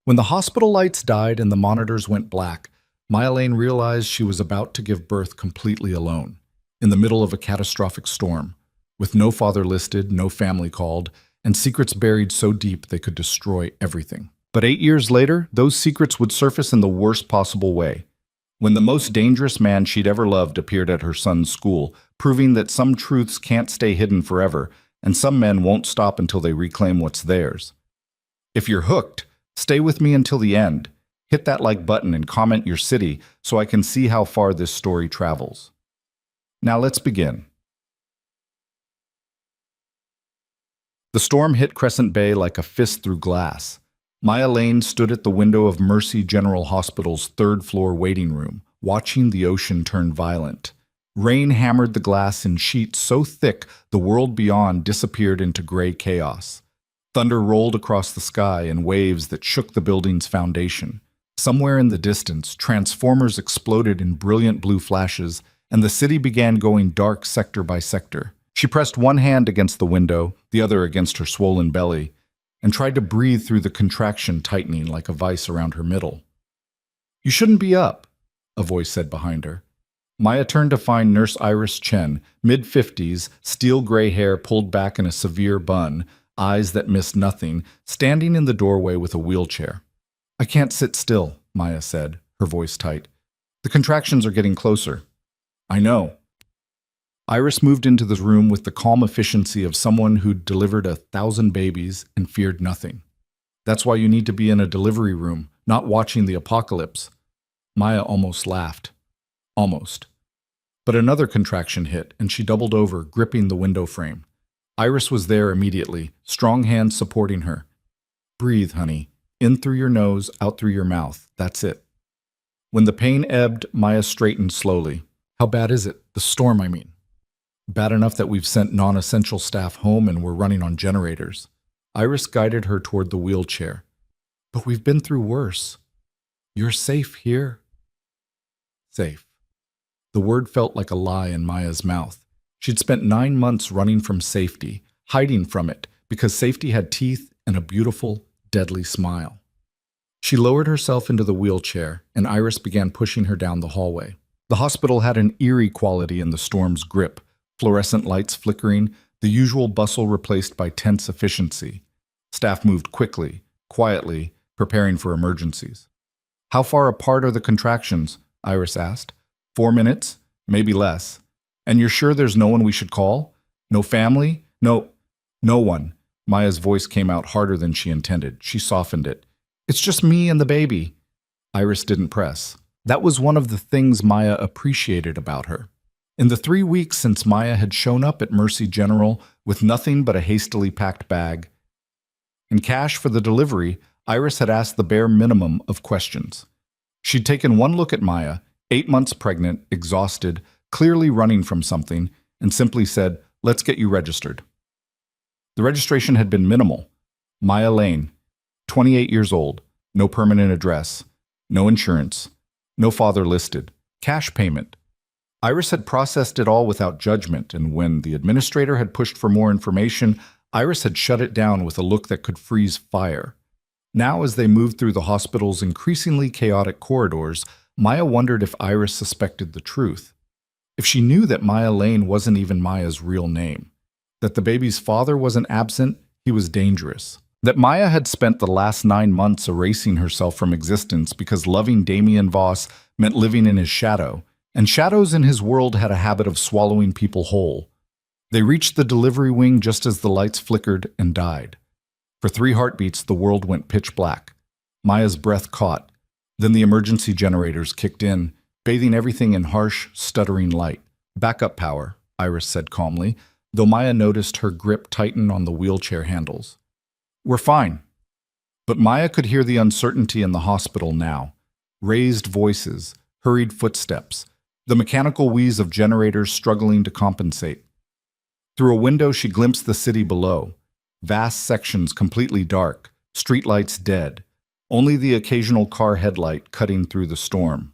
When the hospital lights died and the monitors went black, Maya Lane realized she was about to give birth completely alone, in the middle of a catastrophic storm, with no father listed, no family called, and secrets buried so deep they could destroy everything. But 8 years later, those secrets would surface in the worst possible way. When the most dangerous man she'd ever loved appeared at her son's school, proving that some truths can't stay hidden forever, and some men won't stop until they reclaim what's theirs. If you're hooked, stay with me until the end. Hit that like button and comment your city so I can see how far this story travels. Now let's begin. The storm hit Crescent Bay like a fist through glass. Maya Lane stood at the window of Mercy General Hospital's third-floor waiting room, watching the ocean turn violent. Rain hammered the glass in sheets so thick the world beyond disappeared into gray chaos. Thunder rolled across the sky in waves that shook the building's foundation. Somewhere in the distance, transformers exploded in brilliant blue flashes, and the city began going dark sector by sector. She pressed one hand against the window, the other against her swollen belly, and tried to breathe through the contraction tightening like a vice around her middle. "You shouldn't be up," a voice said behind her. Maya turned to find Nurse Iris Chen, mid-50s, steel gray hair pulled back in a severe bun, eyes that missed nothing, standing in the doorway with a wheelchair. "I can't sit still," Maya said, her voice tight. "The contractions are getting closer." "I know." Iris moved into the room with the calm efficiency of someone who'd delivered 1,000 babies and feared nothing. "That's why you need to be in a delivery room, not watching the apocalypse." Maya almost laughed. Almost. But another contraction hit, and she doubled over, gripping the window frame. Iris was there immediately, strong hands supporting her. "Breathe, honey. In through your nose, out through your mouth. That's it." When the pain ebbed, Maya straightened slowly. "How bad is it? The storm, I mean." "Bad enough that we've sent non-essential staff home and we're running on generators." Iris guided her toward the wheelchair. "But we've been through worse. You're safe here." Safe. The word felt like a lie in Maya's mouth. She'd spent 9 months running from safety, hiding from it, because safety had teeth and a beautiful, deadly smile. She lowered herself into the wheelchair, and Iris began pushing her down the hallway. The hospital had an eerie quality in the storm's grip, fluorescent lights flickering, the usual bustle replaced by tense efficiency. Staff moved quickly, quietly, preparing for emergencies. "How far apart are the contractions?" Iris asked. 4 minutes? Maybe less. "And you're sure there's no one we should call? No family? No one." Maya's voice came out harder than she intended. She softened it. "It's just me and the baby." Iris didn't press. That was one of the things Maya appreciated about her. In the 3 weeks since Maya had shown up at Mercy General with nothing but a hastily packed bag and cash for the delivery, Iris had asked the bare minimum of questions. She'd taken one look at Maya, 8 months pregnant, exhausted, clearly running from something, and simply said, "Let's get you registered." The registration had been minimal. Maya Lane, 28 years old, no permanent address, no insurance, no father listed, cash payment. Iris had processed it all without judgment, and when the administrator had pushed for more information, Iris had shut it down with a look that could freeze fire. Now, as they moved through the hospital's increasingly chaotic corridors, Maya wondered if Iris suspected the truth. If she knew that Maya Lane wasn't even Maya's real name, that the baby's father wasn't absent, he was dangerous. That Maya had spent the last 9 months erasing herself from existence because loving Damien Voss meant living in his shadow, and shadows in his world had a habit of swallowing people whole. They reached the delivery wing just as the lights flickered and died. For 3 heartbeats, the world went pitch black. Maya's breath caught. Then the emergency generators kicked in, bathing everything in harsh, stuttering light. "Backup power," Iris said calmly, though Maya noticed her grip tighten on the wheelchair handles. "We're fine." But Maya could hear the uncertainty in the hospital now. Raised voices, hurried footsteps, the mechanical wheeze of generators struggling to compensate. Through a window she glimpsed the city below. Vast sections completely dark, streetlights dead, only the occasional car headlight cutting through the storm.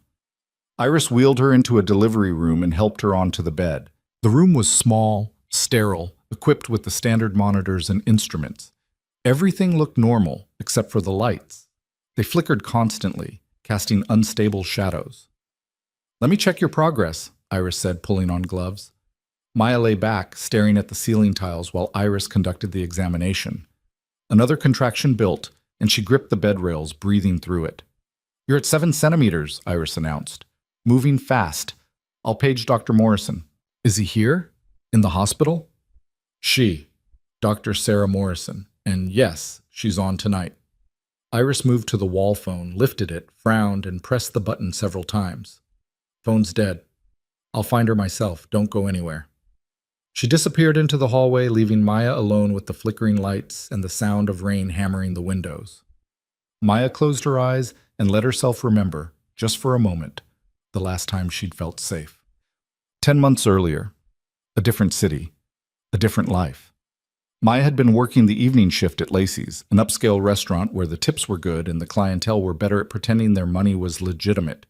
Iris wheeled her into a delivery room and helped her onto the bed. The room was small, sterile, equipped with the standard monitors and instruments. Everything looked normal, except for the lights. They flickered constantly, casting unstable shadows. "Let me check your progress," Iris said, pulling on gloves. Maya lay back, staring at the ceiling tiles while Iris conducted the examination. Another contraction built, and she gripped the bed rails, breathing through it. "You're at 7 centimeters, Iris announced. "Moving fast. I'll page Dr. Morrison." "Is he here? In the hospital?" "She. Dr. Sarah Morrison. And yes, she's on tonight." Iris moved to the wall phone, lifted it, frowned, and pressed the button several times. "Phone's dead. I'll find her myself. Don't go anywhere." She disappeared into the hallway, leaving Maya alone with the flickering lights and the sound of rain hammering the windows. Maya closed her eyes and let herself remember, just for a moment, the last time she'd felt safe. 10 months earlier, a different city, a different life. Maya had been working the evening shift at Lacey's, an upscale restaurant where the tips were good and the clientele were better at pretending their money was legitimate.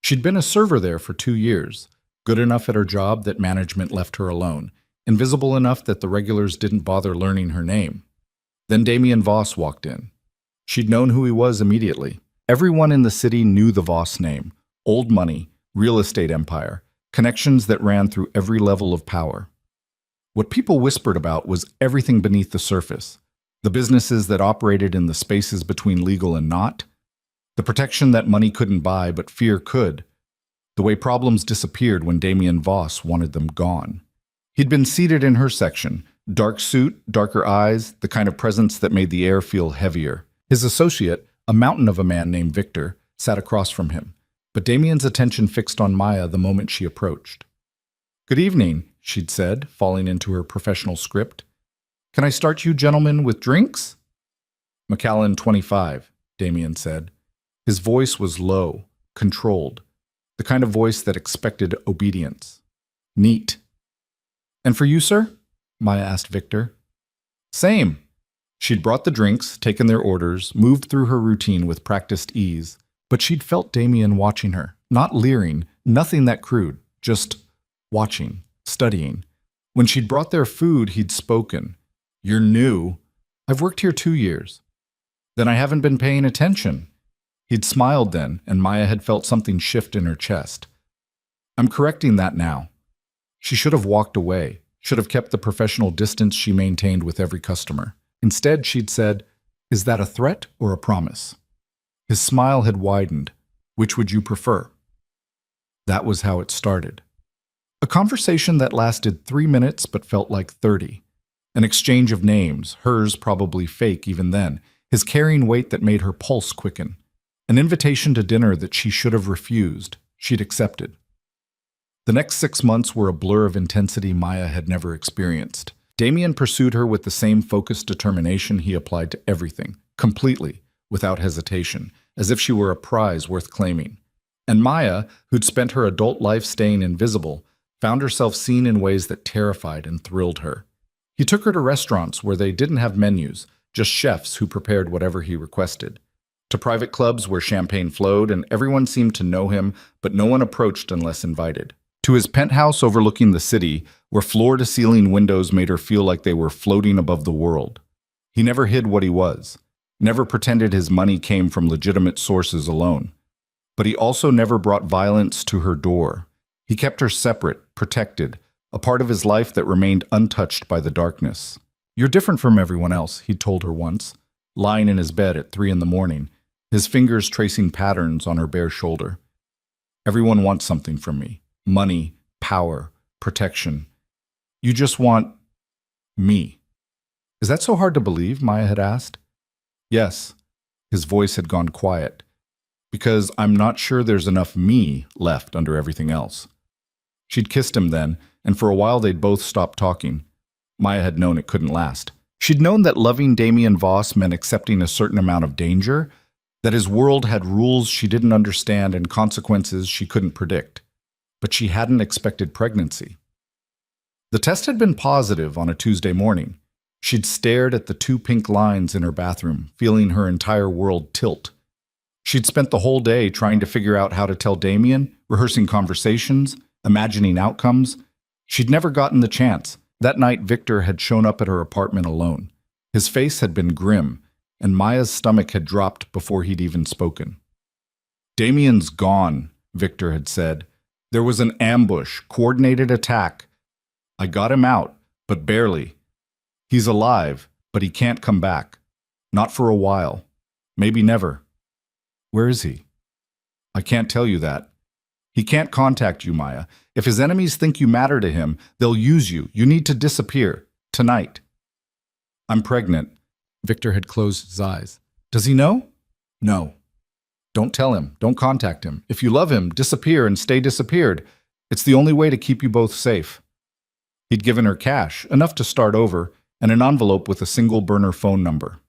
She'd been a server there for 2 years, good enough at her job that management left her alone, invisible enough that the regulars didn't bother learning her name. Then Damien Voss walked in. She'd known who he was immediately. Everyone in the city knew the Voss name: old money, real estate empire, connections that ran through every level of power. What people whispered about was everything beneath the surface: the businesses that operated in the spaces between legal and not, the protection that money couldn't buy but fear could, the way problems disappeared when Damien Voss wanted them gone. He'd been seated in her section, dark suit, darker eyes, the kind of presence that made the air feel heavier. His associate, a mountain of a man named Victor, sat across from him, but Damien's attention fixed on Maya the moment she approached. "Good evening," she'd said, falling into her professional script. "Can I start you gentlemen with drinks?" "Macallan 25, Damien said. His voice was low, controlled, the kind of voice that expected obedience. "Neat." "And for you, sir?" Maya asked Victor. "Same." She'd brought the drinks, taken their orders, moved through her routine with practiced ease, but she'd felt Damien watching her, not leering, nothing that crude, just watching, studying. When she'd brought their food, he'd spoken. "You're new." "I've worked here 2 years." "Then I haven't been paying attention." He'd smiled then, and Maya had felt something shift in her chest. "I'm correcting that now." She should have walked away, should have kept the professional distance she maintained with every customer. Instead, she'd said, "Is that a threat or a promise?" His smile had widened. "Which would you prefer?" That was how it started. A conversation that lasted 3 minutes but felt like 30. An exchange of names, hers probably fake even then, his carrying weight that made her pulse quicken. An invitation to dinner that she should have refused, she'd accepted. The next 6 months were a blur of intensity Maya had never experienced. Damien pursued her with the same focused determination he applied to everything, completely, without hesitation, as if she were a prize worth claiming. And Maya, who'd spent her adult life staying invisible, found herself seen in ways that terrified and thrilled her. He took her to restaurants where they didn't have menus, just chefs who prepared whatever he requested. To private clubs where champagne flowed and everyone seemed to know him, but no one approached unless invited. To his penthouse overlooking the city, where floor-to-ceiling windows made her feel like they were floating above the world. He never hid what he was, never pretended his money came from legitimate sources alone. But he also never brought violence to her door. He kept her separate, protected, a part of his life that remained untouched by the darkness. "You're different from everyone else," he'd told her once, lying in his bed at 3 a.m, his fingers tracing patterns on her bare shoulder. "Everyone wants something from me. Money, power, protection. You just want me." "Is that so hard to believe?" Maya had asked. "Yes." His voice had gone quiet. "Because I'm not sure there's enough me left under everything else." She'd kissed him then, and for a while they'd both stopped talking. Maya had known it couldn't last. She'd known that loving Damien Voss meant accepting a certain amount of danger, that his world had rules she didn't understand and consequences she couldn't predict. But she hadn't expected pregnancy. The test had been positive on a Tuesday morning. She'd stared at the 2 pink lines in her bathroom, feeling her entire world tilt. She'd spent the whole day trying to figure out how to tell Damien, rehearsing conversations, imagining outcomes. She'd never gotten the chance. That night, Victor had shown up at her apartment alone. His face had been grim, and Maya's stomach had dropped before he'd even spoken. Damien's gone, Victor had said. There was an ambush, coordinated attack. I got him out, but barely. He's alive, but he can't come back. Not for a while. Maybe never. Where is he? I can't tell you that. He can't contact you, Maya. If his enemies think you matter to him, they'll use you. You need to disappear. Tonight. I'm pregnant. Victor had closed his eyes. Does he know? No. Don't tell him. Don't contact him. If you love him, disappear and stay disappeared. It's the only way to keep you both safe. He'd given her cash, enough to start over, and an envelope with a single burner phone number.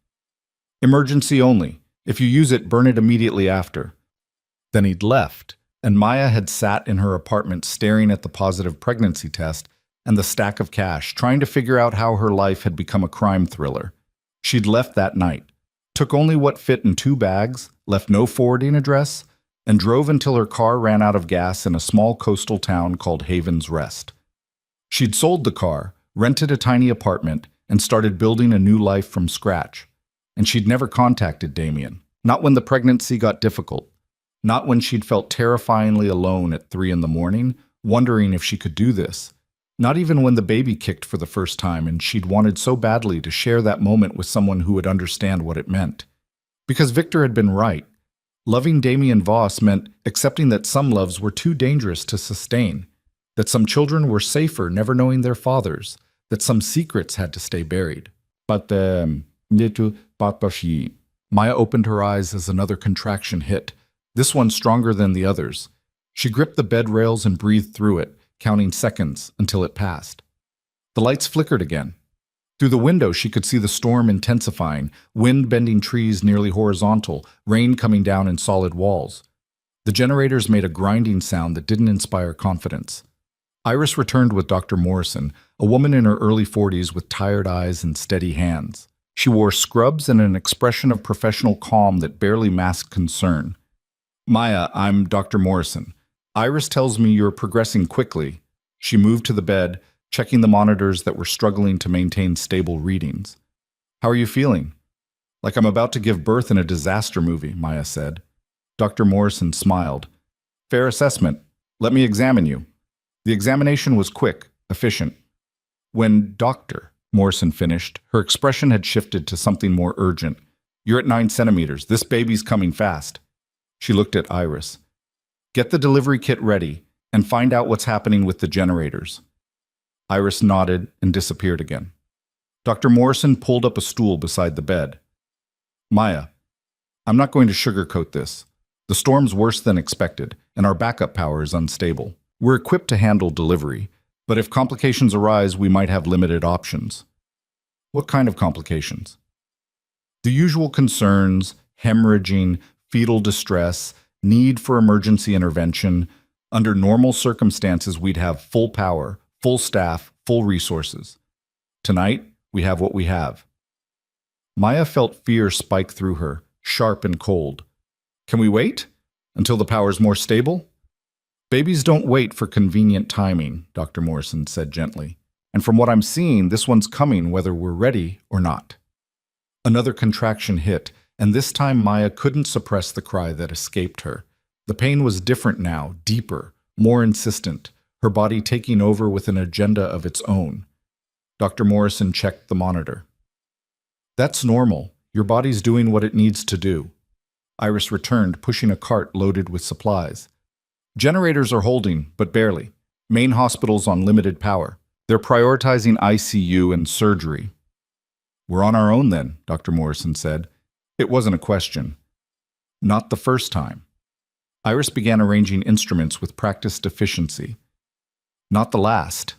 Emergency only. If you use it, burn it immediately after. Then he'd left, and Maya had sat in her apartment staring at the positive pregnancy test and the stack of cash, trying to figure out how her life had become a crime thriller. She'd left that night, took only what fit in 2 bags, left no forwarding address, and drove until her car ran out of gas in a small coastal town called Haven's Rest. She'd sold the car, rented a tiny apartment, and started building a new life from scratch. And she'd never contacted Damien, not when the pregnancy got difficult, not when she'd felt terrifyingly alone at 3 a.m, wondering if she could do this, not even when the baby kicked for the first time and she'd wanted so badly to share that moment with someone who would understand what it meant. Because Victor had been right. Loving Damien Voss meant accepting that some loves were too dangerous to sustain, that some children were safer never knowing their fathers, that some secrets had to stay buried. But Maya opened her eyes as another contraction hit, this one stronger than the others. She gripped the bed rails and breathed through it, counting seconds until it passed. The lights flickered again. Through the window, she could see the storm intensifying, wind bending trees nearly horizontal, rain coming down in solid walls. The generators made a grinding sound that didn't inspire confidence. Iris returned with Dr. Morrison, a woman in her early 40s with tired eyes and steady hands. She wore scrubs and an expression of professional calm that barely masked concern. Maya, I'm Dr. Morrison. Iris tells me you're progressing quickly. She moved to the bed, checking the monitors that were struggling to maintain stable readings. How are you feeling? Like I'm about to give birth in a disaster movie, Maya said. Dr. Morrison smiled. Fair assessment. Let me examine you. The examination was quick, efficient. When Dr. Morrison finished, her expression had shifted to something more urgent. You're at 9 centimeters. This baby's coming fast. She looked at Iris. Get the delivery kit ready and find out what's happening with the generators. Iris nodded and disappeared again. Dr. Morrison pulled up a stool beside the bed. Maya, I'm not going to sugarcoat this. The storm's worse than expected, and our backup power is unstable. We're equipped to handle delivery, but if complications arise, we might have limited options. What kind of complications? The usual concerns, hemorrhaging, fetal distress, need for emergency intervention. Under normal circumstances, we'd have full power, full staff, full resources. Tonight, we have what we have. Maya felt fear spike through her, sharp and cold. Can we wait? Until the power's more stable? Babies don't wait for convenient timing, Dr. Morrison said gently. And from what I'm seeing, this one's coming whether we're ready or not. Another contraction hit, and this time Maya couldn't suppress the cry that escaped her. The pain was different now, deeper, more insistent, her body taking over with an agenda of its own. Dr. Morrison checked the monitor. That's normal. Your body's doing what it needs to do. Iris returned, pushing a cart loaded with supplies. Generators are holding, but barely. Main hospital's on limited power. They're prioritizing ICU and surgery. We're on our own then, Dr. Morrison said. It wasn't a question. Not the first time. Iris began arranging instruments with practiced efficiency. Not the last.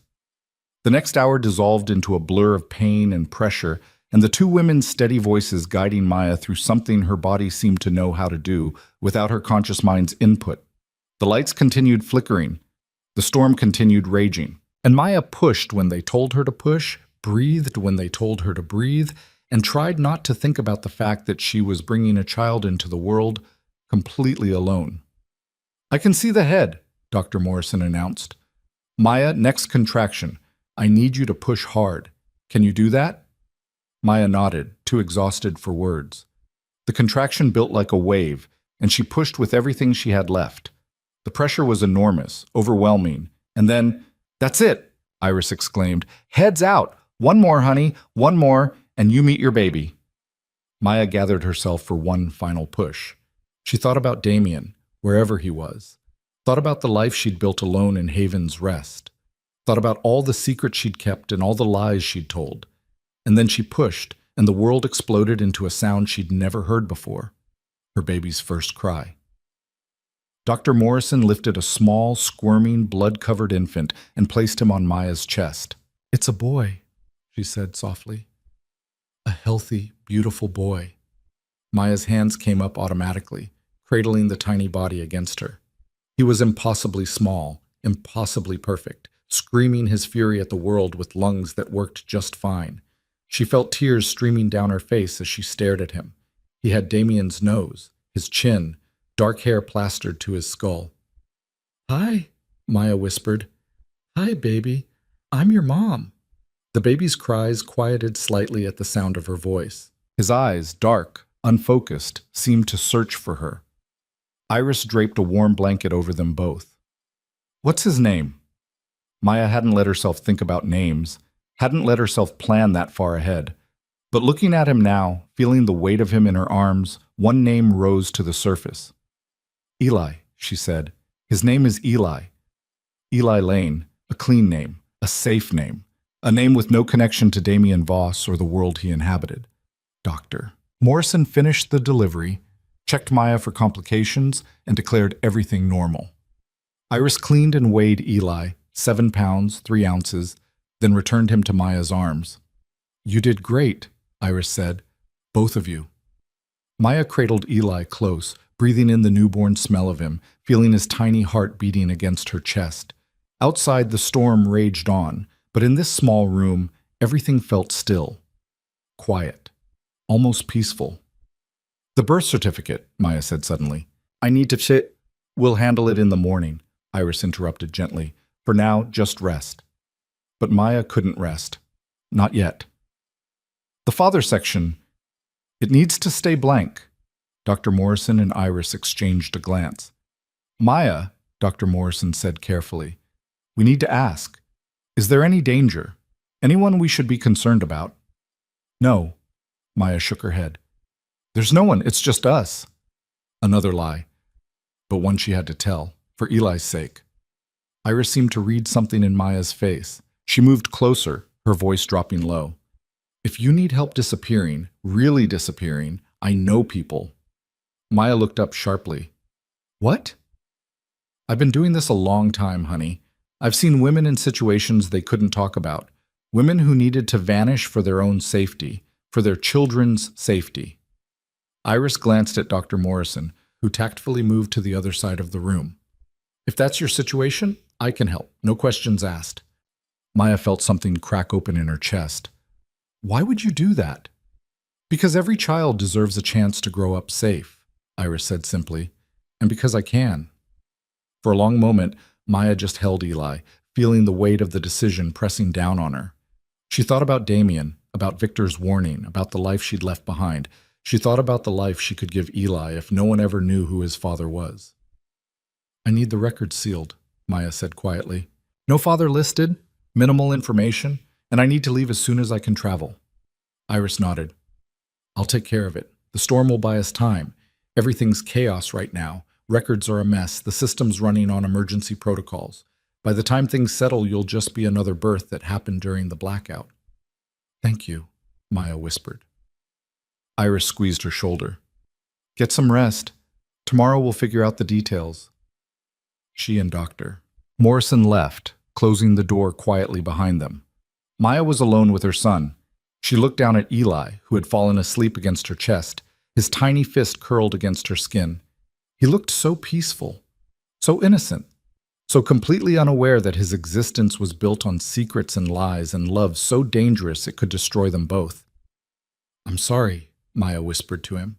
The next hour dissolved into a blur of pain and pressure, and the two women's steady voices guiding Maya through something her body seemed to know how to do without her conscious mind's input. The lights continued flickering. The storm continued raging. And Maya pushed when they told her to push, breathed when they told her to breathe, and tried not to think about the fact that she was bringing a child into the world completely alone. I can see the head, Dr. Morrison announced. Maya, next contraction. I need you to push hard. Can you do that? Maya nodded, too exhausted for words. The contraction built like a wave, and she pushed with everything she had left. The pressure was enormous, overwhelming, and then, "That's it!" Iris exclaimed. "Heads out! One more, honey, one more, and you meet your baby." Maya gathered herself for one final push. She thought about Damien, wherever he was. Thought about the life she'd built alone in Haven's Rest. Thought about all the secrets she'd kept and all the lies she'd told. And then she pushed, and the world exploded into a sound she'd never heard before. Her baby's first cry. Dr. Morrison lifted a small, squirming, blood-covered infant and placed him on Maya's chest. "It's a boy," she said softly. "A healthy, beautiful boy." Maya's hands came up automatically, cradling the tiny body against her. He was impossibly small, impossibly perfect, screaming his fury at the world with lungs that worked just fine. She felt tears streaming down her face as she stared at him. He had Damien's nose, his chin, dark hair plastered to his skull. "Hi," Maya whispered. "Hi, baby. I'm your mom." The baby's cries quieted slightly at the sound of her voice. His eyes, dark, unfocused, seemed to search for her. Iris draped a warm blanket over them both. "What's his name?" Maya hadn't let herself think about names, hadn't let herself plan that far ahead. But looking at him now, feeling the weight of him in her arms, one name rose to the surface. "Eli," she said. "His name is Eli. Eli Lane, a clean name, a safe name, a name with no connection to Damien Voss or the world he inhabited." Doctor Morrison finished the delivery, checked Maya for complications, and declared everything normal. Iris cleaned and weighed Eli, 7 pounds, 3 ounces, then returned him to Maya's arms. "You did great," Iris said. "Both of you." Maya cradled Eli close, breathing in the newborn smell of him, feeling his tiny heart beating against her chest. Outside, the storm raged on, but in this small room, everything felt still, quiet, almost peaceful. "The birth certificate," Maya said suddenly. "I need to sit." "We'll handle it in the morning," Iris interrupted gently. "For now, just rest." But Maya couldn't rest. Not yet. "The father section, it needs to stay blank." Dr. Morrison and Iris exchanged a glance. "Maya," Dr. Morrison said carefully, "we need to ask. Is there any danger? Anyone we should be concerned about?" "No." Maya shook her head. "There's no one, it's just us." Another lie, but one she had to tell, for Eli's sake. Iris seemed to read something in Maya's face. She moved closer, her voice dropping low. "If you need help disappearing, really disappearing, I know people." Maya looked up sharply. "What?" "I've been doing this a long time, honey. I've seen women in situations they couldn't talk about. Women who needed to vanish for their own safety, for their children's safety." Iris glanced at Dr. Morrison, who tactfully moved to the other side of the room. "If that's your situation, I can help. No questions asked." Maya felt something crack open in her chest. "Why would you do that?" "Because every child deserves a chance to grow up safe," Iris said simply, "and because I can." For a long moment, Maya just held Eli, feeling the weight of the decision pressing down on her. She thought about Damien, about Victor's warning, about the life she'd left behind. She thought about the life she could give Eli if no one ever knew who his father was. "I need the record sealed," Maya said quietly. "No father listed, minimal information, and I need to leave as soon as I can travel." Iris nodded. "I'll take care of it. The storm will buy us time. Everything's chaos right now. Records are a mess. The system's running on emergency protocols. By the time things settle, you'll just be another birth that happened during the blackout." "Thank you," Maya whispered. Iris squeezed her shoulder. "Get some rest. Tomorrow we'll figure out the details." She and Dr. Morrison left, closing the door quietly behind them. Maya was alone with her son. She looked down at Eli, who had fallen asleep against her chest, his tiny fist curled against her skin. He looked so peaceful, so innocent, so completely unaware that his existence was built on secrets and lies and love so dangerous it could destroy them both. "I'm sorry," Maya whispered to him.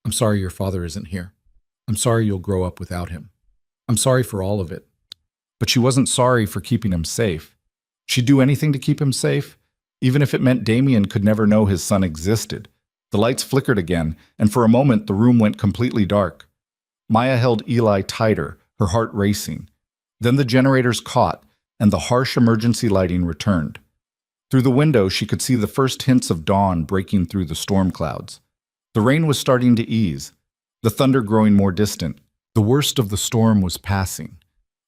"I'm sorry your father isn't here. I'm sorry you'll grow up without him. I'm sorry for all of it." But she wasn't sorry for keeping him safe. She'd do anything to keep him safe, even if it meant Damien could never know his son existed. The lights flickered again, and for a moment the room went completely dark. Maya held Eli tighter, her heart racing. Then the generators caught, and the harsh emergency lighting returned. Through the window, she could see the first hints of dawn breaking through the storm clouds. The rain was starting to ease, the thunder growing more distant. The worst of the storm was passing.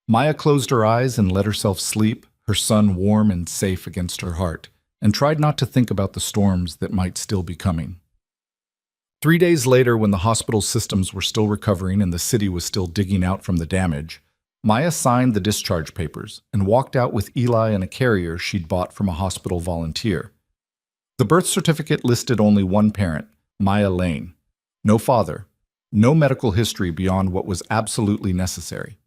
Maya closed her eyes and let herself sleep, her son warm and safe against her heart, and tried not to think about the storms that might still be coming. 3 days later, when the hospital systems were still recovering and the city was still digging out from the damage, Maya signed the discharge papers and walked out with Eli in a carrier she'd bought from a hospital volunteer. The birth certificate listed only one parent, Maya Lane. No father, no medical history beyond what was absolutely necessary.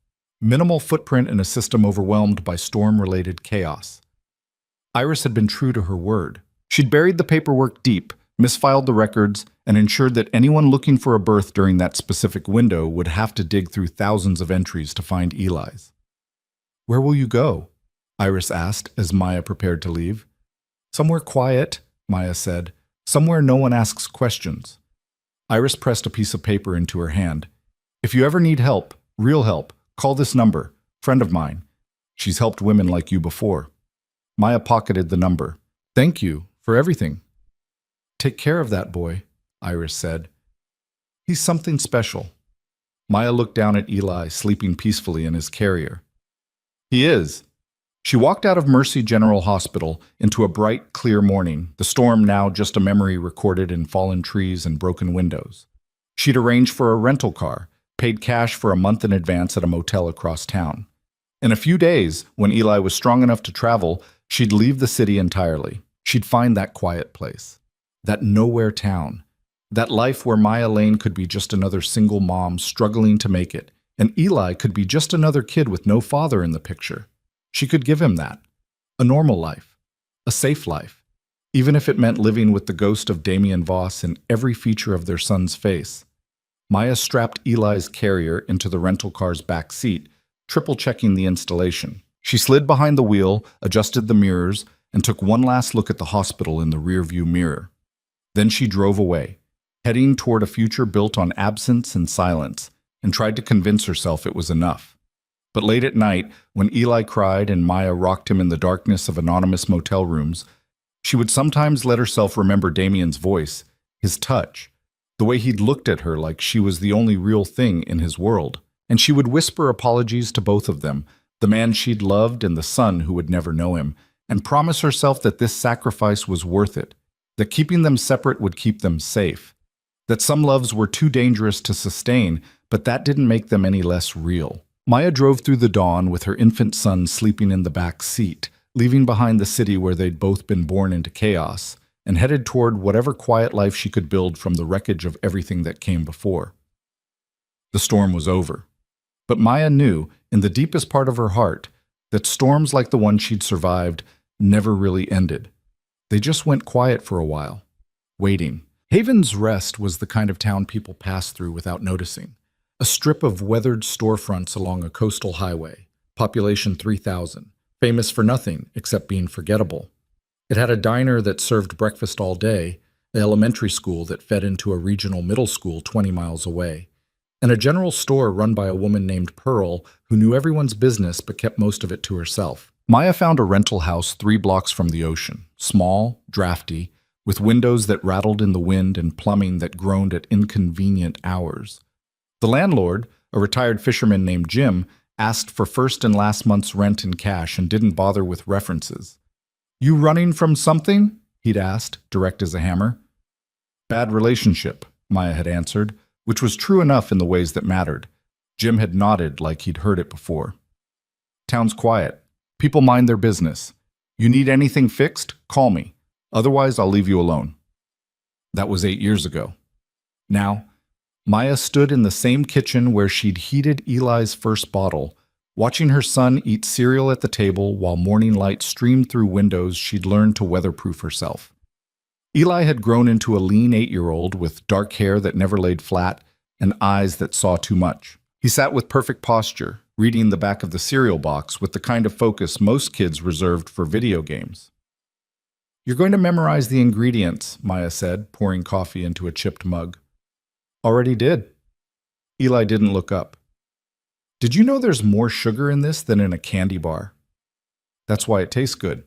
Minimal footprint in a system overwhelmed by storm-related chaos. Iris had been true to her word. She'd buried the paperwork deep, misfiled the records, and ensured that anyone looking for a birth during that specific window would have to dig through thousands of entries to find Eli's. "Where will you go?" Iris asked as Maya prepared to leave. "Somewhere quiet," Maya said. "Somewhere no one asks questions." Iris pressed a piece of paper into her hand. "If you ever need help, real help, call this number. Friend of mine. She's helped women like you before." Maya pocketed the number. "Thank you for everything." "Take care of that boy," Iris said. "He's something special." Maya looked down at Eli, sleeping peacefully in his carrier. "He is." She walked out of Mercy General Hospital into a bright, clear morning, the storm now just a memory recorded in fallen trees and broken windows. She'd arranged for a rental car, paid cash for a month in advance at a motel across town. In a few days, when Eli was strong enough to travel, she'd leave the city entirely. She'd find that quiet place, that nowhere town, that life where Maya Lane could be just another single mom struggling to make it, and Eli could be just another kid with no father in the picture. She could give him that. A normal life. A safe life. Even if it meant living with the ghost of Damien Voss in every feature of their son's face. Maya strapped Eli's carrier into the rental car's back seat, triple-checking the installation. She slid behind the wheel, adjusted the mirrors, and took one last look at the hospital in the rearview mirror. Then she drove away, heading toward a future built on absence and silence, and tried to convince herself it was enough. But late at night, when Eli cried and Maya rocked him in the darkness of anonymous motel rooms, she would sometimes let herself remember Damien's voice, his touch, the way he'd looked at her like she was the only real thing in his world. And she would whisper apologies to both of them, the man she'd loved and the son who would never know him, and promise herself that this sacrifice was worth it, that keeping them separate would keep them safe, that some loves were too dangerous to sustain, but that didn't make them any less real. Maya drove through the dawn with her infant son sleeping in the back seat, leaving behind the city where they'd both been born into chaos, and headed toward whatever quiet life she could build from the wreckage of everything that came before. The storm was over. But Maya knew, in the deepest part of her heart, that storms like the one she'd survived never really ended. They just went quiet for a while, waiting. Haven's Rest was the kind of town people passed through without noticing. A strip of weathered storefronts along a coastal highway, population 3,000, famous for nothing except being forgettable. It had a diner that served breakfast all day, an elementary school that fed into a regional middle school 20 miles away, and a general store run by a woman named Pearl who knew everyone's business but kept most of it to herself. Maya found a rental house 3 blocks from the ocean, small, drafty, with windows that rattled in the wind and plumbing that groaned at inconvenient hours. The landlord, a retired fisherman named Jim, asked for first and last month's rent in cash and didn't bother with references. "You running from something?" he'd asked, direct as a hammer. "Bad relationship," Maya had answered, which was true enough in the ways that mattered. Jim had nodded like he'd heard it before. "Town's quiet. People mind their business. You need anything fixed? Call me. Otherwise, I'll leave you alone." That was 8 years ago. Now, Maya stood in the same kitchen where she'd heated Eli's first bottle, watching her son eat cereal at the table while morning light streamed through windows she'd learned to weatherproof herself. Eli had grown into a lean 8-year-old with dark hair that never laid flat and eyes that saw too much. He sat with perfect posture, reading the back of the cereal box with the kind of focus most kids reserved for video games. You're going to memorize the ingredients, Maya said, pouring coffee into a chipped mug. Already did. Eli didn't look up. Did you know there's more sugar in this than in a candy bar? That's why it tastes good.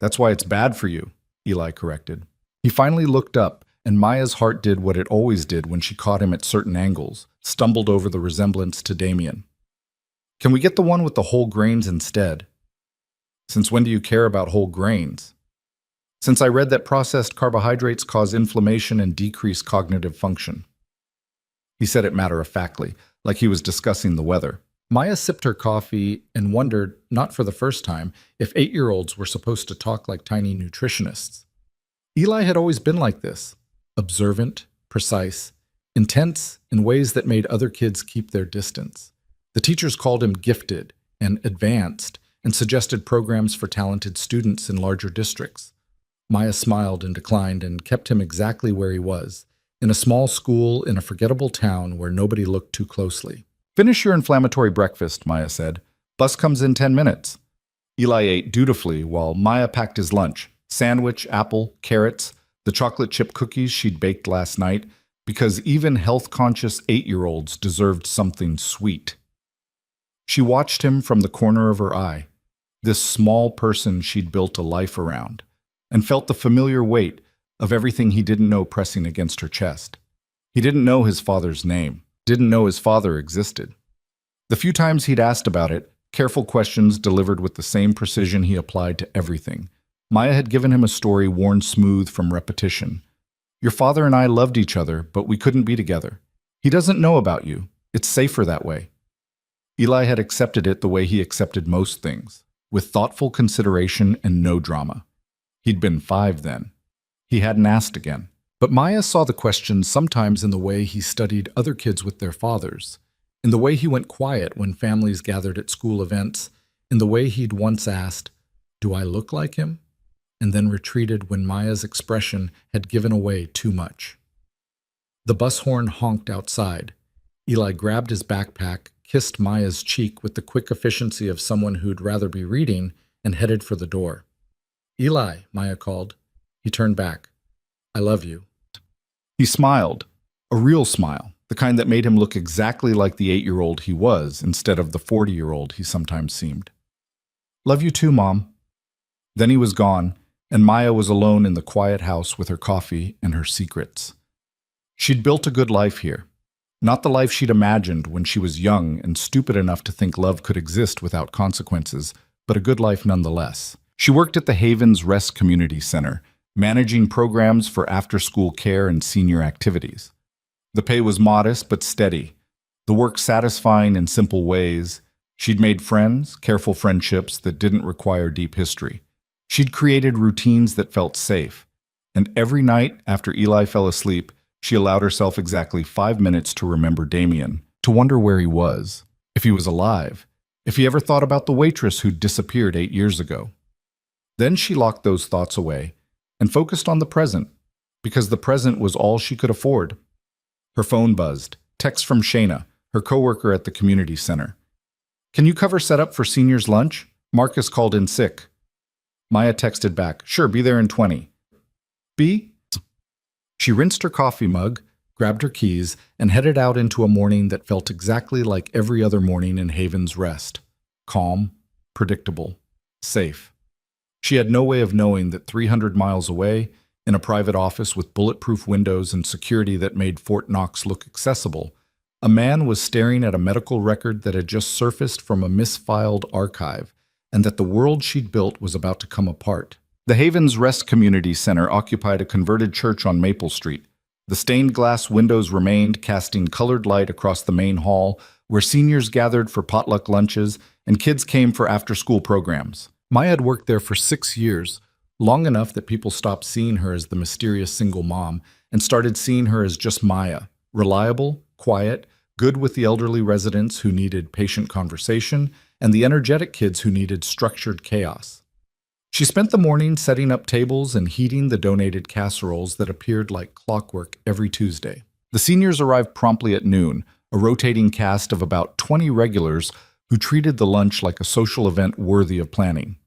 That's why it's bad for you, Eli corrected. He finally looked up, and Maya's heart did what it always did when she caught him at certain angles, stumbled over the resemblance to Damien. Can we get the one with the whole grains instead? Since when do you care about whole grains? Since I read that processed carbohydrates cause inflammation and decrease cognitive function. He said it matter-of-factly, like he was discussing the weather. Maya sipped her coffee and wondered, not for the first time, if 8-year-olds were supposed to talk like tiny nutritionists. Eli had always been like this, observant, precise, intense in ways that made other kids keep their distance. The teachers called him gifted and advanced and suggested programs for talented students in larger districts. Maya smiled and declined and kept him exactly where he was, in a small school in a forgettable town where nobody looked too closely. Finish your inflammatory breakfast, Maya said. Bus comes in 10 minutes. Eli ate dutifully while Maya packed his lunch, sandwich, apple, carrots, the chocolate chip cookies she'd baked last night, because even health-conscious 8-year-olds deserved something sweet. She watched him from the corner of her eye, this small person she'd built a life around, and felt the familiar weight of everything he didn't know pressing against her chest. He didn't know his father's name, didn't know his father existed. The few times he'd asked about it, careful questions delivered with the same precision he applied to everything. Maya had given him a story worn smooth from repetition. Your father and I loved each other, but we couldn't be together. He doesn't know about you. It's safer that way. Eli had accepted it the way he accepted most things, with thoughtful consideration and no drama. He'd been 5 then. He hadn't asked again. But Maya saw the question sometimes in the way he studied other kids with their fathers, in the way he went quiet when families gathered at school events, in the way he'd once asked, "Do I look like him?" and then retreated when Maya's expression had given away too much. The bus horn honked outside. Eli grabbed his backpack, kissed Maya's cheek with the quick efficiency of someone who'd rather be reading, and headed for the door. "Eli," Maya called. He turned back. "I love you." He smiled, a real smile, the kind that made him look exactly like the 8-year-old he was instead of the 40-year-old he sometimes seemed. "Love you too, Mom." Then he was gone, and Maya was alone in the quiet house with her coffee and her secrets. She'd built a good life here. Not the life she'd imagined when she was young and stupid enough to think love could exist without consequences, but a good life nonetheless. She worked at the Havens Rest Community Center, managing programs for after-school care and senior activities. The pay was modest but steady, the work satisfying in simple ways. She'd made friends, careful friendships that didn't require deep history. She'd created routines that felt safe. And every night after Eli fell asleep, she allowed herself exactly 5 minutes to remember Damien, to wonder where he was, if he was alive, if he ever thought about the waitress who'd disappeared 8 years ago. Then she locked those thoughts away and focused on the present, because the present was all she could afford. Her phone buzzed, text from Shayna, her coworker at the community center. "Can you cover setup for seniors' lunch? Marcus called in sick." Maya texted back, "Sure, be there in 20. "B?" She rinsed her coffee mug, grabbed her keys, and headed out into a morning that felt exactly like every other morning in Haven's Rest. Calm, predictable, safe. She had no way of knowing that 300 miles away, in a private office with bulletproof windows and security that made Fort Knox look accessible, a man was staring at a medical record that had just surfaced from a misfiled archive, and that the world she'd built was about to come apart. The Havens Rest Community Center occupied a converted church on Maple Street. The stained glass windows remained, casting colored light across the main hall, where seniors gathered for potluck lunches and kids came for after-school programs. Maya had worked there for 6 years, long enough that people stopped seeing her as the mysterious single mom and started seeing her as just Maya, reliable, quiet, good with the elderly residents who needed patient conversation, and the energetic kids who needed structured chaos. She spent the morning setting up tables and heating the donated casseroles that appeared like clockwork every Tuesday. The seniors arrived promptly at noon, a rotating cast of about 20 regulars who treated the lunch like a social event worthy of planning.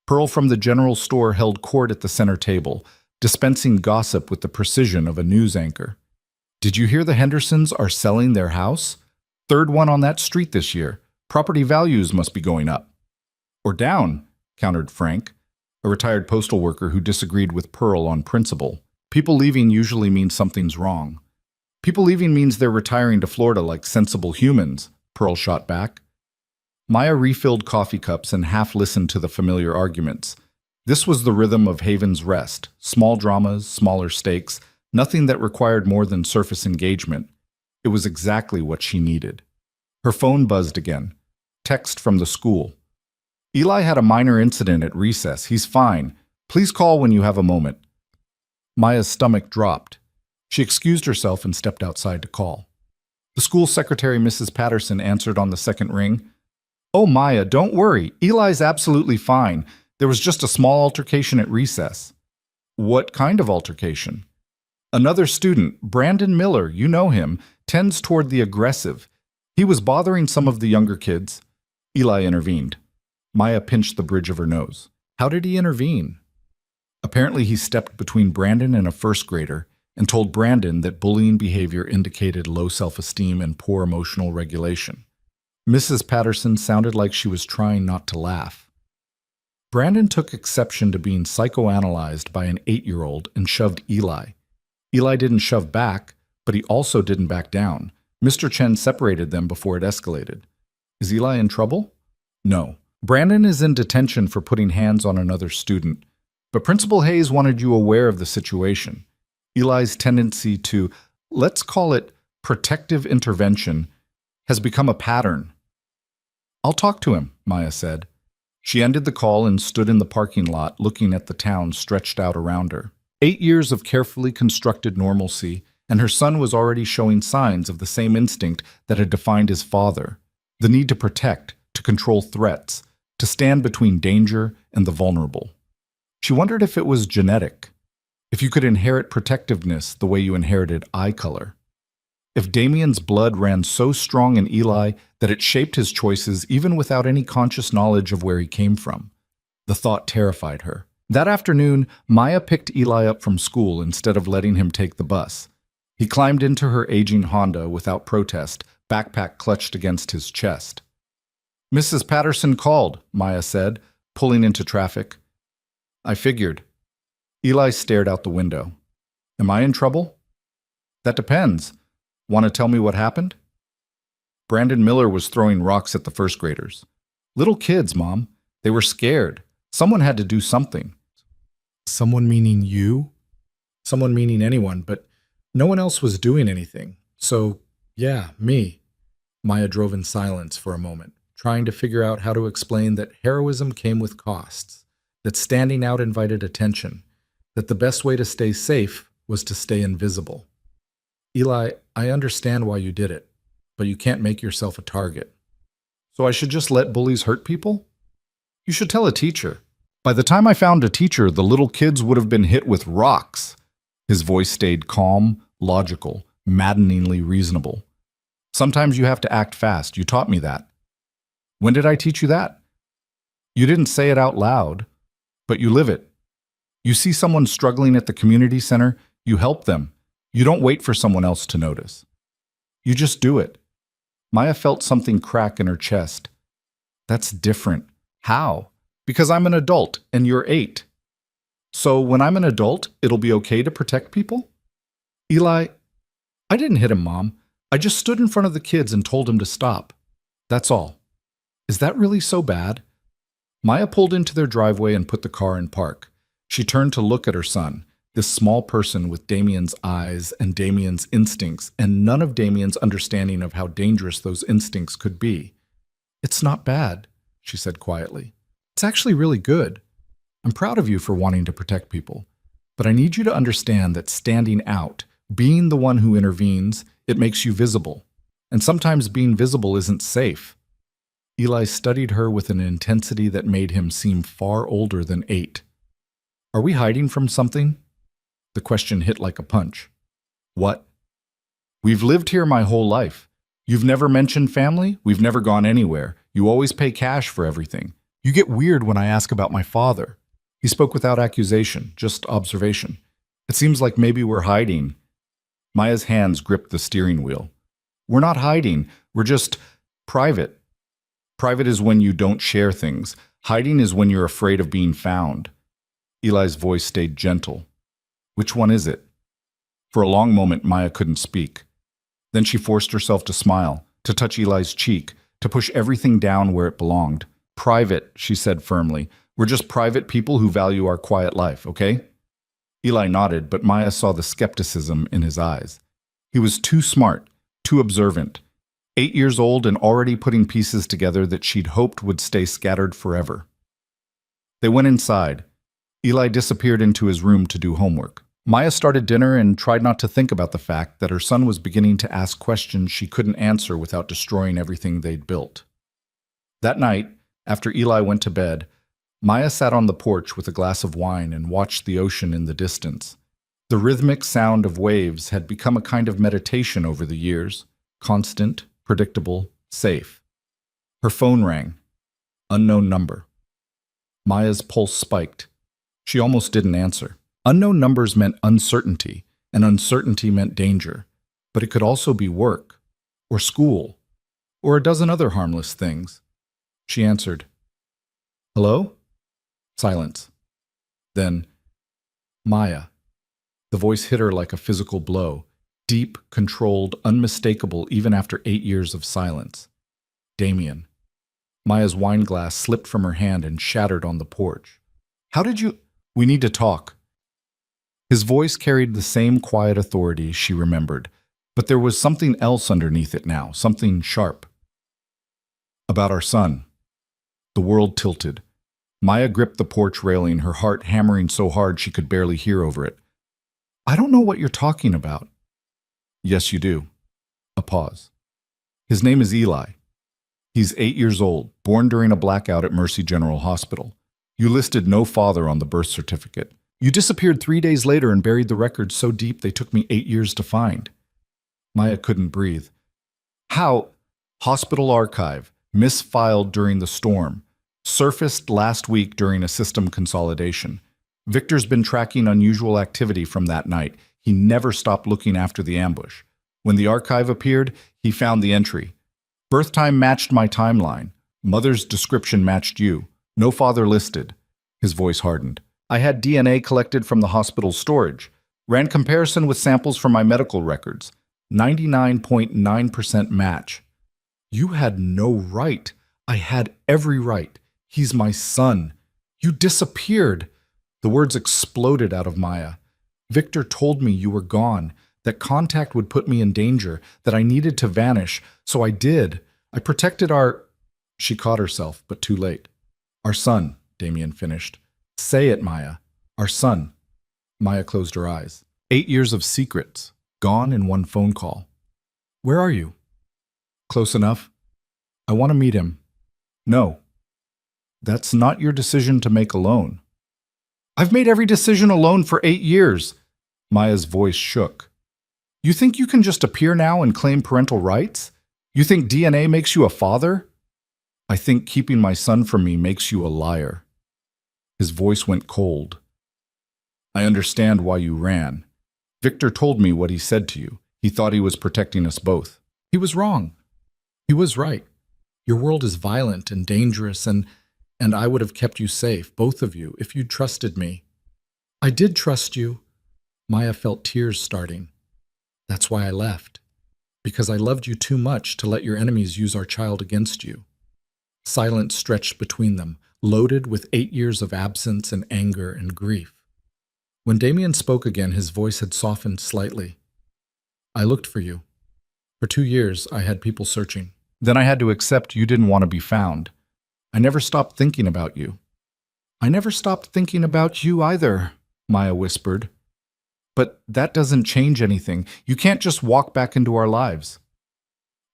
Pearl from the general store held court at the center table, dispensing gossip with the precision of a news anchor. Did you hear the Hendersons are selling their house? Third one on that street this year. Property values must be going up. Or down, countered Frank, a retired postal worker who disagreed with Pearl on principle. People leaving usually means something's wrong. People leaving means they're retiring to Florida like sensible humans, Pearl shot back. Maya refilled coffee cups and half listened to the familiar arguments. This was the rhythm of Haven's Rest, small dramas, smaller stakes, nothing that required more than surface engagement. It was exactly what she needed. Her phone buzzed again. Text from the school. Eli had a minor incident at recess. He's fine. Please call when you have a moment. Maya's stomach dropped. She excused herself and stepped outside to call. The school secretary, Mrs. Patterson, answered on the second ring. Oh, Maya, don't worry. Eli's absolutely fine. There was just a small altercation at recess. What kind of altercation? Another student, Brandon Miller, you know him, tends toward the aggressive. He was bothering some of the younger kids. Eli intervened. Maya pinched the bridge of her nose. How did he intervene? Apparently he stepped between Brandon and a first grader and told Brandon that bullying behavior indicated low self-esteem and poor emotional regulation. Mrs. Patterson sounded like she was trying not to laugh. Brandon took exception to being psychoanalyzed by an 8-year-old and shoved Eli. Eli didn't shove back, but he also didn't back down. Mr. Chen separated them before it escalated. Is Eli in trouble? No. Brandon is in detention for putting hands on another student, but Principal Hayes wanted you aware of the situation. Eli's tendency to, let's call it protective intervention, has become a pattern. I'll talk to him, Maya said. She ended the call and stood in the parking lot looking at the town stretched out around her. 8 years of carefully constructed normalcy, and her son was already showing signs of the same instinct that had defined his father, the need to protect, to control threats, to stand between danger and the vulnerable. She wondered if it was genetic, if you could inherit protectiveness the way you inherited eye color. If Damien's blood ran so strong in Eli that it shaped his choices even without any conscious knowledge of where he came from. The thought terrified her. That afternoon, Maya picked Eli up from school instead of letting him take the bus. He climbed into her aging Honda without protest, backpack clutched against his chest. Mrs. Patterson called, Maya said, pulling into traffic. I figured. Eli stared out the window. Am I in trouble? That depends. Want to tell me what happened? Brandon Miller was throwing rocks at the first graders. Little kids, Mom. They were scared. Someone had to do something. Someone meaning you? Someone meaning anyone, but no one else was doing anything. So, yeah, me. Maya drove in silence for a moment, trying to figure out how to explain that heroism came with costs, that standing out invited attention, that the best way to stay safe was to stay invisible. Eli, I understand why you did it, but you can't make yourself a target. So I should just let bullies hurt people? You should tell a teacher. By the time I found a teacher, the little kids would have been hit with rocks. His voice stayed calm, logical, maddeningly reasonable. Sometimes you have to act fast. You taught me that. When did I teach you that? You didn't say it out loud, but you live it. You see someone struggling at the community center, you help them. You don't wait for someone else to notice. You just do it. Maya felt something crack in her chest. That's different. How? Because I'm an adult and you're 8. So when I'm an adult, it'll be okay to protect people? Eli, I didn't hit him, Mom. I just stood in front of the kids and told him to stop. That's all. Is that really so bad? Maya pulled into their driveway and put the car in park. She turned to look at her son, this small person with Damien's eyes and Damien's instincts, and none of Damien's understanding of how dangerous those instincts could be. It's not bad, she said quietly. It's actually really good. I'm proud of you for wanting to protect people, but I need you to understand that standing out, being the one who intervenes, it makes you visible. And sometimes being visible isn't safe. Eli studied her with an intensity that made him seem far older than 8. Are we hiding from something? The question hit like a punch. What? We've lived here my whole life. You've never mentioned family? We've never gone anywhere. You always pay cash for everything. You get weird when I ask about my father. He spoke without accusation, just observation. It seems like maybe we're hiding. Maya's hands gripped the steering wheel. We're not hiding. We're just private. Private is when you don't share things. Hiding is when you're afraid of being found. Eli's voice stayed gentle. Which one is it? For a long moment, Maya couldn't speak. Then she forced herself to smile, to touch Eli's cheek, to push everything down where it belonged. Private, she said firmly. We're just private people who value our quiet life, okay? Eli nodded, but Maya saw the skepticism in his eyes. He was too smart, too observant. 8 years old and already putting pieces together that she'd hoped would stay scattered forever. They went inside. Eli disappeared into his room to do homework. Maya started dinner and tried not to think about the fact that her son was beginning to ask questions she couldn't answer without destroying everything they'd built. That night, after Eli went to bed, Maya sat on the porch with a glass of wine and watched the ocean in the distance. The rhythmic sound of waves had become a kind of meditation over the years, constant, predictable, safe. Her phone rang. Unknown number. Maya's pulse spiked. She almost didn't answer. Unknown numbers meant uncertainty, and uncertainty meant danger. But it could also be work, or school, or a dozen other harmless things. She answered. Hello? Silence. Then, Maya. The voice hit her like a physical blow, deep, controlled, unmistakable even after 8 years of silence. Damien. Maya's wine glass slipped from her hand and shattered on the porch. How did you— We need to talk. His voice carried the same quiet authority she remembered, but there was something else underneath it now, something sharp. About our son. The world tilted. Maya gripped the porch railing, her heart hammering so hard she could barely hear over it. I don't know what you're talking about. Yes, you do. A pause. His name is Eli. He's 8 years old, born during a blackout at Mercy General Hospital. You listed no father on the birth certificate. You disappeared 3 days later and buried the records so deep they took me 8 years to find. Maya couldn't breathe. How? Hospital archive, misfiled during the storm. Surfaced last week during a system consolidation. Victor's been tracking unusual activity from that night. He never stopped looking after the ambush. When the archive appeared, he found the entry. Birth time matched my timeline. Mother's description matched you. No father listed. His voice hardened. I had DNA collected from the hospital's storage. Ran comparison with samples from my medical records. 99.9% match. You had no right. I had every right. He's my son. You disappeared. The words exploded out of Maya. Victor told me you were gone, that contact would put me in danger, that I needed to vanish, so I did. I protected our— She caught herself, but too late. Our son, Damien finished. Say it, Maya. Our son. Maya closed her eyes. 8 years of secrets, gone in one phone call. Where are you? Close enough. I want to meet him. No. That's not your decision to make alone. I've made every decision alone for 8 years. Maya's voice shook. You think you can just appear now and claim parental rights? You think DNA makes you a father? I think keeping my son from me makes you a liar. His voice went cold. I understand why you ran. Victor told me what he said to you. He thought he was protecting us both. He was wrong. He was right. Your world is violent and dangerous, and I would have kept you safe, both of you, if you'd trusted me. I did trust you. Maya felt tears starting. That's why I left. Because I loved you too much to let your enemies use our child against you. Silence stretched between them, loaded with 8 years of absence and anger and grief. When Damien spoke again, his voice had softened slightly. I looked for you. For 2 years, I had people searching. Then I had to accept you didn't want to be found. I never stopped thinking about you. I never stopped thinking about you either, Maya whispered. But that doesn't change anything. You can't just walk back into our lives.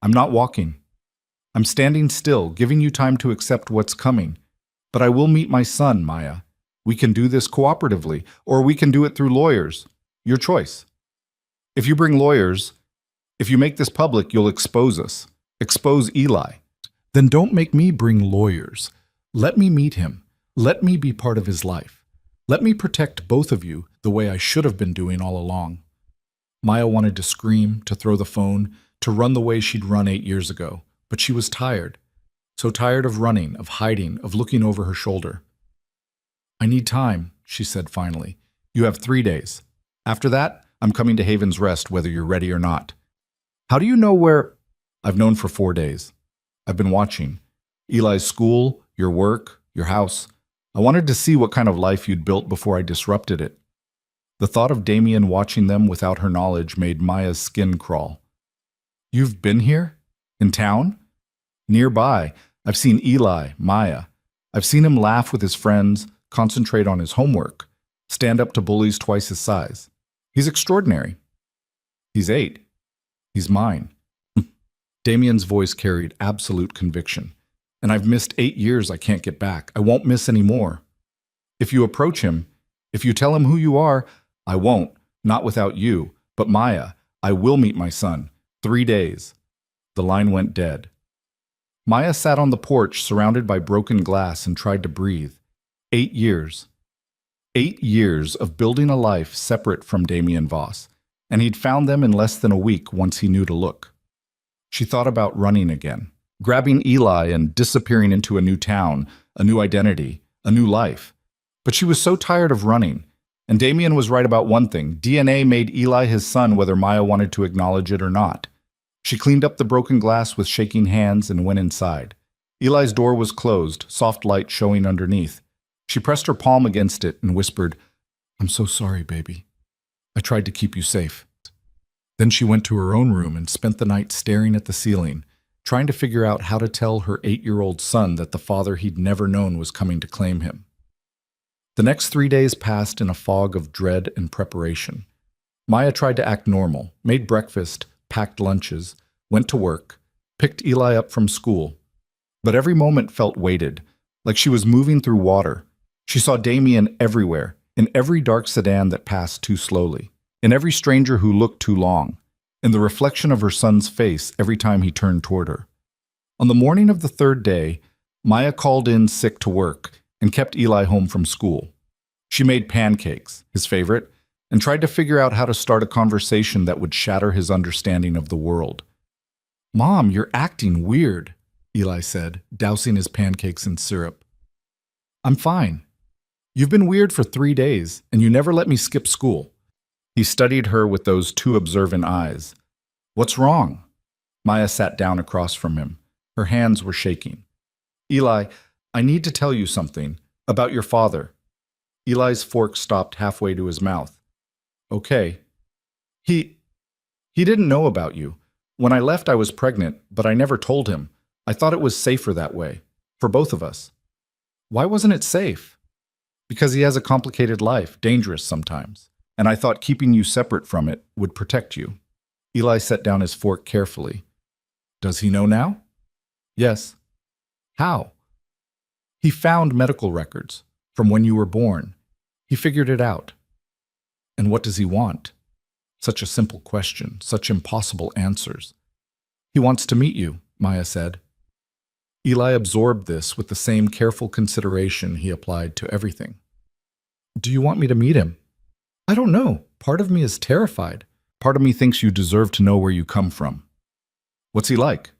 I'm not walking. I'm standing still, giving you time to accept what's coming. But I will meet my son, Maya. We can do this cooperatively, or we can do it through lawyers. Your choice. If you bring lawyers, if you make this public, you'll expose us. Expose Eli. Then don't make me bring lawyers. Let me meet him. Let me be part of his life. Let me protect both of you the way I should have been doing all along. Maya wanted to scream, to throw the phone, to run the way she'd run 8 years ago, but she was tired. So tired of running, of hiding, of looking over her shoulder. I need time, she said finally. You have 3 days. After that, I'm coming to Haven's Rest whether you're ready or not. How do you know where? I've known for 4 days. I've been watching. Eli's school, your work, your house. I wanted to see what kind of life you'd built before I disrupted it. The thought of Damien watching them without her knowledge made Maya's skin crawl. You've been here? In town? Nearby, I've seen Eli, Maya. I've seen him laugh with his friends, concentrate on his homework, stand up to bullies twice his size. He's extraordinary. He's 8. He's mine. Damien's voice carried absolute conviction. And I've missed 8 years I can't get back. I won't miss any more. If you approach him, if you tell him who you are, I won't, not without you. But Maya, I will meet my son. 3 days. The line went dead. Maya sat on the porch surrounded by broken glass and tried to breathe. 8 years. 8 years of building a life separate from Damien Voss, and he'd found them in less than a week once he knew to look. She thought about running again, grabbing Eli and disappearing into a new town, a new identity, a new life. But she was so tired of running. And Damien was right about one thing. DNA made Eli his son whether Maya wanted to acknowledge it or not. She cleaned up the broken glass with shaking hands and went inside. Eli's door was closed, soft light showing underneath. She pressed her palm against it and whispered, I'm so sorry, baby. I tried to keep you safe. Then she went to her own room and spent the night staring at the ceiling, trying to figure out how to tell her 8-year-old son that the father he'd never known was coming to claim him. The next 3 days passed in a fog of dread and preparation. Maya tried to act normal, made breakfast, packed lunches, went to work, picked Eli up from school. But every moment felt weighted, like she was moving through water. She saw Damien everywhere, in every dark sedan that passed too slowly, in every stranger who looked too long, in the reflection of her son's face every time he turned toward her. On the morning of the 3rd day, Maya called in sick to work and kept Eli home from school. She made pancakes, his favorite, and tried to figure out how to start a conversation that would shatter his understanding of the world. Mom, you're acting weird, Eli said, dousing his pancakes in syrup. I'm fine. You've been weird for 3 days, and you never let me skip school. He studied her with those 2 observant eyes. What's wrong? Maya sat down across from him. Her hands were shaking. Eli, I need to tell you something about your father. Eli's fork stopped halfway to his mouth. Okay. He didn't know about you. When I left, I was pregnant, but I never told him. I thought it was safer that way, for both of us. Why wasn't it safe? Because he has a complicated life, dangerous sometimes, and I thought keeping you separate from it would protect you. Eli set down his fork carefully. Does he know now? Yes. How? He found medical records from when you were born. He figured it out. And what does he want? Such a simple question, such impossible answers. He wants to meet you, Maya said. Eli absorbed this with the same careful consideration he applied to everything. Do you want me to meet him? I don't know. Part of me is terrified. Part of me thinks you deserve to know where you come from. What's he like?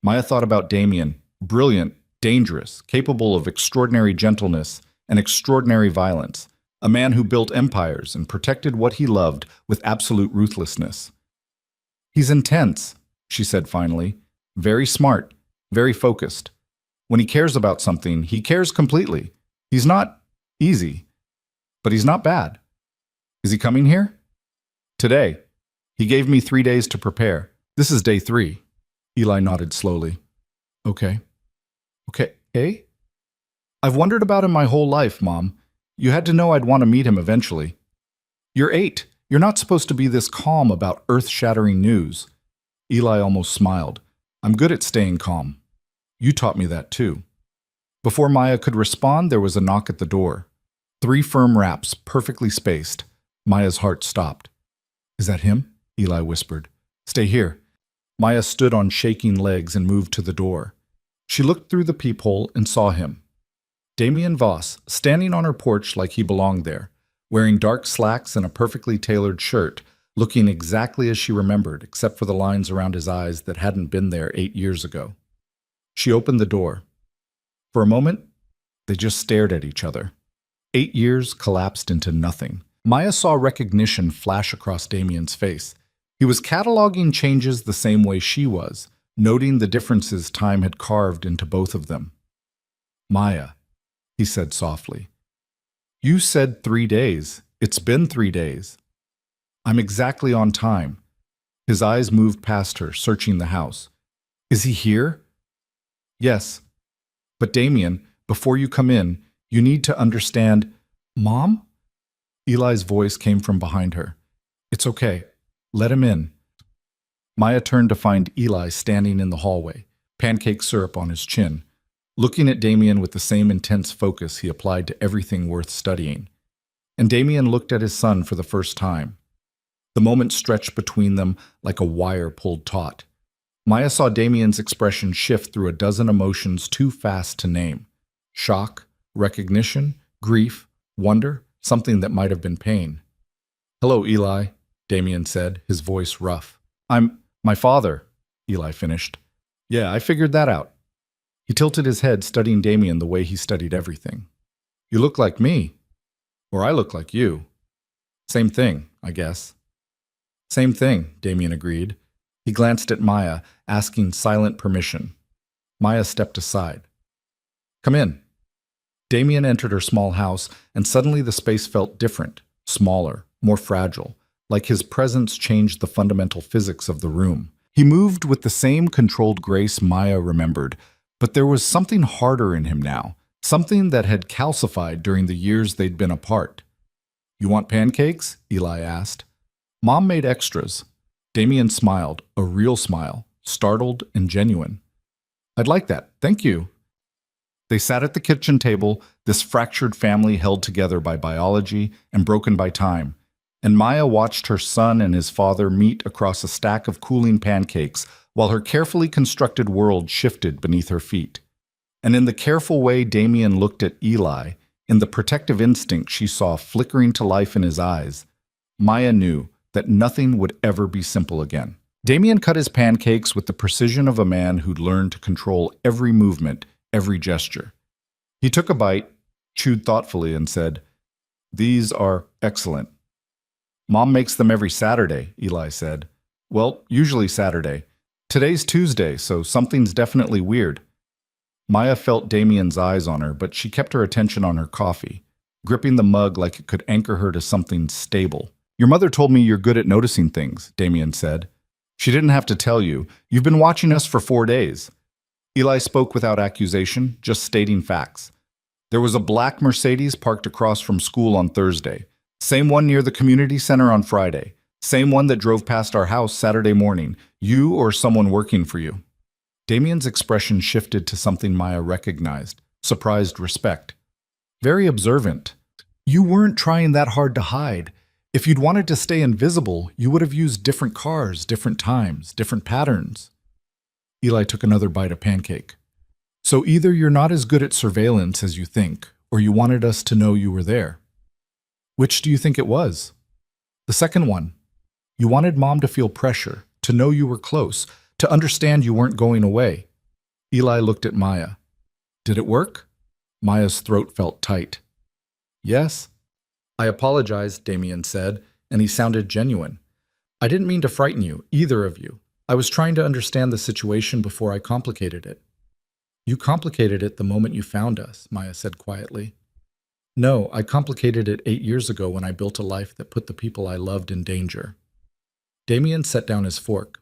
Maya thought about Damien, brilliant, dangerous, capable of extraordinary gentleness and extraordinary violence, a man who built empires and protected what he loved with absolute ruthlessness. He's intense, she said finally, very smart, very focused. When he cares about something, he cares completely. He's not easy, but he's not bad. Is he coming here? Today. He gave me 3 days to prepare. This is day 3. Eli nodded slowly. Okay. Okay. I've wondered about him my whole life, Mom. You had to know I'd want to meet him eventually. You're 8. You're not supposed to be this calm about earth-shattering news. Eli almost smiled. I'm good at staying calm. You taught me that too. Before Maya could respond, there was a knock at the door. 3 firm raps, perfectly spaced. Maya's heart stopped. Is that him? Eli whispered. Stay here. Maya stood on shaking legs and moved to the door. She looked through the peephole and saw him. Damien Voss, standing on her porch like he belonged there, wearing dark slacks and a perfectly tailored shirt, looking exactly as she remembered, except for the lines around his eyes that hadn't been there 8 years ago. She opened the door. For a moment, they just stared at each other. 8 years collapsed into nothing. Maya saw recognition flash across Damien's face. He was cataloging changes the same way she was, noting the differences time had carved into both of them. Maya, he said softly. You said 3 days. It's been 3 days. I'm exactly on time. His eyes moved past her, searching the house. Is he here? Yes. But Damien, before you come in, you need to understand. Mom? Eli's voice came from behind her. It's okay. Let him in. Maya turned to find Eli standing in the hallway, pancake syrup on his chin, looking at Damien with the same intense focus he applied to everything worth studying. And Damien looked at his son for the first time. The moment stretched between them like a wire pulled taut. Maya saw Damien's expression shift through a dozen emotions too fast to name. Shock, recognition, grief, wonder, something that might have been pain. Hello, Eli, Damien said, his voice rough. I'm my father, Eli finished. Yeah, I figured that out. He tilted his head, studying Damien the way he studied everything. You look like me. Or I look like you. Same thing, I guess. Same thing, Damien agreed. He glanced at Maya, asking silent permission. Maya stepped aside. Come in. Damien entered her small house, and suddenly the space felt different, smaller, more fragile, like his presence changed the fundamental physics of the room. He moved with the same controlled grace Maya remembered, but there was something harder in him now, something that had calcified during the years they'd been apart. You want pancakes? Eli asked. Mom made extras. Damien smiled, a real smile, startled and genuine. I'd like that, thank you. They sat at the kitchen table, this fractured family held together by biology and broken by time, and Maya watched her son and his father meet across a stack of cooling pancakes while her carefully constructed world shifted beneath her feet. And in the careful way Damien looked at Eli, in the protective instinct she saw flickering to life in his eyes, Maya knew that nothing would ever be simple again. Damien cut his pancakes with the precision of a man who'd learned to control every movement, every gesture. He took a bite, chewed thoughtfully, and said, These are excellent. Mom makes them every Saturday, Eli said. Well, usually Saturday. Today's Tuesday, so something's definitely weird. Maya felt Damien's eyes on her, but she kept her attention on her coffee, gripping the mug like it could anchor her to something stable. Your mother told me you're good at noticing things, Damien said. She didn't have to tell you. You've been watching us for 4 days. Eli spoke without accusation, just stating facts. There was a black Mercedes parked across from school on Thursday. Same one near the community center on Friday. Same one that drove past our house Saturday morning. You or someone working for you. Damien's expression shifted to something Maya recognized, surprised respect. Very observant. You weren't trying that hard to hide. If you'd wanted to stay invisible, you would have used different cars, different times, different patterns. Eli took another bite of pancake. So either you're not as good at surveillance as you think, or you wanted us to know you were there. Which do you think it was? The second one. You wanted Mom to feel pressure, to know you were close, to understand you weren't going away. Eli looked at Maya. Did it work? Maya's throat felt tight. Yes. I apologize, Damien said, and he sounded genuine. I didn't mean to frighten you, either of you. I was trying to understand the situation before I complicated it. You complicated it the moment you found us, Maya said quietly. No, I complicated it 8 years ago when I built a life that put the people I loved in danger. Damien set down his fork.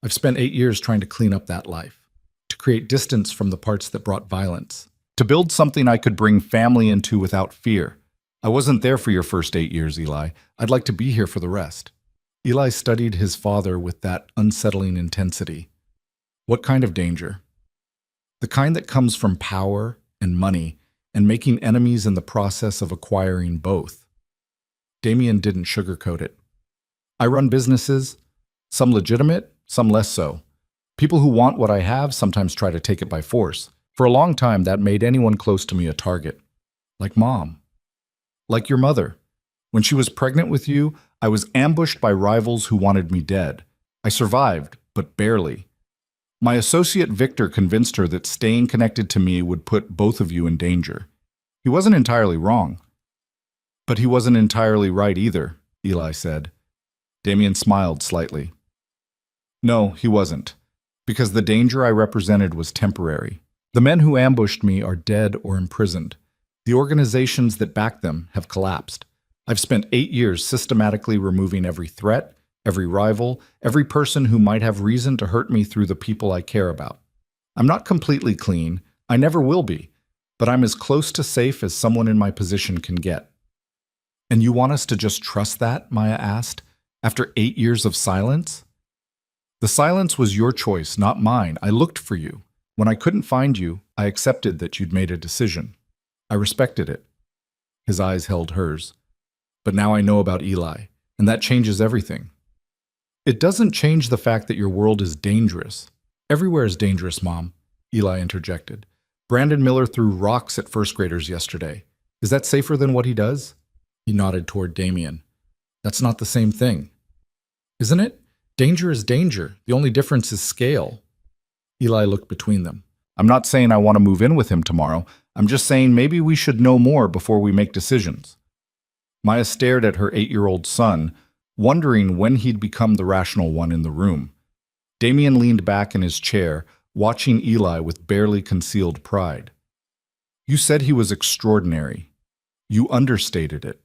I've spent 8 years trying to clean up that life, to create distance from the parts that brought violence, to build something I could bring family into without fear. I wasn't there for your first 8 years, Eli. I'd like to be here for the rest. Eli studied his father with that unsettling intensity. What kind of danger? The kind that comes from power and money and making enemies in the process of acquiring both. Damien didn't sugarcoat it. I run businesses, some legitimate, some less so. People who want what I have sometimes try to take it by force. For a long time, that made anyone close to me a target. Like Mom. Like your mother. When she was pregnant with you, I was ambushed by rivals who wanted me dead. I survived, but barely. My associate Victor convinced her that staying connected to me would put both of you in danger. He wasn't entirely wrong. But he wasn't entirely right either, Eli said. Damien smiled slightly. No, he wasn't. Because the danger I represented was temporary. The men who ambushed me are dead or imprisoned. The organizations that backed them have collapsed. I've spent 8 years systematically removing every threat, every rival, every person who might have reason to hurt me through the people I care about. I'm not completely clean. I never will be. But I'm as close to safe as someone in my position can get. And you want us to just trust that? Maya asked, after 8 years of silence? The silence was your choice, not mine. I looked for you. When I couldn't find you, I accepted that you'd made a decision. I respected it. His eyes held hers. But now I know about Eli, and that changes everything. It doesn't change the fact that your world is dangerous. Everywhere is dangerous, Mom, Eli interjected. Brandon Miller threw rocks at first graders yesterday. Is that safer than what he does? He nodded toward Damien. That's not the same thing. Isn't it? Danger is danger. The only difference is scale. Eli looked between them. I'm not saying I want to move in with him tomorrow. I'm just saying maybe we should know more before we make decisions. Maya stared at her 8-year-old son, wondering when he'd become the rational one in the room. Damien leaned back in his chair, watching Eli with barely concealed pride. You said he was extraordinary. You understated it.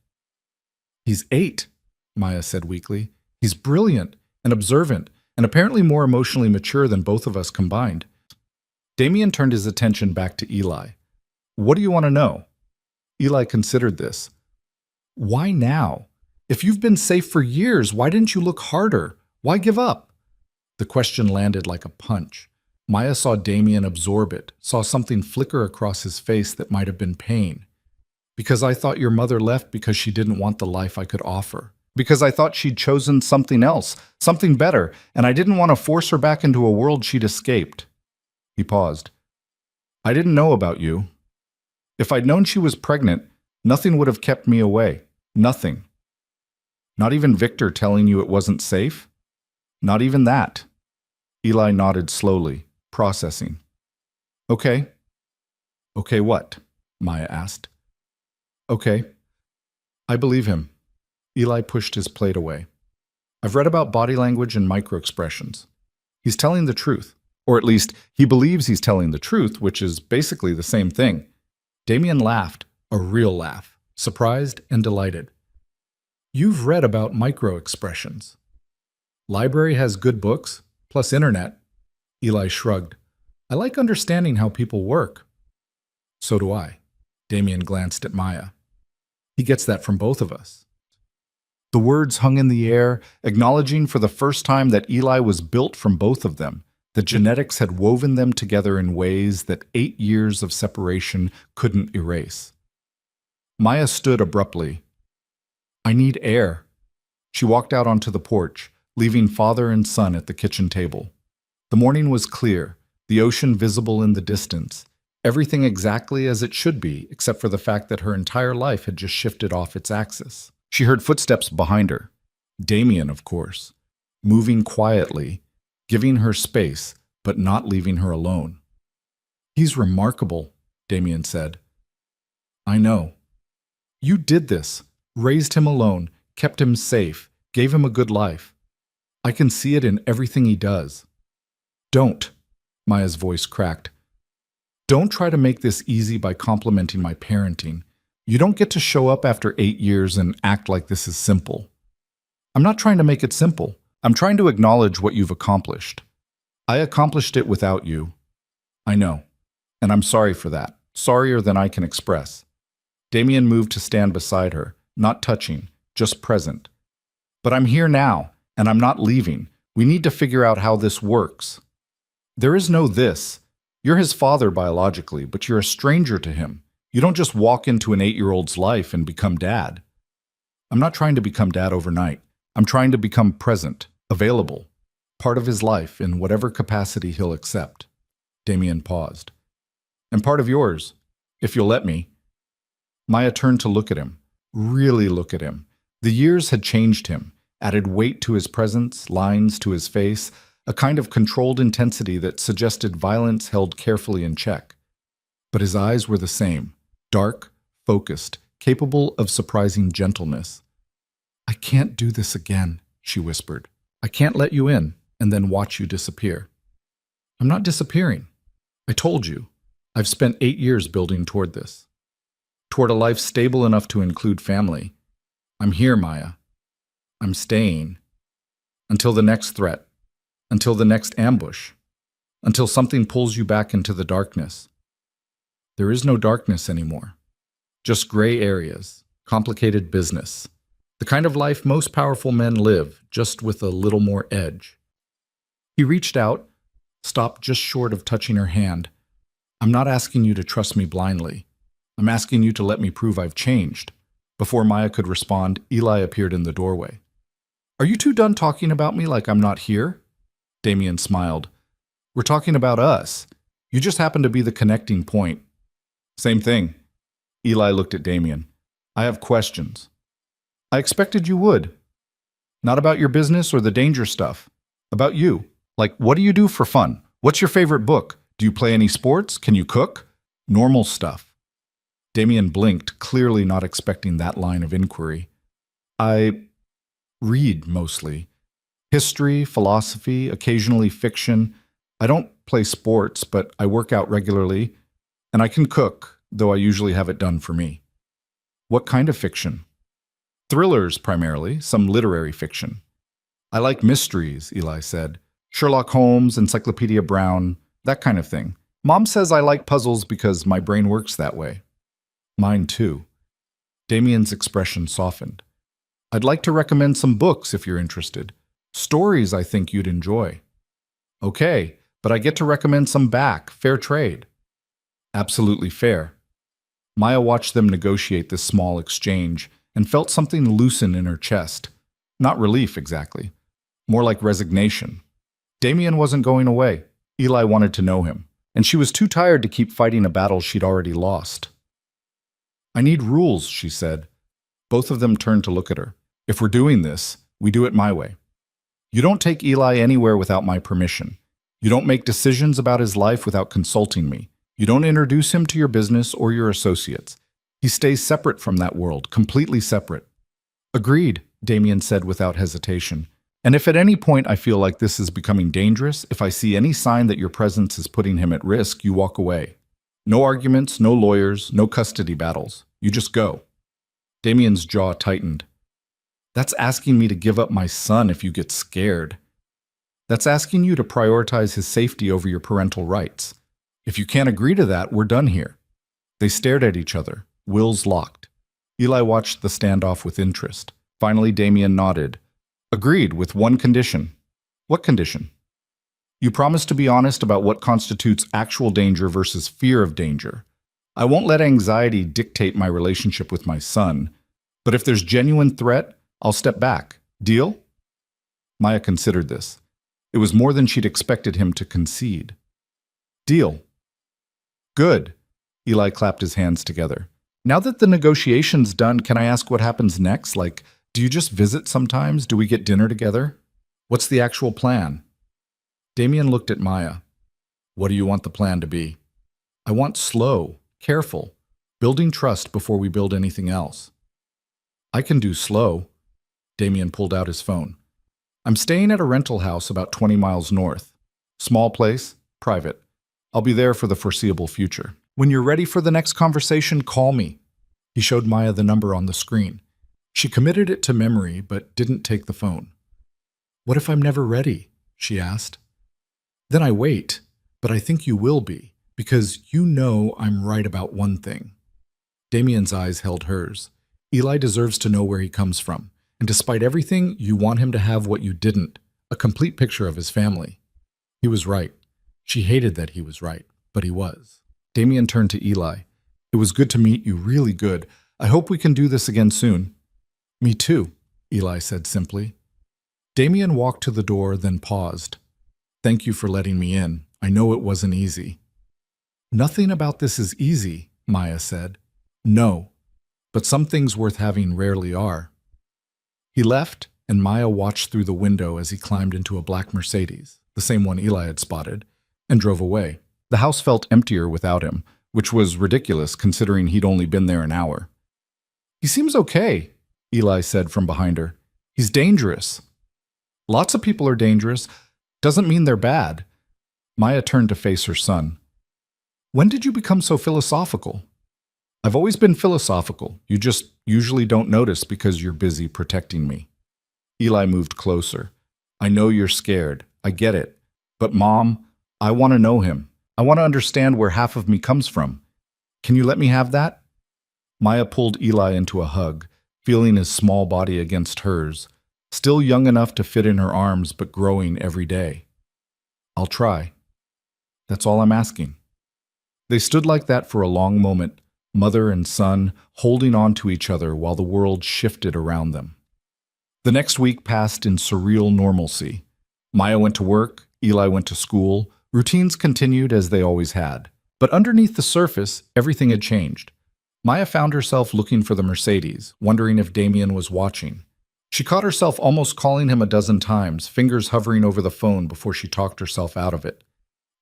He's 8, Maya said weakly. He's brilliant and observant, and apparently more emotionally mature than both of us combined. Damien turned his attention back to Eli. What do you want to know? Eli considered this. Why now? If you've been safe for years, why didn't you look harder? Why give up? The question landed like a punch. Maya saw Damien absorb it, saw something flicker across his face that might have been pain. Because I thought your mother left because she didn't want the life I could offer. Because I thought she'd chosen something else, something better, and I didn't want to force her back into a world she'd escaped. He paused. I didn't know about you. If I'd known she was pregnant, nothing would have kept me away. Nothing. Not even Victor telling you it wasn't safe? Not even that. Eli nodded slowly, processing. Okay. Okay, what? Maya asked. Okay. I believe him. Eli pushed his plate away. I've read about body language and microexpressions. He's telling the truth. Or at least, he believes he's telling the truth, which is basically the same thing. Damien laughed, a real laugh, surprised and delighted. You've read about microexpressions. Library has good books, plus internet. Eli shrugged. I like understanding how people work. So do I. Damien glanced at Maya. He gets that from both of us. The words hung in the air, acknowledging for the first time that Eli was built from both of them, that genetics had woven them together in ways that 8 years of separation couldn't erase. Maya stood abruptly. I need air. She walked out onto the porch, leaving father and son at the kitchen table. The morning was clear, the ocean visible in the distance, everything exactly as it should be, except for the fact that her entire life had just shifted off its axis. She heard footsteps behind her. Damien, of course, moving quietly, giving her space, but not leaving her alone. He's remarkable, Damien said. I know. You did this, raised him alone, kept him safe, gave him a good life. I can see it in everything he does. Don't, Maya's voice cracked. Don't try to make this easy by complimenting my parenting. You don't get to show up after 8 years and act like this is simple. I'm not trying to make it simple. I'm trying to acknowledge what you've accomplished. I accomplished it without you. I know. And I'm sorry for that. Sorrier than I can express. Damien moved to stand beside her, not touching, just present. But I'm here now, and I'm not leaving. We need to figure out how this works. There is no this. You're his father biologically, but you're a stranger to him. You don't just walk into an 8-year-old's life and become dad. I'm not trying to become dad overnight. I'm trying to become present, available, part of his life in whatever capacity he'll accept. Damien paused. And part of yours, if you'll let me. Maya turned to look at him, really look at him. The years had changed him, added weight to his presence, lines to his face, a kind of controlled intensity that suggested violence held carefully in check. But his eyes were the same, dark, focused, capable of surprising gentleness. "I can't do this again," she whispered. "I can't let you in and then watch you disappear." "I'm not disappearing. I told you. I've spent 8 years building toward this. Toward a life stable enough to include family. I'm here, Maya. I'm staying. Until the next threat. Until the next ambush. Until something pulls you back into the darkness. There is no darkness anymore. Just gray areas, complicated business. The kind of life most powerful men live, just with a little more edge." He reached out, stopped just short of touching her hand. "I'm not asking you to trust me blindly. I'm asking you to let me prove I've changed." Before Maya could respond, Eli appeared in the doorway. "Are you two done talking about me like I'm not here?" Damien smiled. "We're talking about us. You just happen to be the connecting point." "Same thing." Eli looked at Damien. "I have questions." "I expected you would. Not about your business or the danger stuff. About you. Like, what do you do for fun? What's your favorite book? Do you play any sports? Can you cook? Normal stuff." Damien blinked, clearly not expecting that line of inquiry. "I read, mostly. History, philosophy, occasionally fiction. I don't play sports, but I work out regularly. And I can cook, though I usually have it done for me." "What kind of fiction?" "Thrillers, primarily, some literary fiction." "I like mysteries," Eli said. "Sherlock Holmes, Encyclopedia Brown, that kind of thing. Mom says I like puzzles because my brain works that way." "Mine too." Damien's expression softened. "I'd like to recommend some books if you're interested. Stories I think you'd enjoy." "Okay, but I get to recommend some back. Fair trade." "Absolutely fair." Maya watched them negotiate this small exchange and felt something loosen in her chest. Not relief, exactly. More like resignation. Damien wasn't going away. Eli wanted to know him, and she was too tired to keep fighting a battle she'd already lost. "I need rules," she said. Both of them turned to look at her. "If we're doing this, we do it my way. You don't take Eli anywhere without my permission. You don't make decisions about his life without consulting me. You don't introduce him to your business or your associates. He stays separate from that world, completely separate." "Agreed," Damien said without hesitation. "And if at any point I feel like this is becoming dangerous, if I see any sign that your presence is putting him at risk, you walk away. No arguments, no lawyers, no custody battles. You just go." Damien's jaw tightened. "That's asking me to give up my son if you get scared. That's asking you to prioritize his safety over your parental rights. If you can't agree to that, we're done here." They stared at each other, wills locked. Eli watched the standoff with interest. Finally, Damien nodded. "Agreed, with one condition." "What condition?" "You promise to be honest about what constitutes actual danger versus fear of danger. I won't let anxiety dictate my relationship with my son. But if there's genuine threat, I'll step back. Deal?" Maya considered this. It was more than she'd expected him to concede. "Deal." "Good." Eli clapped his hands together. "Now that the negotiation's done, can I ask what happens next? Like, do you just visit sometimes? Do we get dinner together? What's the actual plan?" Damien looked at Maya. "What do you want the plan to be?" "I want slow, careful, building trust before we build anything else." "I can do slow." Damien pulled out his phone. "I'm staying at a rental house about 20 miles north. Small place, private. I'll be there for the foreseeable future. When you're ready for the next conversation, call me." He showed Maya the number on the screen. She committed it to memory, but didn't take the phone. "What if I'm never ready?" she asked. "Then I wait, but I think you will be, because you know I'm right about one thing." Damien's eyes held hers. "Eli deserves to know where he comes from, and despite everything, you want him to have what you didn't, a complete picture of his family." He was right. She hated that he was right, but he was. Damien turned to Eli. "It was good to meet you, really good. I hope we can do this again soon." "Me too," Eli said simply. Damien walked to the door, then paused. "Thank you for letting me in. I know it wasn't easy." Nothing about this is easy, Maya said. No, but some things worth having rarely are. He left, and Maya watched through the window as he climbed into a black Mercedes, the same one Eli had spotted, and drove away. The house felt emptier without him, which was ridiculous considering he'd only been there an hour. He seems okay, Eli said from behind her. He's dangerous. Lots of people are dangerous. Doesn't mean they're bad. Maya turned to face her son. When did you become so philosophical? I've always been philosophical. You just usually don't notice because you're busy protecting me. Eli moved closer. I know you're scared. I get it. But Mom, I want to know him. I want to understand where half of me comes from. Can you let me have that? Maya pulled Eli into a hug, feeling his small body against hers, still young enough to fit in her arms but growing every day. I'll try. That's all I'm asking. They stood like that for a long moment, mother and son holding on to each other while the world shifted around them. The next week passed in surreal normalcy. Maya went to work, Eli went to school, routines continued as they always had. But underneath the surface, everything had changed. Maya found herself looking for the Mercedes, wondering if Damien was watching. She caught herself almost calling him a dozen times, fingers hovering over the phone before she talked herself out of it.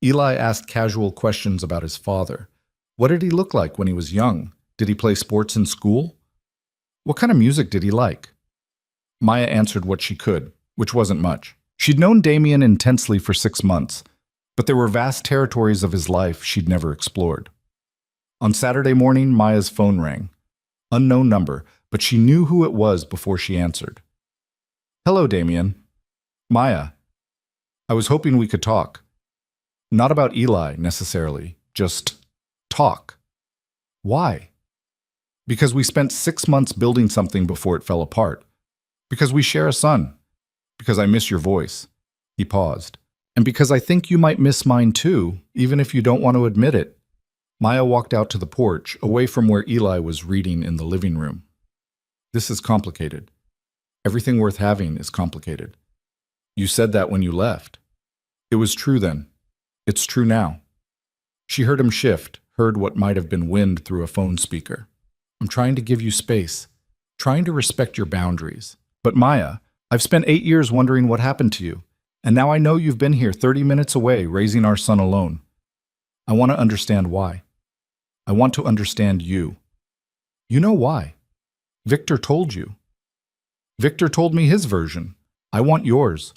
Eli asked casual questions about his father. What did he look like when he was young? Did he play sports in school? What kind of music did he like? Maya answered what she could, which wasn't much. She'd known Damien intensely for 6 months, but there were vast territories of his life she'd never explored. On Saturday morning, Maya's phone rang. Unknown number, but she knew who it was before she answered. Hello, Damien. Maya. I was hoping we could talk. Not about Eli, necessarily, just talk. Why? Because we spent 6 months building something before it fell apart. Because we share a son. Because I miss your voice. He paused. And because I think you might miss mine too, even if you don't want to admit it. Maya walked out to the porch, away from where Eli was reading in the living room. This is complicated. Everything worth having is complicated. You said that when you left. It was true then. It's true now. She heard him shift, heard what might have been wind through a phone speaker. I'm trying to give you space, trying to respect your boundaries. But Maya, I've spent 8 years wondering what happened to you, and now I know you've been here 30 minutes away raising our son alone. I want to understand why. I want to understand you. You know why. Victor told you. Victor told me his version. I want yours.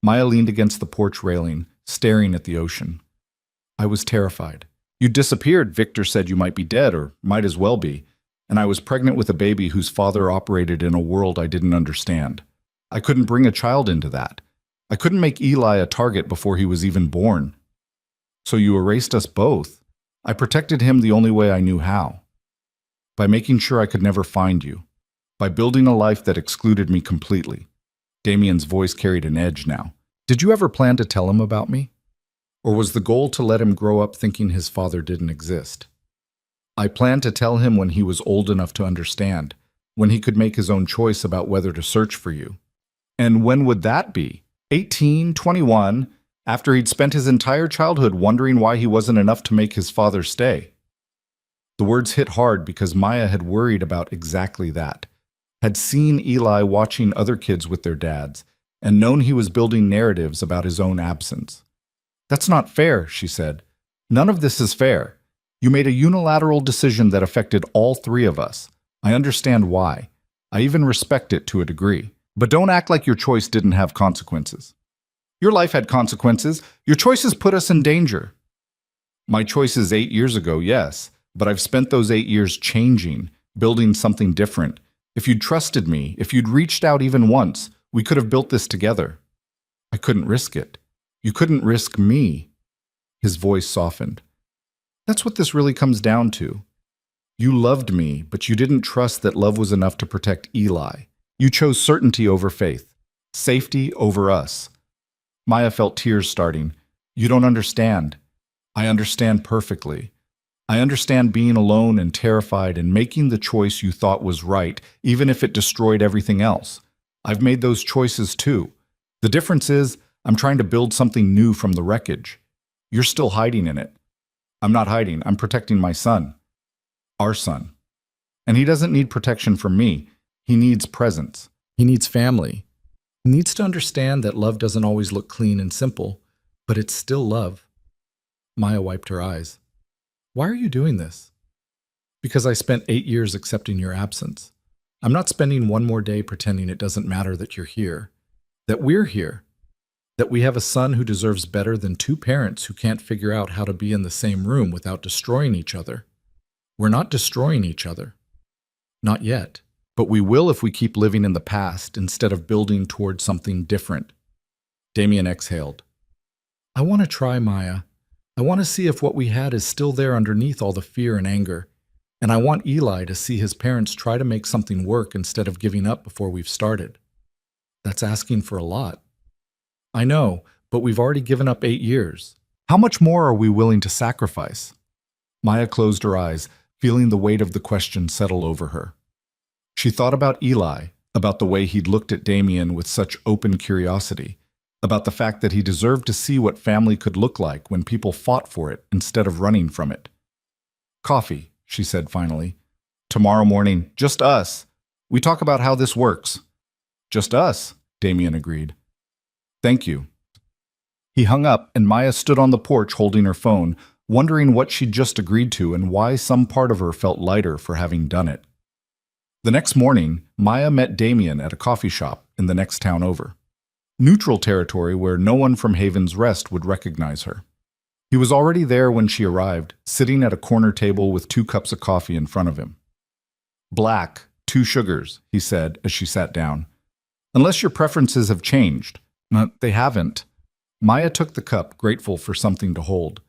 Maya leaned against the porch railing, staring at the ocean. I was terrified. You disappeared, Victor said you might be dead, or might as well be, and I was pregnant with a baby whose father operated in a world I didn't understand. I couldn't bring a child into that. I couldn't make Eli a target before he was even born. So you erased us both. I protected him the only way I knew how. By making sure I could never find you. By building a life that excluded me completely. Damien's voice carried an edge now. Did you ever plan to tell him about me? Or was the goal to let him grow up thinking his father didn't exist? I planned to tell him when he was old enough to understand, when he could make his own choice about whether to search for you. And when would that be? 18, 21, after he'd spent his entire childhood wondering why he wasn't enough to make his father stay. The words hit hard because Maya had worried about exactly that, had seen Eli watching other kids with their dads, and known he was building narratives about his own absence. That's not fair, she said. None of this is fair. You made a unilateral decision that affected all 3 of us. I understand why. I even respect it to a degree. But don't act like your choice didn't have consequences. Your life had consequences. Your choices put us in danger. My choices 8 years ago, yes, but I've spent those 8 years changing, building something different. If you'd trusted me, if you'd reached out even once, we could have built this together. I couldn't risk it. You couldn't risk me. His voice softened. That's what this really comes down to. You loved me, but you didn't trust that love was enough to protect Eli. You chose certainty over faith, safety over us. Maya felt tears starting. You don't understand. I understand perfectly. I understand being alone and terrified and making the choice you thought was right, even if it destroyed everything else. I've made those choices too. The difference is, I'm trying to build something new from the wreckage. You're still hiding in it. I'm not hiding. I'm protecting my son. Our son. And he doesn't need protection from me. He needs presence. He needs family. He needs to understand that love doesn't always look clean and simple, but it's still love. Maya wiped her eyes. Why are you doing this? Because I spent 8 years accepting your absence. I'm not spending one more day pretending it doesn't matter that you're here, that we're here, that we have a son who deserves better than two parents who can't figure out how to be in the same room without destroying each other. We're not destroying each other. Not yet. But we will if we keep living in the past instead of building towards something different. Damien exhaled. I want to try, Maya. I want to see if what we had is still there underneath all the fear and anger. And I want Eli to see his parents try to make something work instead of giving up before we've started. That's asking for a lot. I know, but we've already given up 8 years. How much more are we willing to sacrifice? Maya closed her eyes, feeling the weight of the question settle over her. She thought about Eli, about the way he'd looked at Damien with such open curiosity, about the fact that he deserved to see what family could look like when people fought for it instead of running from it. Coffee, she said finally. Tomorrow morning, just us. We talk about how this works. Just us, Damien agreed. Thank you. He hung up and Maya stood on the porch holding her phone, wondering what she'd just agreed to and why some part of her felt lighter for having done it. The next morning, Maya met Damien at a coffee shop in the next town over. Neutral territory where no one from Haven's Rest would recognize her. He was already there when she arrived, sitting at a corner table with 2 cups of coffee in front of him. Black, 2 sugars, he said as she sat down. Unless your preferences have changed. They haven't. Maya took the cup, grateful for something to hold.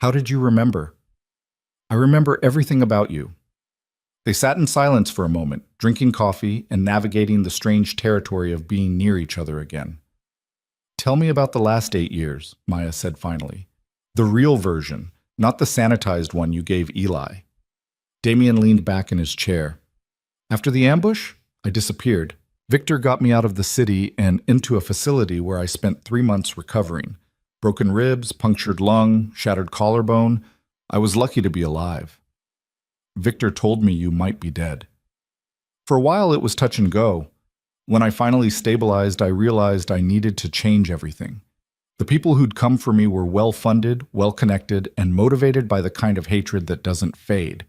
How did you remember? I remember everything about you. They sat in silence for a moment, drinking coffee and navigating the strange territory of being near each other again. Tell me about the last 8 years, Maya said finally. The real version, not the sanitized one you gave Eli. Damien leaned back in his chair. After the ambush, I disappeared. Victor got me out of the city and into a facility where I spent 3 months recovering. Broken ribs, punctured lung, shattered collarbone. I was lucky to be alive. Victor told me you might be dead. For a while it was touch and go. When I finally stabilized, I realized I needed to change everything. The people who'd come for me were well-funded, well-connected, and motivated by the kind of hatred that doesn't fade.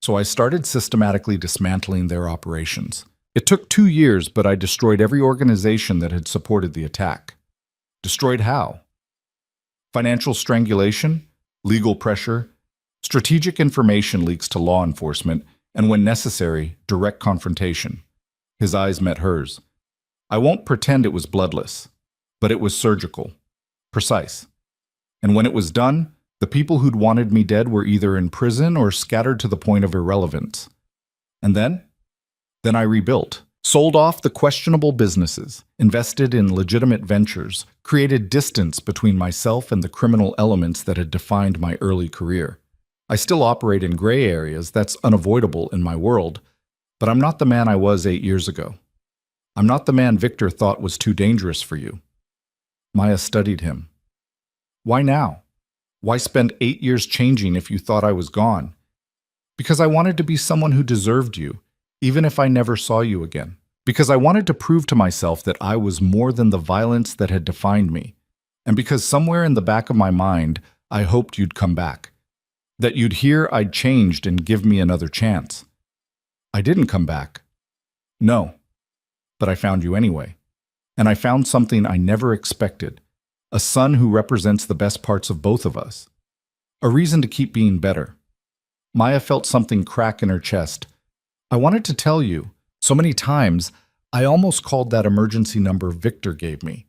So I started systematically dismantling their operations. It took 2 years, but I destroyed every organization that had supported the attack. Destroyed how? Financial strangulation, legal pressure, strategic information leaks to law enforcement, and when necessary, direct confrontation. His eyes met hers. I won't pretend it was bloodless, but it was surgical, precise. And when it was done, the people who'd wanted me dead were either in prison or scattered to the point of irrelevance. And then I rebuilt, sold off the questionable businesses, invested in legitimate ventures, created distance between myself and the criminal elements that had defined my early career. I still operate in gray areas, that's unavoidable in my world, but I'm not the man I was 8 years ago. I'm not the man Victor thought was too dangerous for you. Maya studied him. Why now? Why spend 8 years changing if you thought I was gone? Because I wanted to be someone who deserved you, even if I never saw you again. Because I wanted to prove to myself that I was more than the violence that had defined me. And because somewhere in the back of my mind, I hoped you'd come back. That you'd hear I'd changed and give me another chance. I didn't come back. No. But I found you anyway. And I found something I never expected. A son who represents the best parts of both of us. A reason to keep being better. Maya felt something crack in her chest. I wanted to tell you. So many times, I almost called that emergency number Victor gave me.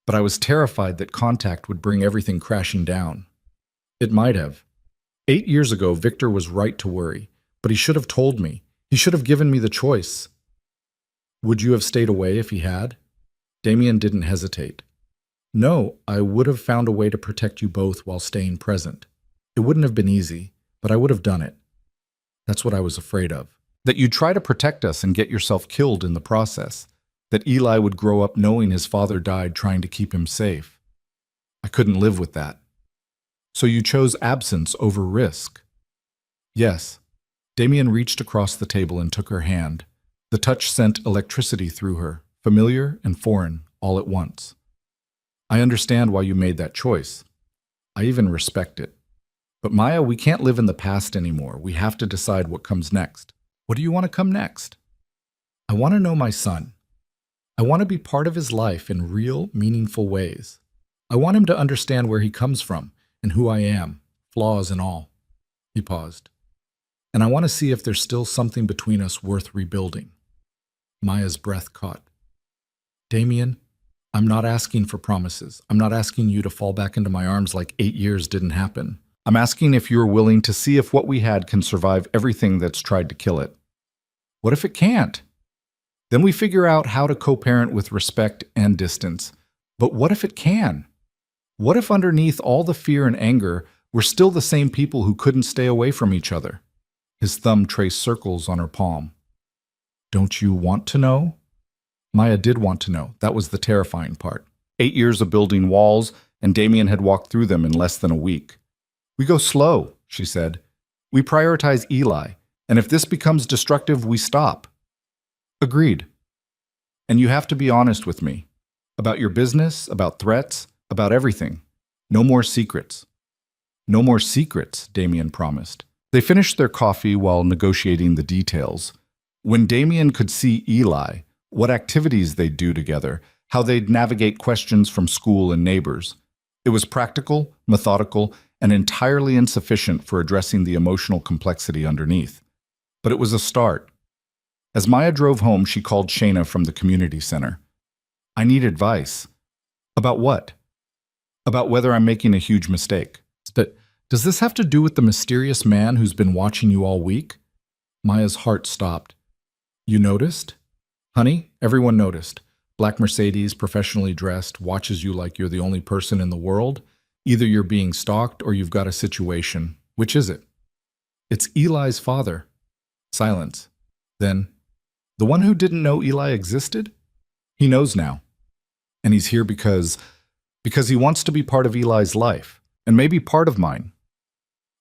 But I was terrified that contact would bring everything crashing down. It might have. 8 years ago, Victor was right to worry, but he should have told me. He should have given me the choice. Would you have stayed away if he had? Damien didn't hesitate. No, I would have found a way to protect you both while staying present. It wouldn't have been easy, but I would have done it. That's what I was afraid of. That you'd try to protect us and get yourself killed in the process. That Eli would grow up knowing his father died trying to keep him safe. I couldn't live with that. So you chose absence over risk. Yes. Damien reached across the table and took her hand. The touch sent electricity through her, familiar and foreign, all at once. I understand why you made that choice. I even respect it. But Maya, we can't live in the past anymore. We have to decide what comes next. What do you want to come next? I want to know my son. I want to be part of his life in real, meaningful ways. I want him to understand where he comes from and who I am, flaws and all. He paused. And I want to see if there's still something between us worth rebuilding. Maya's breath caught. Damien, I'm not asking for promises. I'm not asking you to fall back into my arms like 8 years didn't happen. I'm asking if you're willing to see if what we had can survive everything that's tried to kill it. What if it can't? Then we figure out how to co-parent with respect and distance. But what if it can? What if underneath all the fear and anger, we're still the same people who couldn't stay away from each other? His thumb traced circles on her palm. Don't you want to know? Maya did want to know. That was the terrifying part. 8 years of building walls, and Damien had walked through them in less than a week. We go slow, she said. We prioritize Eli, and if this becomes destructive, we stop. Agreed. And you have to be honest with me. About your business, about threats, about everything. No more secrets. No more secrets, Damien promised. They finished their coffee while negotiating the details. When Damien could see Eli, what activities they'd do together, how they'd navigate questions from school and neighbors. It was practical, methodical, and entirely insufficient for addressing the emotional complexity underneath. But it was a start. As Maya drove home, she called Shayna from the community center. I need advice. About what? About whether I'm making a huge mistake. Does this have to do with the mysterious man who's been watching you all week? Maya's heart stopped. You noticed? Honey, everyone noticed. Black Mercedes, professionally dressed, watches you like you're the only person in the world. Either you're being stalked or you've got a situation. Which is it? It's Eli's father. Silence. Then, the one who didn't know Eli existed? He knows now. And he's here because he wants to be part of Eli's life, and maybe part of mine.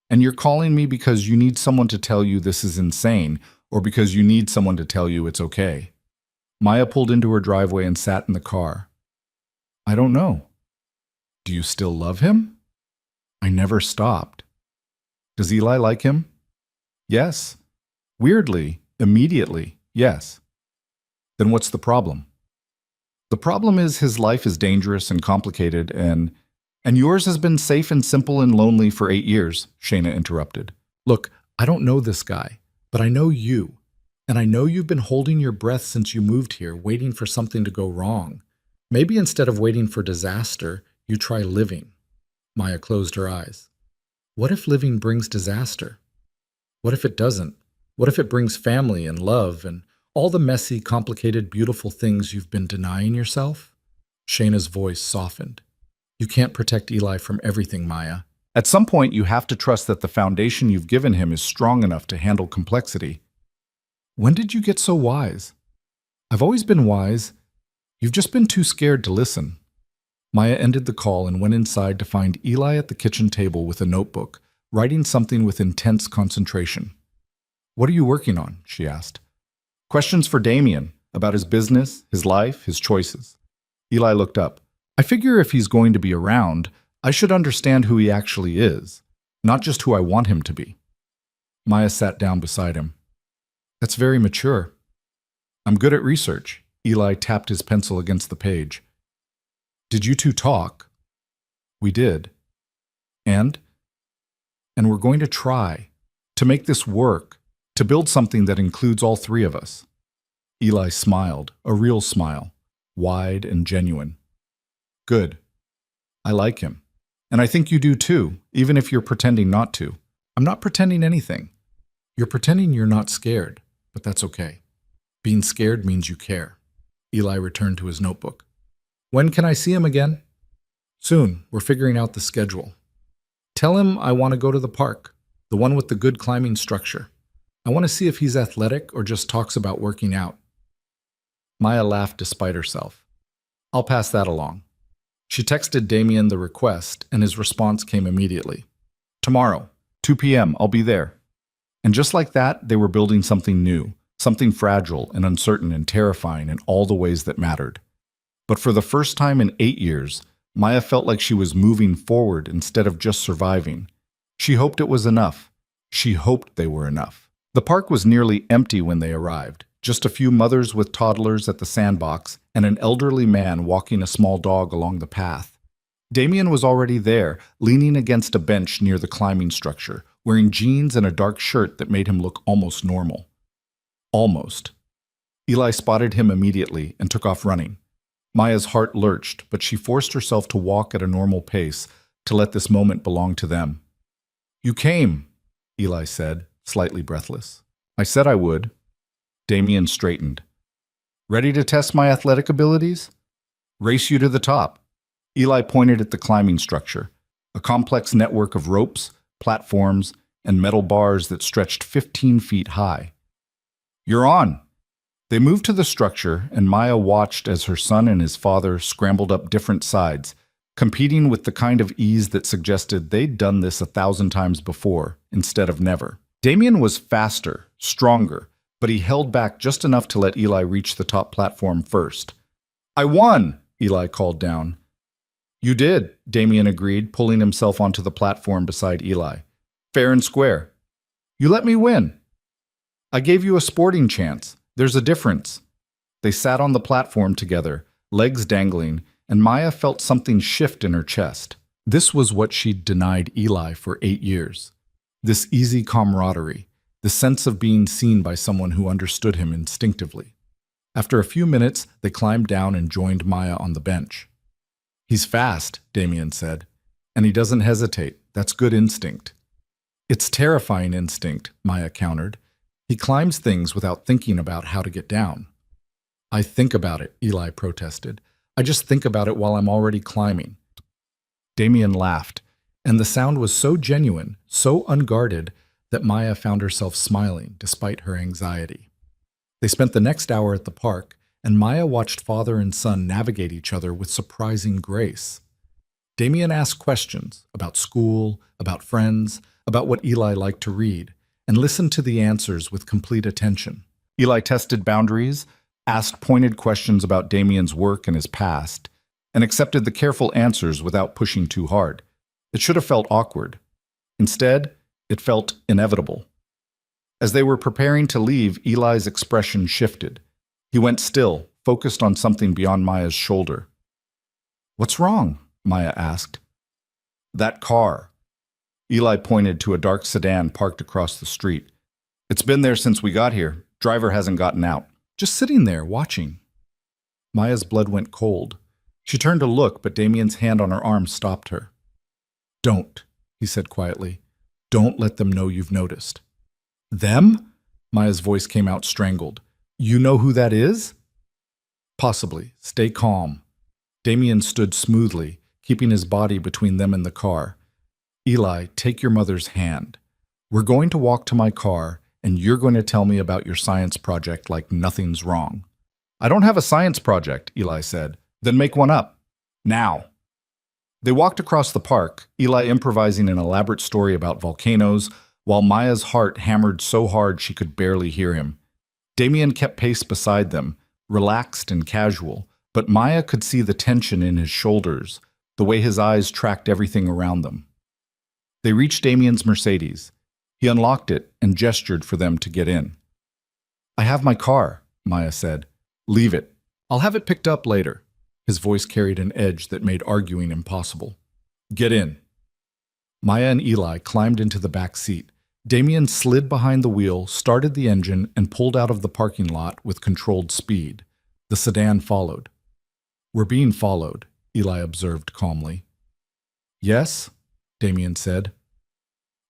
And you're calling me because you need someone to tell you this is insane, or because you need someone to tell you it's okay. Maya pulled into her driveway and sat in the car. I don't know. Do you still love him? I never stopped. Does Eli like him? Yes. Weirdly, immediately, yes. Then what's the problem? The problem is his life is dangerous and complicated, and yours has been safe and simple and lonely for 8 years, Shayna interrupted. Look, I don't know this guy, but I know you. And I know you've been holding your breath since you moved here, waiting for something to go wrong. Maybe instead of waiting for disaster, you try living. Maya closed her eyes. What if living brings disaster? What if it doesn't? What if it brings family and love and all the messy, complicated, beautiful things you've been denying yourself? Shayna's voice softened. You can't protect Eli from everything, Maya. At some point, you have to trust that the foundation you've given him is strong enough to handle complexity. When did you get so wise? I've always been wise. You've just been too scared to listen. Maya ended the call and went inside to find Eli at the kitchen table with a notebook, writing something with intense concentration. What are you working on? She asked. Questions for Damien, about his business, his life, his choices. Eli looked up. I figure if he's going to be around, I should understand who he actually is, not just who I want him to be. Maya sat down beside him. That's very mature. I'm good at research. Eli tapped his pencil against the page. Did you two talk? We did. And we're going to try to make this work, to build something that includes all three of us. Eli smiled, a real smile, wide and genuine. Good. I like him. And I think you do too, even if you're pretending not to. I'm not pretending anything. You're pretending you're not scared, but that's okay. Being scared means you care. Eli returned to his notebook. When can I see him again? Soon. We're figuring out the schedule. Tell him I want to go to the park, the one with the good climbing structure. I want to see if he's athletic or just talks about working out. Maya laughed despite herself. I'll pass that along. She texted Damien the request, and his response came immediately. Tomorrow, 2 p.m., I'll be there. And just like that, they were building something new, something fragile and uncertain and terrifying in all the ways that mattered. But for the first time in 8 years, Maya felt like she was moving forward instead of just surviving. She hoped it was enough. She hoped they were enough. The park was nearly empty when they arrived. Just a few mothers with toddlers at the sandbox and an elderly man walking a small dog along the path. Damien was already there, leaning against a bench near the climbing structure, wearing jeans and a dark shirt that made him look almost normal. Almost. Eli spotted him immediately and took off running. Maya's heart lurched, but she forced herself to walk at a normal pace to let this moment belong to them. You came, Eli said, slightly breathless. I said I would. Damien straightened. Ready to test my athletic abilities? Race you to the top. Eli pointed at the climbing structure, a complex network of ropes, platforms, and metal bars that stretched 15 feet high. You're on. They moved to the structure, and Maya watched as her son and his father scrambled up different sides, competing with the kind of ease that suggested they'd done this 1,000 times before, instead of never. Damien was faster, stronger, but he held back just enough to let Eli reach the top platform first. I won, Eli called down. You did, Damien agreed, pulling himself onto the platform beside Eli. Fair and square. You let me win. I gave you a sporting chance. There's a difference. They sat on the platform together, legs dangling, and Maya felt something shift in her chest. This was what she'd denied Eli for 8 years. This easy camaraderie, the sense of being seen by someone who understood him instinctively. After a few minutes, they climbed down and joined Maya on the bench. He's fast, Damien said, and he doesn't hesitate. That's good instinct. It's terrifying instinct, Maya countered. He climbs things without thinking about how to get down. I think about it, Eli protested. I just think about it while I'm already climbing. Damien laughed, and the sound was so genuine, so unguarded, that Maya found herself smiling despite her anxiety. They spent the next hour at the park, and Maya watched father and son navigate each other with surprising grace. Damien asked questions about school, about friends, about what Eli liked to read, and listened to the answers with complete attention. Eli tested boundaries, asked pointed questions about Damien's work and his past, and accepted the careful answers without pushing too hard. It should have felt awkward. Instead, it felt inevitable. As they were preparing to leave, Eli's expression shifted. He went still, focused on something beyond Maya's shoulder. What's wrong? Maya asked. That car. Eli pointed to a dark sedan parked across the street. It's been there since we got here. Driver hasn't gotten out. Just sitting there, watching. Maya's blood went cold. She turned to look, but Damien's hand on her arm stopped her. Don't, he said quietly. Don't let them know you've noticed. Them? Maya's voice came out strangled. You know who that is? Possibly. Stay calm. Damien stood smoothly, keeping his body between them and the car. Eli, take your mother's hand. We're going to walk to my car, and you're going to tell me about your science project like nothing's wrong. I don't have a science project, Eli said. Then make one up. Now. They walked across the park, Eli improvising an elaborate story about volcanoes, while Maya's heart hammered so hard she could barely hear him. Damien kept pace beside them, relaxed and casual, but Maya could see the tension in his shoulders, the way his eyes tracked everything around them. They reached Damien's Mercedes. He unlocked it and gestured for them to get in. I have my car, Maya said. Leave it. I'll have it picked up later. His voice carried an edge that made arguing impossible. Get in. Maya and Eli climbed into the back seat. Damien slid behind the wheel, started the engine, and pulled out of the parking lot with controlled speed. The sedan followed. We're being followed, Eli observed calmly. Yes, Damien said.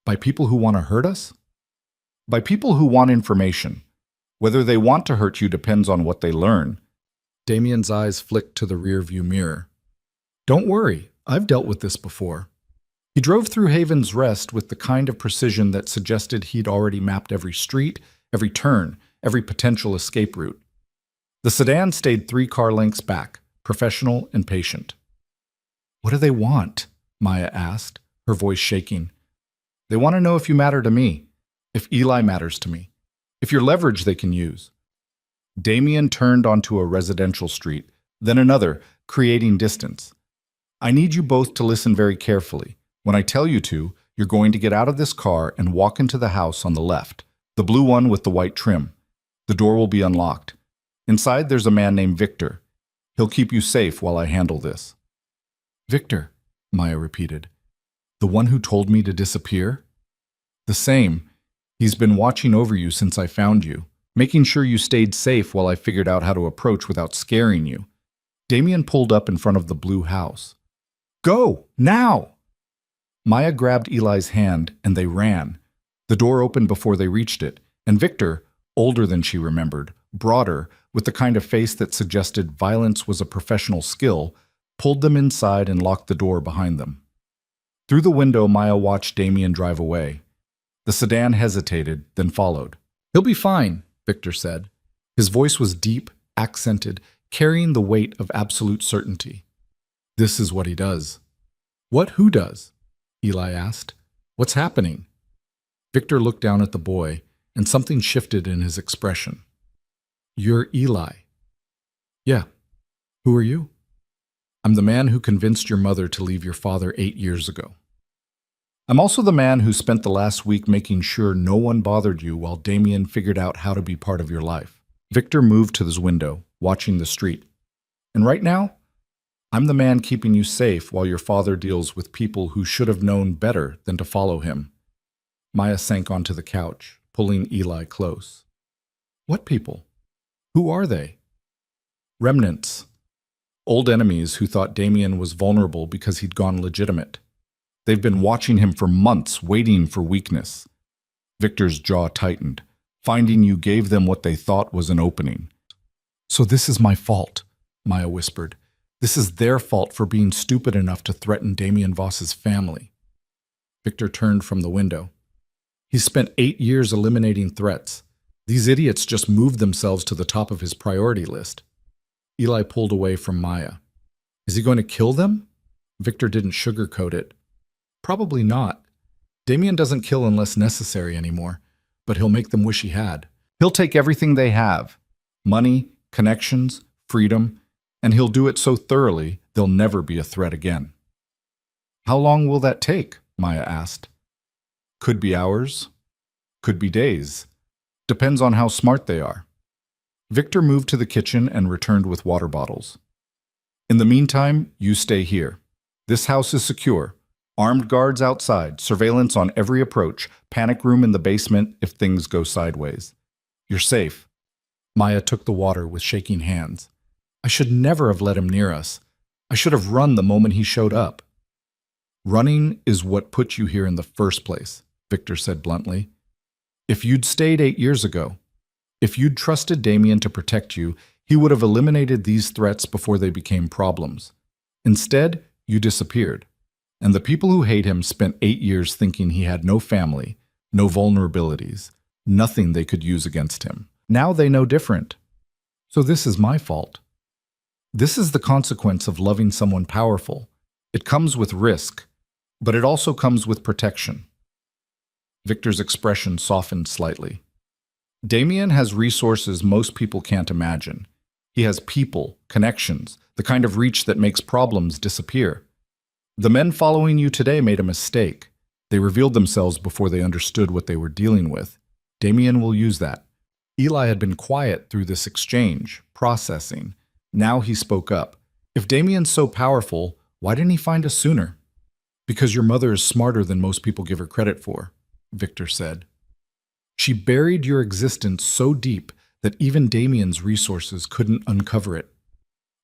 By people who want to hurt us? By people who want information. Whether they want to hurt you depends on what they learn. Damien's eyes flicked to the rearview mirror. Don't worry, I've dealt with this before. He drove through Haven's Rest with the kind of precision that suggested he'd already mapped every street, every turn, every potential escape route. The sedan stayed 3 car lengths back, professional and patient. What do they want? Maya asked, her voice shaking. They want to know if you matter to me, if Eli matters to me, if you're leverage they can use. Damien turned onto a residential street, then another, creating distance. I need you both to listen very carefully. When I tell you to, you're going to get out of this car and walk into the house on the left, the blue one with the white trim. The door will be unlocked. Inside, there's a man named Victor. He'll keep you safe while I handle this. Victor, Maya repeated. The one who told me to disappear? The same. He's been watching over you since I found you, making sure you stayed safe while I figured out how to approach without scaring you. Damien pulled up in front of the blue house. Go, now! Maya grabbed Eli's hand and they ran. The door opened before they reached it, and Victor, older than she remembered, broader, with the kind of face that suggested violence was a professional skill, pulled them inside and locked the door behind them. Through the window, Maya watched Damien drive away. The sedan hesitated, then followed. He'll be fine, Victor said. His voice was deep, accented, carrying the weight of absolute certainty. This is what he does. What? Who does? Eli asked. What's happening? Victor looked down at the boy, and something shifted in his expression. You're Eli. Yeah. Who are you? I'm the man who convinced your mother to leave your father 8 years ago. I'm also the man who spent the last week making sure no one bothered you while Damien figured out how to be part of your life. Victor moved to his window, watching the street. And right now, I'm the man keeping you safe while your father deals with people who should have known better than to follow him. Maya sank onto the couch, pulling Eli close. What people? Who are they? Remnants. Old enemies who thought Damien was vulnerable because he'd gone legitimate. They've been watching him for months, waiting for weakness. Victor's jaw tightened. Finding you gave them what they thought was an opening. So this is my fault, Maya whispered. This is their fault for being stupid enough to threaten Damien Voss's family. Victor turned from the window. He spent 8 years eliminating threats. These idiots just moved themselves to the top of his priority list. Eli pulled away from Maya. Is he going to kill them? Victor didn't sugarcoat it. Probably not. Damien doesn't kill unless necessary anymore, but he'll make them wish he had. He'll take everything they have, money, connections, freedom, and he'll do it so thoroughly they'll never be a threat again. How long will that take? Maya asked. Could be hours, could be days. Depends on how smart they are. Victor moved to the kitchen and returned with water bottles. In the meantime, you stay here. This house is secure. Armed guards outside, surveillance on every approach, panic room in the basement if things go sideways. You're safe. Maya took the water with shaking hands. I should never have let him near us. I should have run the moment he showed up. Running is what put you here in the first place, Victor said bluntly. If you'd stayed 8 years ago, if you'd trusted Damien to protect you, he would have eliminated these threats before they became problems. Instead, you disappeared. And the people who hate him spent 8 years thinking he had no family, no vulnerabilities, nothing they could use against him. Now they know different. So this is my fault. This is the consequence of loving someone powerful. It comes with risk, but it also comes with protection. Victor's expression softened slightly. Damien has resources most people can't imagine. He has people, connections, the kind of reach that makes problems disappear. The men following you today made a mistake. They revealed themselves before they understood what they were dealing with. Damien will use that. Eli had been quiet through this exchange, processing. Now he spoke up. If Damien's so powerful, why didn't he find us sooner? Because your mother is smarter than most people give her credit for, Victor said. She buried your existence so deep that even Damien's resources couldn't uncover it.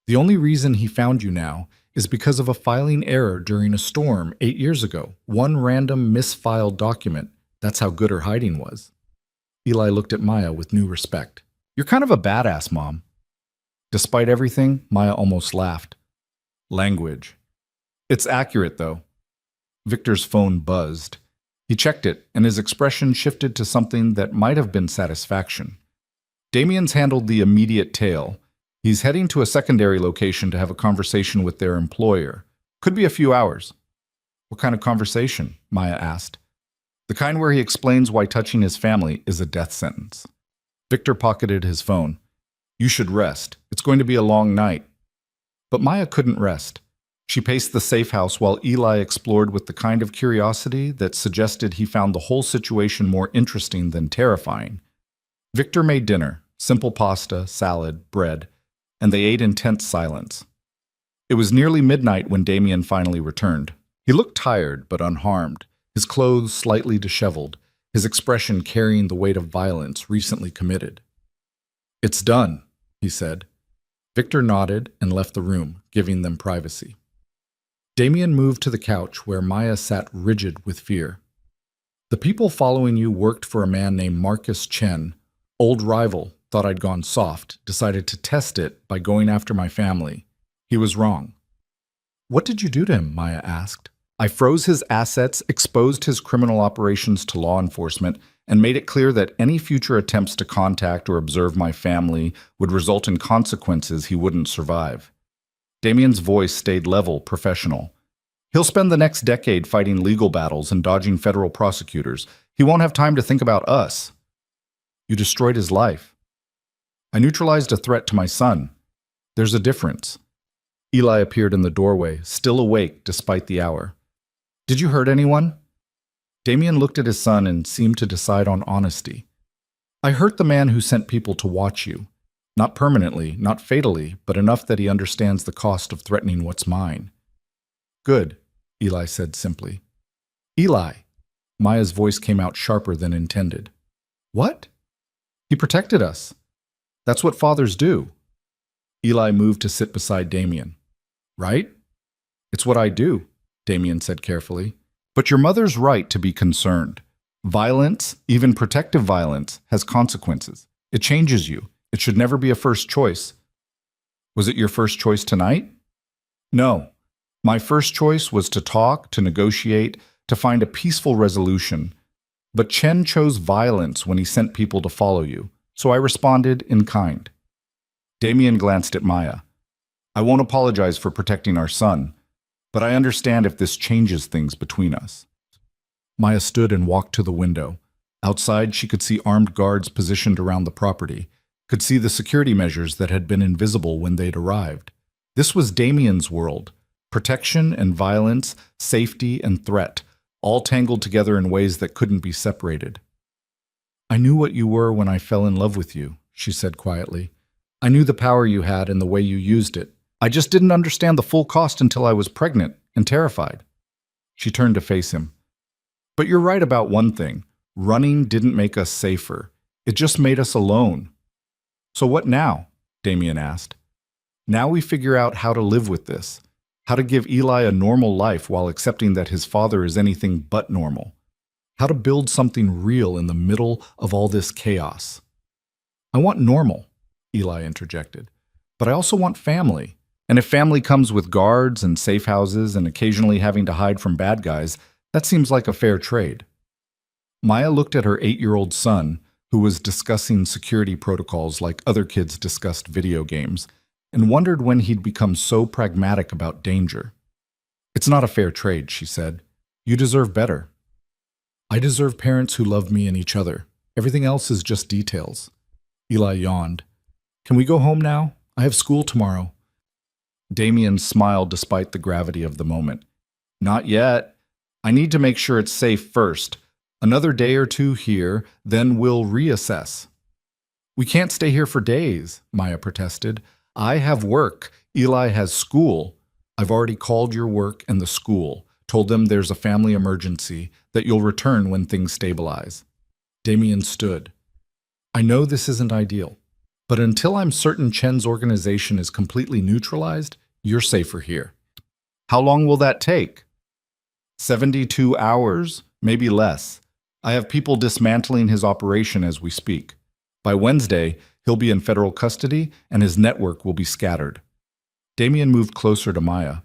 The only reason he found you now is because of a filing error during a storm 8 years ago. One random misfiled document. That's how good her hiding was. Eli looked at Maya with new respect. You're kind of a badass, Mom. Despite everything, Maya almost laughed. Language. It's accurate, though. Victor's phone buzzed. He checked it, and his expression shifted to something that might have been satisfaction. Damien's handled the immediate tail. He's heading to a secondary location to have a conversation with their employer. Could be a few hours. What kind of conversation? Maya asked. The kind where he explains why touching his family is a death sentence. Victor pocketed his phone. You should rest. It's going to be a long night. But Maya couldn't rest. She paced the safe house while Eli explored with the kind of curiosity that suggested he found the whole situation more interesting than terrifying. Victor made dinner, simple pasta, salad, bread, and they ate in tense silence. It was nearly midnight when Damien finally returned. He looked tired but unharmed, his clothes slightly disheveled, his expression carrying the weight of violence recently committed. It's done, he said. Victor nodded and left the room, giving them privacy. Damien moved to the couch where Maya sat rigid with fear. The people following you worked for a man named Marcus Chen. Old rival, thought I'd gone soft, decided to test it by going after my family. He was wrong. What did you do to him? Maya asked. I froze his assets, exposed his criminal operations to law enforcement, and made it clear that any future attempts to contact or observe my family would result in consequences he wouldn't survive. Damien's voice stayed level, professional. He'll spend the next decade fighting legal battles and dodging federal prosecutors. He won't have time to think about us. You destroyed his life. I neutralized a threat to my son. There's a difference. Eli appeared in the doorway, still awake despite the hour. Did you hurt anyone? Damien looked at his son and seemed to decide on honesty. I hurt the man who sent people to watch you. Not permanently, not fatally, but enough that he understands the cost of threatening what's mine. Good, Eli said simply. Eli. Maya's voice came out sharper than intended. What? He protected us. That's what fathers do. Eli moved to sit beside Damien. Right? It's what I do, Damien said carefully. But your mother's right to be concerned. Violence, even protective violence, has consequences. It changes you. It should never be a first choice. Was it your first choice tonight? No. My first choice was to talk, to negotiate, to find a peaceful resolution. But Chen chose violence when he sent people to follow you, so I responded in kind. Damien glanced at Maya. I won't apologize for protecting our son, but I understand if this changes things between us. Maya stood and walked to the window. Outside, she could see armed guards positioned around the property, could see the security measures that had been invisible when they'd arrived. This was Damien's world. Protection and violence, safety and threat, all tangled together in ways that couldn't be separated. I knew what you were when I fell in love with you, she said quietly. I knew the power you had and the way you used it. I just didn't understand the full cost until I was pregnant and terrified. She turned to face him. But you're right about one thing. Running didn't make us safer. It just made us alone. So what now? Damien asked. Now we figure out how to live with this. How to give Eli a normal life while accepting that his father is anything but normal. How to build something real in the middle of all this chaos. I want normal, Eli interjected. But I also want family. And if family comes with guards and safe houses and occasionally having to hide from bad guys, that seems like a fair trade. Maya looked at her 8-year-old son, who was discussing security protocols like other kids discussed video games, and wondered when he'd become so pragmatic about danger. It's not a fair trade, she said. You deserve better. I deserve parents who love me and each other. Everything else is just details. Eli yawned. Can we go home now? I have school tomorrow. Damien smiled despite the gravity of the moment. Not yet. I need to make sure it's safe first. Another day or two here, then we'll reassess. We can't stay here for days, Maya protested. I have work. Eli has school. I've already called your work and the school, told them there's a family emergency, that you'll return when things stabilize. Damien stood. I know this isn't ideal, but until I'm certain Chen's organization is completely neutralized, you're safer here. How long will that take? 72 hours, maybe less. I have people dismantling his operation as we speak. By Wednesday, he'll be in federal custody and his network will be scattered. Damien moved closer to Maya.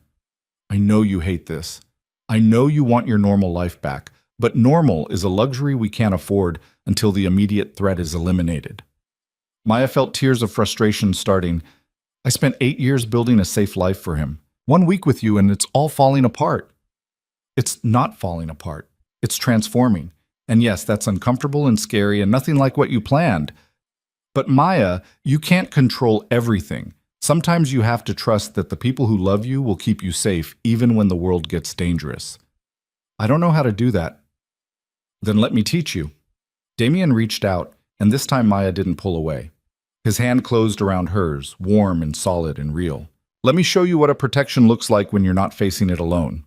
I know you hate this. I know you want your normal life back, but normal is a luxury we can't afford until the immediate threat is eliminated. Maya felt tears of frustration starting. I spent 8 years building a safe life for him. 1 week with you and it's all falling apart. It's not falling apart. It's transforming. And yes, that's uncomfortable and scary and nothing like what you planned. But Maya, you can't control everything. Sometimes you have to trust that the people who love you will keep you safe even when the world gets dangerous. I don't know how to do that. Then let me teach you. Damien reached out, and this time Maya didn't pull away. His hand closed around hers, warm and solid and real. Let me show you what a protection looks like when you're not facing it alone.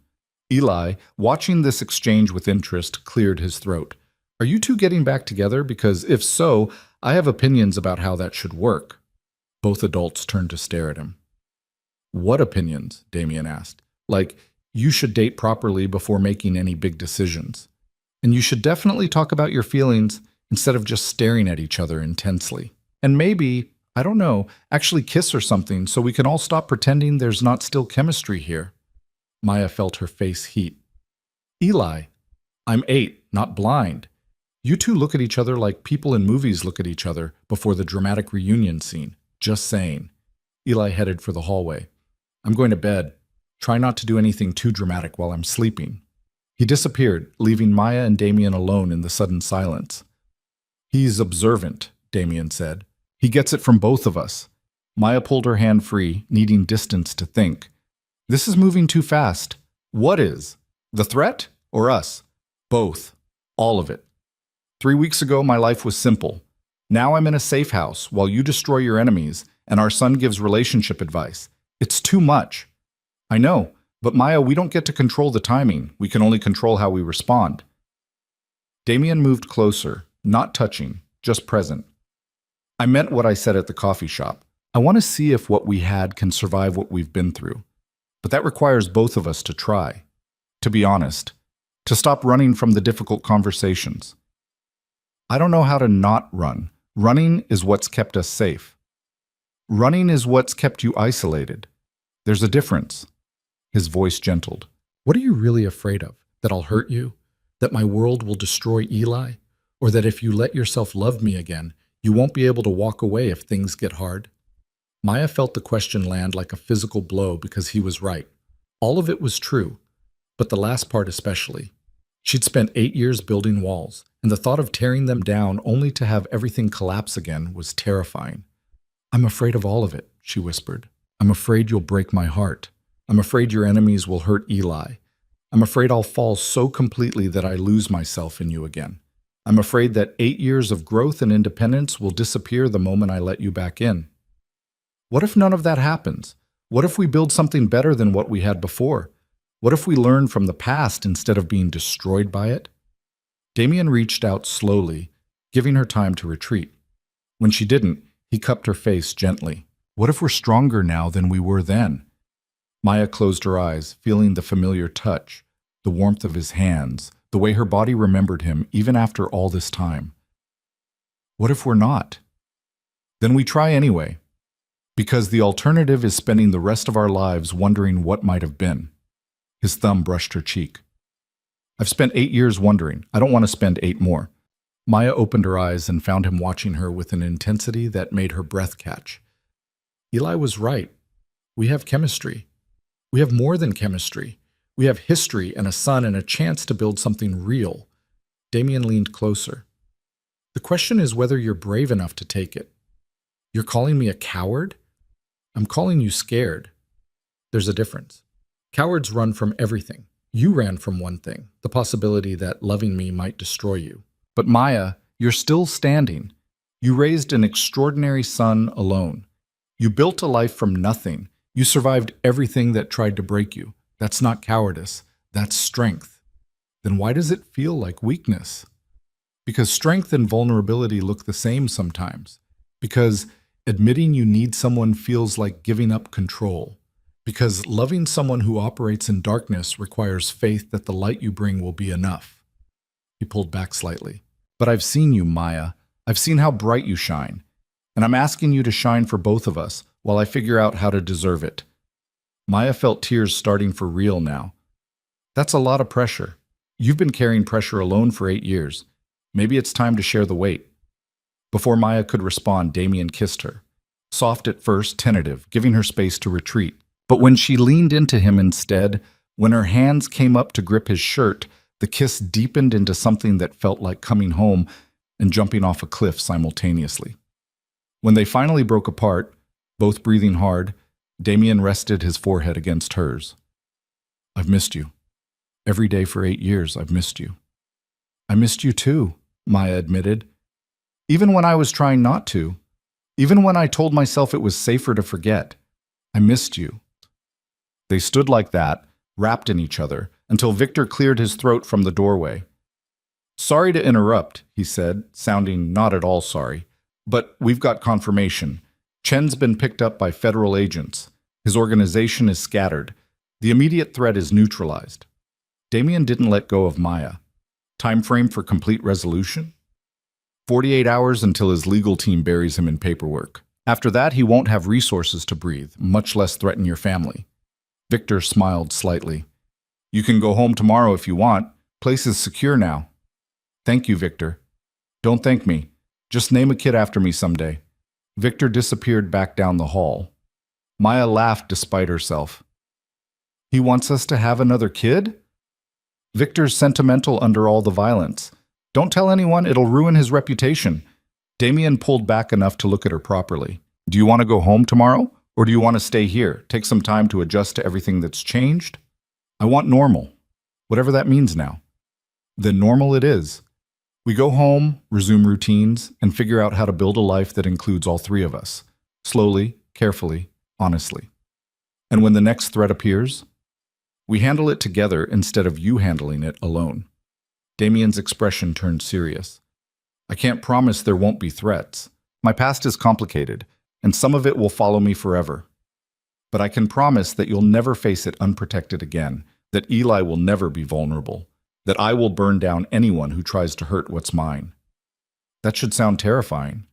Eli, watching this exchange with interest, cleared his throat. Are you two getting back together? Because if so, I have opinions about how that should work. Both adults turned to stare at him. What opinions? Damien asked. Like, you should date properly before making any big decisions. And you should definitely talk about your feelings instead of just staring at each other intensely. And maybe, I don't know, actually kiss or something so we can all stop pretending there's not still chemistry here. Maya felt her face heat. Eli, I'm 8, not blind. You two look at each other like people in movies look at each other before the dramatic reunion scene. Just saying. Eli headed for the hallway. I'm going to bed. Try not to do anything too dramatic while I'm sleeping. He disappeared, leaving Maya and Damien alone in the sudden silence. He's observant, Damien said. He gets it from both of us. Maya pulled her hand free, needing distance to think. This is moving too fast. What is? The threat or us? Both. All of it. 3 weeks ago, my life was simple. Now I'm in a safe house while you destroy your enemies and our son gives relationship advice. It's too much. I know, but Maya, we don't get to control the timing. We can only control how we respond. Damien moved closer, not touching, just present. I meant what I said at the coffee shop. I want to see if what we had can survive what we've been through. But that requires both of us to try. To be honest. To stop running from the difficult conversations. I don't know how to not run. Running is what's kept us safe. Running is what's kept you isolated. There's a difference. His voice gentled. What are you really afraid of? That I'll hurt you? That my world will destroy Eli? Or that if you let yourself love me again, you won't be able to walk away if things get hard? Maya felt the question land like a physical blow because he was right. All of it was true, but the last part especially. She'd spent 8 years building walls, and the thought of tearing them down only to have everything collapse again was terrifying. I'm afraid of all of it, she whispered. I'm afraid you'll break my heart. I'm afraid your enemies will hurt Eli. I'm afraid I'll fall so completely that I lose myself in you again. I'm afraid that 8 years of growth and independence will disappear the moment I let you back in. What if none of that happens? What if we build something better than what we had before? What if we learn from the past instead of being destroyed by it? Damien reached out slowly, giving her time to retreat. When she didn't, he cupped her face gently. What if we're stronger now than we were then? Maya closed her eyes, feeling the familiar touch, the warmth of his hands, the way her body remembered him even after all this time. What if we're not? Then we try anyway. Because the alternative is spending the rest of our lives wondering what might have been. His thumb brushed her cheek. I've spent 8 years wondering. I don't want to spend 8 more. Maya opened her eyes and found him watching her with an intensity that made her breath catch. Eli was right. We have chemistry. We have more than chemistry. We have history and a son and a chance to build something real. Damien leaned closer. The question is whether you're brave enough to take it. You're calling me a coward? I'm calling you scared. There's a difference. Cowards run from everything. You ran from one thing, the possibility that loving me might destroy you. But Maya, you're still standing. You raised an extraordinary son alone. You built a life from nothing. You survived everything that tried to break you. That's not cowardice. That's strength. Then why does it feel like weakness? Because strength and vulnerability look the same sometimes. Because admitting you need someone feels like giving up control. Because loving someone who operates in darkness requires faith that the light you bring will be enough. He pulled back slightly. But I've seen you, Maya. I've seen how bright you shine. And I'm asking you to shine for both of us while I figure out how to deserve it. Maya felt tears starting for real now. That's a lot of pressure. You've been carrying pressure alone for 8 years. Maybe it's time to share the weight. Before Maya could respond, Damien kissed her. Soft at first, tentative, giving her space to retreat. But when she leaned into him instead, when her hands came up to grip his shirt, the kiss deepened into something that felt like coming home and jumping off a cliff simultaneously. When they finally broke apart, both breathing hard, Damien rested his forehead against hers. "I've missed you. Every day for 8 years, I've missed you." "I missed you too," Maya admitted. "Even when I was trying not to. Even when I told myself it was safer to forget. I missed you." They stood like that, wrapped in each other, until Victor cleared his throat from the doorway. "Sorry to interrupt," he said, sounding not at all sorry, "but we've got confirmation. Chen's been picked up by federal agents. His organization is scattered. The immediate threat is neutralized." Damien didn't let go of Maya. Time frame for complete resolution? 48 hours until his legal team buries him in paperwork. After that, he won't have resources to breathe, much less threaten your family. Victor smiled slightly. "You can go home tomorrow if you want. Place is secure now." "Thank you, Victor." "Don't thank me. Just name a kid after me someday." Victor disappeared back down the hall. Maya laughed despite herself. "He wants us to have another kid?" "Victor's sentimental under all the violence. Don't tell anyone, it'll ruin his reputation." Damien pulled back enough to look at her properly. "Do you want to go home tomorrow? Or do you want to stay here, take some time to adjust to everything that's changed?" "I want normal. Whatever that means now." "Then normal it is. We go home, resume routines, and figure out how to build a life that includes all three of us. Slowly, carefully, honestly. And when the next threat appears, we handle it together instead of you handling it alone." Damien's expression turned serious. "I can't promise there won't be threats. My past is complicated, and some of it will follow me forever. But I can promise that you'll never face it unprotected again, that Eli will never be vulnerable, that I will burn down anyone who tries to hurt what's mine." That should sound terrifying.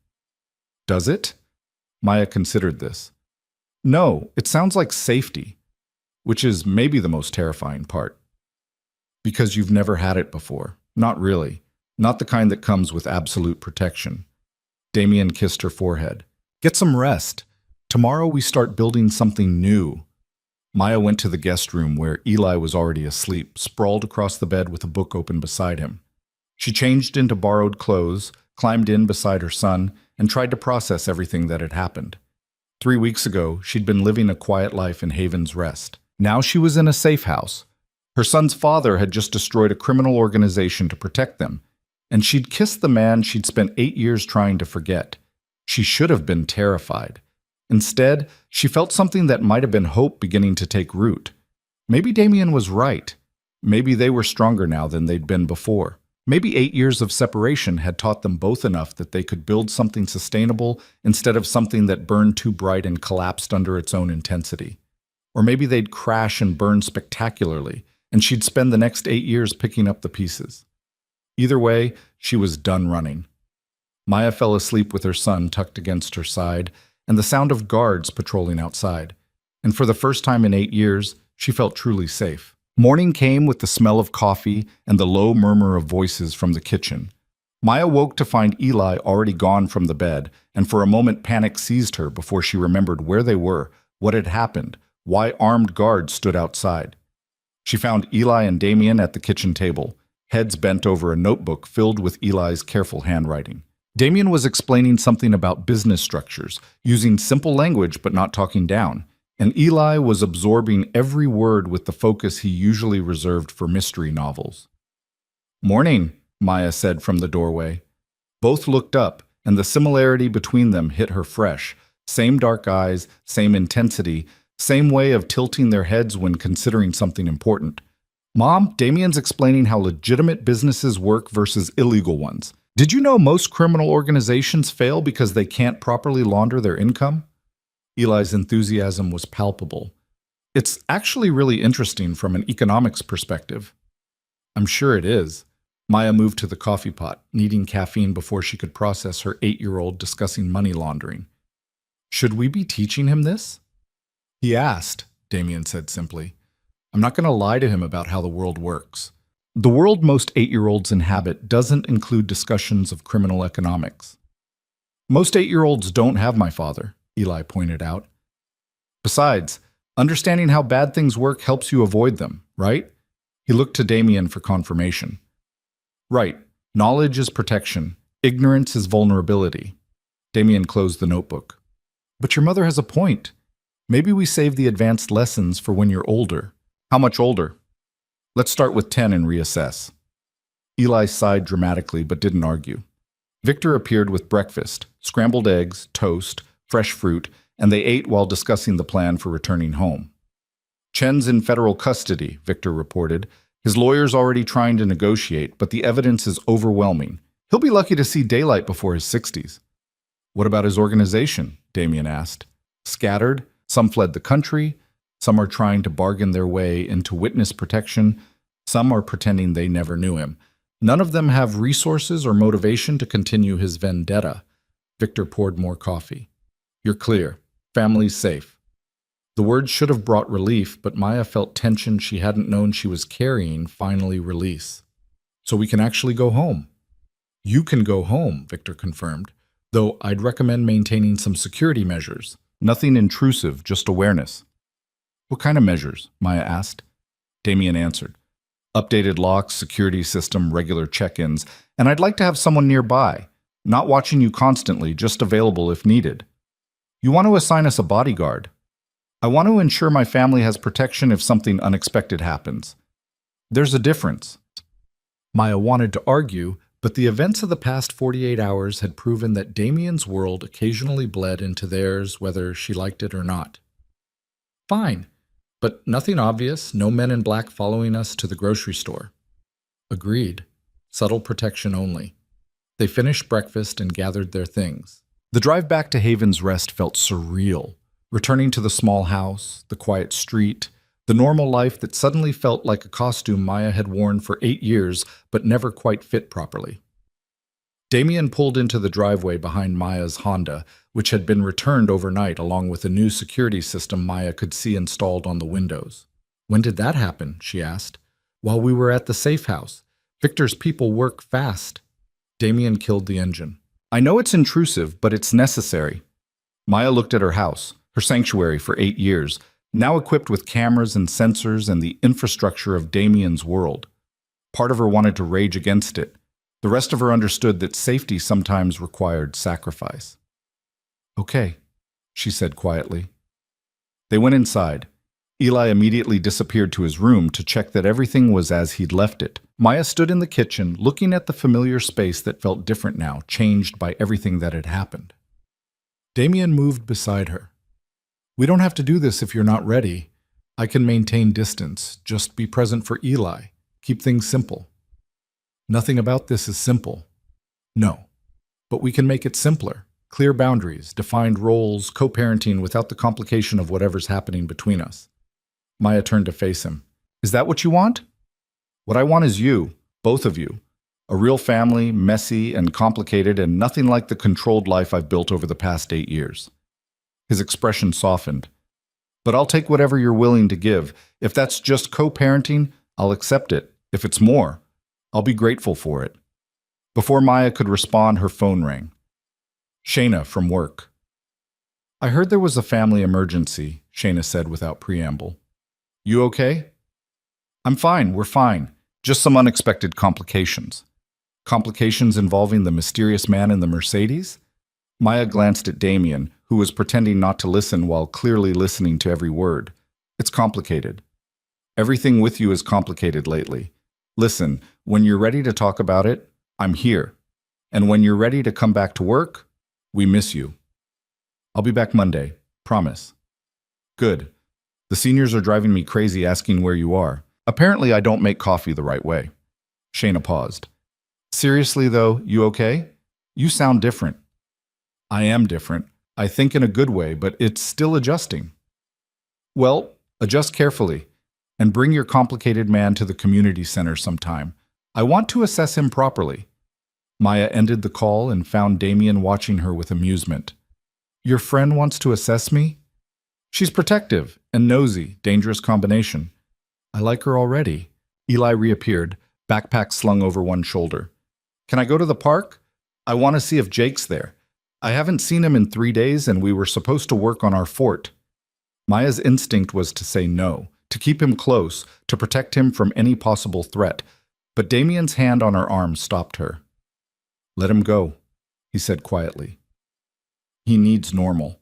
Does it? Maya considered this. No, it sounds like safety, which is maybe the most terrifying part. Because you've never had it before. Not really. Not the kind that comes with absolute protection. Damien kissed her forehead. "Get some rest. Tomorrow we start building something new." Maya went to the guest room where Eli was already asleep, sprawled across the bed with a book open beside him. She changed into borrowed clothes, climbed in beside her son, and tried to process everything that had happened. 3 weeks ago, she'd been living a quiet life in Haven's Rest. Now she was in a safe house. Her son's father had just destroyed a criminal organization to protect them, and she'd kissed the man she'd spent 8 years trying to forget. She should have been terrified. Instead, she felt something that might have been hope beginning to take root. Maybe Damien was right. Maybe they were stronger now than they'd been before. Maybe 8 years of separation had taught them both enough that they could build something sustainable instead of something that burned too bright and collapsed under its own intensity. Or maybe they'd crash and burn spectacularly, and she'd spend the next 8 years picking up the pieces. Either way, she was done running. Maya fell asleep with her son tucked against her side, and the sound of guards patrolling outside. And for the first time in 8 years, she felt truly safe. Morning came with the smell of coffee and the low murmur of voices from the kitchen. Maya woke to find Eli already gone from the bed, and for a moment panic seized her before she remembered where they were, what had happened, why armed guards stood outside. She found Eli and Damien at the kitchen table, heads bent over a notebook filled with Eli's careful handwriting. Damien was explaining something about business structures, using simple language but not talking down, and Eli was absorbing every word with the focus he usually reserved for mystery novels. "Morning," Maya said from the doorway. Both looked up, and the similarity between them hit her fresh. Same dark eyes, same intensity, same way of tilting their heads when considering something important. "Mom, Damien's explaining how legitimate businesses work versus illegal ones. Did you know most criminal organizations fail because they can't properly launder their income?" Eli's enthusiasm was palpable. "It's actually really interesting from an economics perspective." "I'm sure it is." Maya moved to the coffee pot, needing caffeine before she could process her 8-year-old discussing money laundering. "Should we be teaching him this?" "He asked," Damien said simply. "I'm not going to lie to him about how the world works. The world most 8-year-olds inhabit doesn't include discussions of criminal economics." "Most 8-year-olds don't have my father," Eli pointed out. "Besides, Understanding how bad things work helps you avoid them, right? He looked to Damien for confirmation. Right. Knowledge is protection. Ignorance is vulnerability. Damien closed the notebook. But your mother has a point. Maybe we save the advanced lessons for when you're older. How much older? Let's start with 10 and reassess. Eli sighed dramatically but didn't argue. Victor appeared with breakfast, scrambled eggs, toast, fresh fruit, and they ate while discussing the plan for returning home. Chen's in federal custody, Victor reported. His lawyer's already trying to negotiate, but the evidence is overwhelming. He'll be lucky to see daylight before his 60s. What about his organization? Damien asked. Scattered, some fled the country, some are trying to bargain their way into witness protection, some are pretending they never knew him. None of them have resources or motivation to continue his vendetta. Victor poured more coffee. You're clear. Family's safe. The words should have brought relief, but Maya felt tension she hadn't known she was carrying finally release. So we can actually go home. You can go home, Victor confirmed, though I'd recommend maintaining some security measures. Nothing intrusive, just awareness. What kind of measures? Maya asked. Damien answered. Updated locks, security system, regular check-ins, and I'd like to have someone nearby, not watching you constantly, just available if needed. You want to assign us a bodyguard. I want to ensure my family has protection if something unexpected happens. There's a difference. Maya wanted to argue, but the events of the past 48 hours had proven that Damien's world occasionally bled into theirs, whether she liked it or not. Fine, but nothing obvious, no men in black following us to the grocery store. Agreed. Subtle protection only. They finished breakfast and gathered their things. The drive back to Haven's Rest felt surreal. Returning to the small house, the quiet street, the normal life that suddenly felt like a costume Maya had worn for 8 years but never quite fit properly. Damien pulled into the driveway behind Maya's Honda, which had been returned overnight along with a new security system Maya could see installed on the windows. When did that happen? She asked. While we were at the safe house. Victor's people work fast. Damien killed the engine. I know it's intrusive, but it's necessary. Maya looked at her house, her sanctuary for 8 years, now equipped with cameras and sensors and the infrastructure of Damien's world. Part of her wanted to rage against it. The rest of her understood that safety sometimes required sacrifice. Okay, she said quietly. They went inside. Eli immediately disappeared to his room to check that everything was as he'd left it. Maya stood in the kitchen, looking at the familiar space that felt different now, changed by everything that had happened. Damien moved beside her. We don't have to do this if you're not ready. I can maintain distance. Just be present for Eli. Keep things simple. Nothing about this is simple. No. But we can make it simpler. Clear boundaries, defined roles, co-parenting without the complication of whatever's happening between us. Maya turned to face him. Is that what you want? What I want is you, both of you. A real family, messy and complicated, and nothing like the controlled life I've built over the past 8 years. His expression softened. But I'll take whatever you're willing to give. If that's just co-parenting, I'll accept it. If it's more, I'll be grateful for it. Before Maya could respond, her phone rang. Shayna from work. I heard there was a family emergency, Shayna said without preamble. You okay? I'm fine, we're fine. Just some unexpected complications. Complications involving the mysterious man in the Mercedes? Maya glanced at Damien, who was pretending not to listen while clearly listening to every word. It's complicated. Everything with you is complicated lately. Listen, when you're ready to talk about it, I'm here. And when you're ready to come back to work, we miss you. I'll be back Monday, promise. Good. The seniors are driving me crazy asking where you are. Apparently I don't make coffee the right way. Shayna paused. Seriously though, you okay? You sound different. I am different. I think in a good way, but it's still adjusting. Well, adjust carefully, and bring your complicated man to the community center sometime. I want to assess him properly. Maya ended the call and found Damien watching her with amusement. Your friend wants to assess me? She's protective and nosy, dangerous combination. I like her already. Eli reappeared, backpack slung over one shoulder. Can I go to the park? I want to see if Jake's there. I haven't seen him in 3 days and we were supposed to work on our fort. Maya's instinct was to say no, to keep him close, to protect him from any possible threat. But Damien's hand on her arm stopped her. "Let him go," he said quietly. "He needs normal.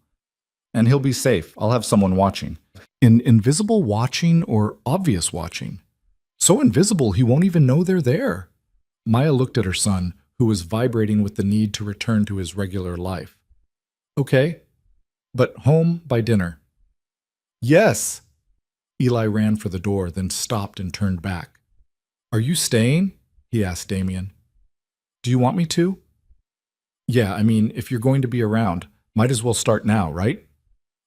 And he'll be safe. I'll have someone watching." Invisible watching or obvious watching? So invisible he won't even know they're there. Maya looked at her son, who was vibrating with the need to return to his regular life. "Okay, but home by dinner." "Yes!" Eli ran for the door, then stopped and turned back. "Are you staying?" he asked Damien. "Do you want me to?" "Yeah, I mean, if you're going to be around, might as well start now, right?"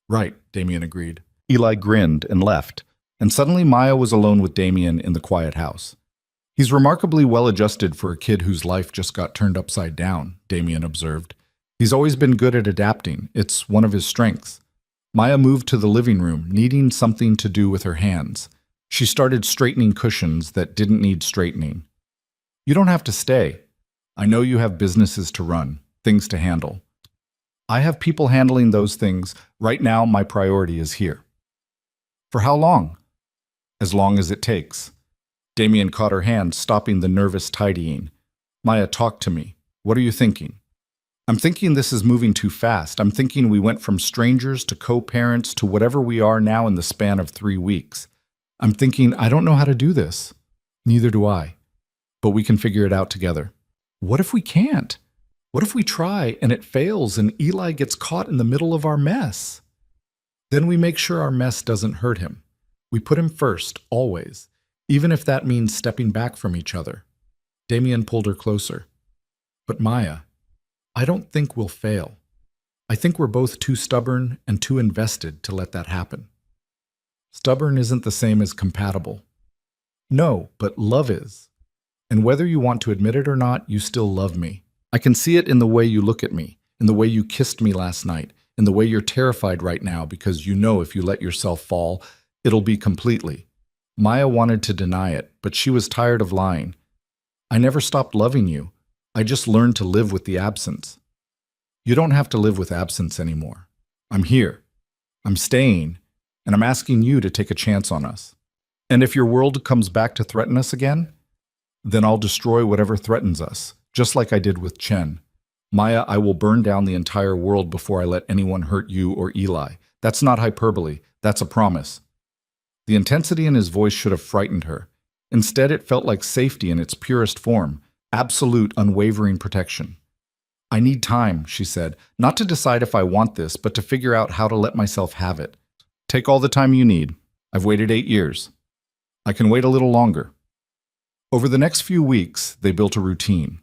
"Right," Damien agreed. Eli grinned and left, and suddenly Maya was alone with Damien in the quiet house. "He's remarkably well-adjusted for a kid whose life just got turned upside down," Damien observed. "He's always been good at adapting. It's one of his strengths." Maya moved to the living room, needing something to do with her hands. She started straightening cushions that didn't need straightening. "You don't have to stay. I know you have businesses to run, things to handle. I have people handling those things. Right now, my priority is here." "For how long?" "As long as it takes." Damien caught her hand, stopping the nervous tidying. "Maya, talk to me. What are you thinking?" "I'm thinking this is moving too fast. I'm thinking we went from strangers to co-parents to whatever we are now in the span of 3 weeks. I'm thinking I don't know how to do this." "Neither do I. But we can figure it out together." "What if we can't? What if we try and it fails and Eli gets caught in the middle of our mess?" "Then we make sure our mess doesn't hurt him. We put him first, always, even if that means stepping back from each other." Damien pulled her closer. "But Maya, I don't think we'll fail. I think we're both too stubborn and too invested to let that happen." "Stubborn isn't the same as compatible." "No, but love is. And whether you want to admit it or not, you still love me. I can see it in the way you look at me, in the way you kissed me last night, in the way you're terrified right now because you know if you let yourself fall, it'll be completely." Maya wanted to deny it, but she was tired of lying. "I never stopped loving you. I just learned to live with the absence." "You don't have to live with absence anymore. I'm here. I'm staying, and I'm asking you to take a chance on us. And if your world comes back to threaten us again, then I'll destroy whatever threatens us, just like I did with Chen. Maya, I will burn down the entire world before I let anyone hurt you or Eli. That's not hyperbole. That's a promise." The intensity in his voice should have frightened her. Instead, it felt like safety in its purest form, absolute, unwavering protection. "I need time," she said, "not to decide if I want this, but to figure out how to let myself have it. Take all the time you need. I've waited 8 years. I can wait a little longer." Over the next few weeks, they built a routine.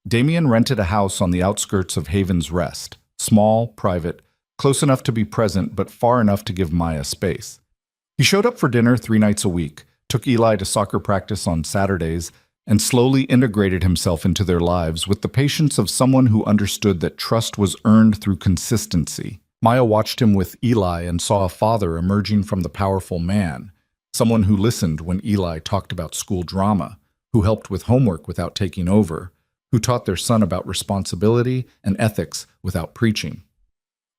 Damien rented a house on the outskirts of Haven's Rest, small, private, close enough to be present but far enough to give Maya space. He showed up for dinner 3 nights a week, took Eli to soccer practice on Saturdays, and slowly integrated himself into their lives with the patience of someone who understood that trust was earned through consistency. Maya watched him with Eli and saw a father emerging from the powerful man, someone who listened when Eli talked about school drama, who helped with homework without taking over, who taught their son about responsibility and ethics without preaching.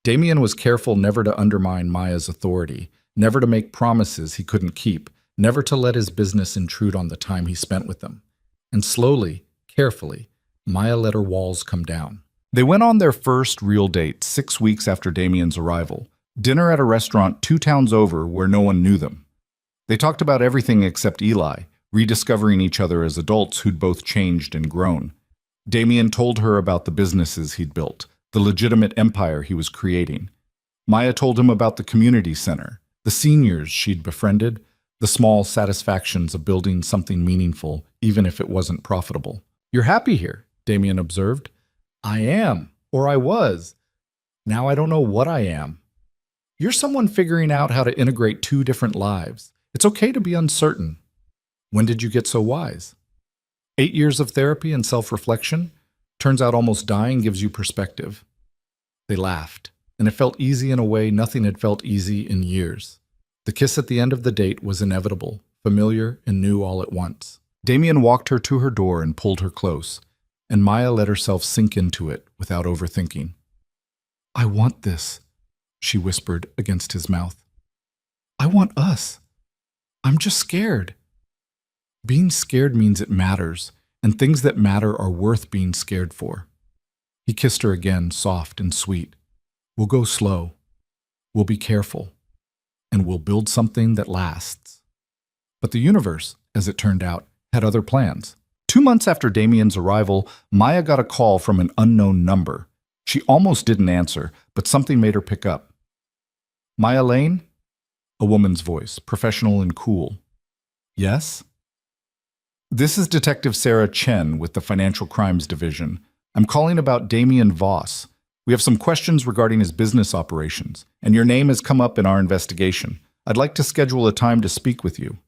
Damien was careful never to undermine Maya's authority, never to make promises he couldn't keep, never to let his business intrude on the time he spent with them. And slowly, carefully, Maya let her walls come down. They went on their first real date 6 weeks after Damien's arrival, dinner at a restaurant 2 towns over where no one knew them. They talked about everything except Eli, rediscovering each other as adults who'd both changed and grown. Damien told her about the businesses he'd built, the legitimate empire he was creating. Maya told him about the community center, the seniors she'd befriended, the small satisfactions of building something meaningful, even if it wasn't profitable. "You're happy here," Damien observed. "I am, or I was. Now I don't know what I am." "You're someone figuring out how to integrate 2 different lives. It's okay to be uncertain." "When did you get so wise?" 8 years of therapy and self-reflection. Turns out almost dying gives you perspective." They laughed, and it felt easy in a way nothing had felt easy in years. The kiss at the end of the date was inevitable, familiar, and new all at once. Damien walked her to her door and pulled her close, and Maya let herself sink into it without overthinking. "I want this. she whispered against his mouth. I want us. I'm just scared. Being scared means it matters, and things that matter are worth being scared for. He kissed her again, soft and sweet. We'll go slow. We'll be careful. And we'll build something that lasts. But the universe, as it turned out, had other plans. 2 months after Damien's arrival, Maya got a call from an unknown number. She almost didn't answer, but something made her pick up. Maya Lane? A woman's voice, professional and cool. Yes? This is Detective Sarah Chen with the Financial Crimes Division. I'm calling about Damien Voss. We have some questions regarding his business operations, and your name has come up in our investigation. I'd like to schedule a time to speak with you.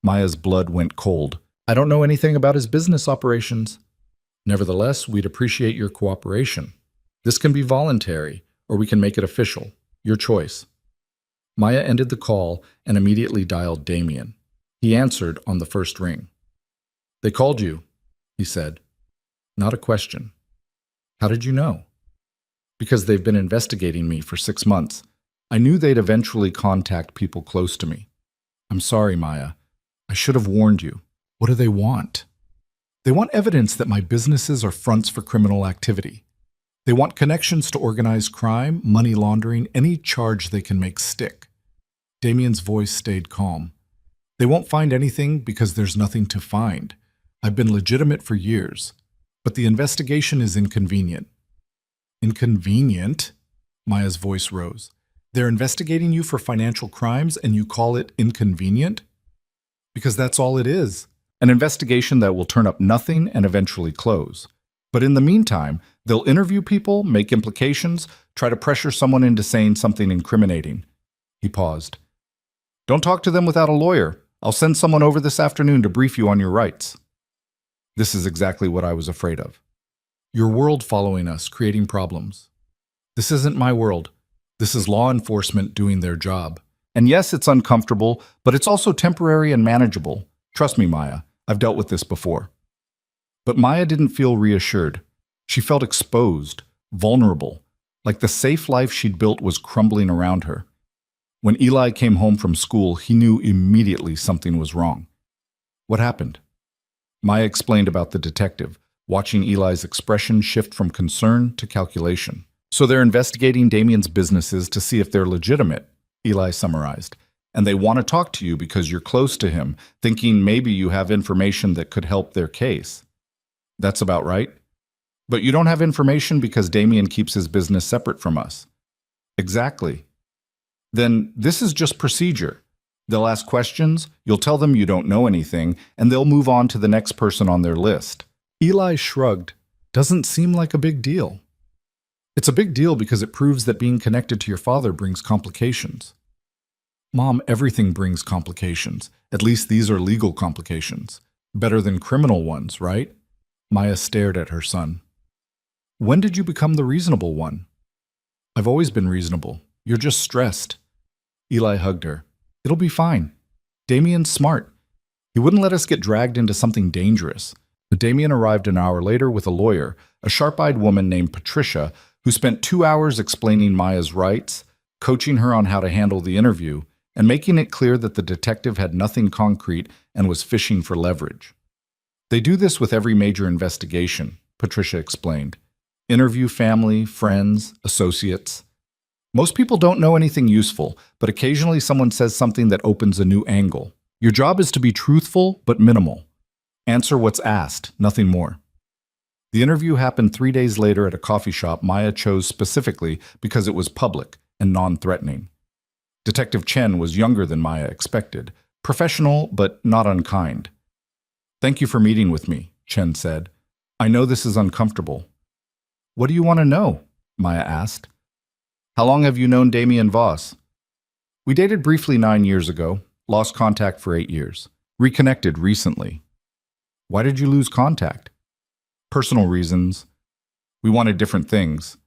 Maya's blood went cold. I don't know anything about his business operations. Nevertheless, we'd appreciate your cooperation. This can be voluntary, or we can make it official. Your choice. Maya ended the call and immediately dialed Damien. He answered on the first ring. They called you, he said. Not a question. How did you know? Because they've been investigating me for 6 months. I knew they'd eventually contact people close to me. I'm sorry, Maya. I should have warned you. What do they want? They want evidence that my businesses are fronts for criminal activity. They want connections to organized crime, money laundering, any charge they can make stick. Damien's voice stayed calm. They won't find anything because there's nothing to find. I've been legitimate for years, but the investigation is inconvenient. Inconvenient? Maya's voice rose. They're investigating you for financial crimes and you call it inconvenient? Because that's all it is. An investigation that will turn up nothing and eventually close. But in the meantime, they'll interview people, make implications, try to pressure someone into saying something incriminating. He paused. Don't talk to them without a lawyer. I'll send someone over this afternoon to brief you on your rights. This is exactly what I was afraid of. Your world following us, creating problems. This isn't my world. This is law enforcement doing their job. And yes, it's uncomfortable, but it's also temporary and manageable. Trust me, Maya. I've dealt with this before. But Maya didn't feel reassured. She felt exposed, vulnerable, like the safe life she'd built was crumbling around her. When Eli came home from school, he knew immediately something was wrong. What happened? Maya explained about the detective, watching Eli's expression shift from concern to calculation. So they're investigating Damien's businesses to see if they're legitimate, Eli summarized. And they want to talk to you because you're close to him, thinking maybe you have information that could help their case. That's about right. But you don't have information because Damien keeps his business separate from us. Exactly. Then this is just procedure. They'll ask questions, you'll tell them you don't know anything, and they'll move on to the next person on their list. Eli shrugged. Doesn't seem like a big deal. It's a big deal because it proves that being connected to your father brings complications. Mom, everything brings complications. At least these are legal complications. Better than criminal ones, right? Maya stared at her son. When did you become the reasonable one? I've always been reasonable. You're just stressed. Eli hugged her. It'll be fine. Damien's smart. He wouldn't let us get dragged into something dangerous. But Damien arrived an hour later with a lawyer, a sharp-eyed woman named Patricia, who spent 2 hours explaining Maya's rights, coaching her on how to handle the interview, and making it clear that the detective had nothing concrete and was fishing for leverage. They do this with every major investigation, Patricia explained. Interview family, friends, associates. Most people don't know anything useful, but occasionally someone says something that opens a new angle. Your job is to be truthful but minimal. Answer what's asked, nothing more. The interview happened 3 days later at a coffee shop Maya chose specifically because it was public and non-threatening. Detective Chen was younger than Maya expected, professional but not unkind. Thank you for meeting with me, Chen said. I know this is uncomfortable. What do you want to know? Maya asked. How long have you known Damien Voss? We dated briefly 9 years ago, lost contact for 8 years, reconnected recently. Why did you lose contact? Personal reasons. We wanted different things.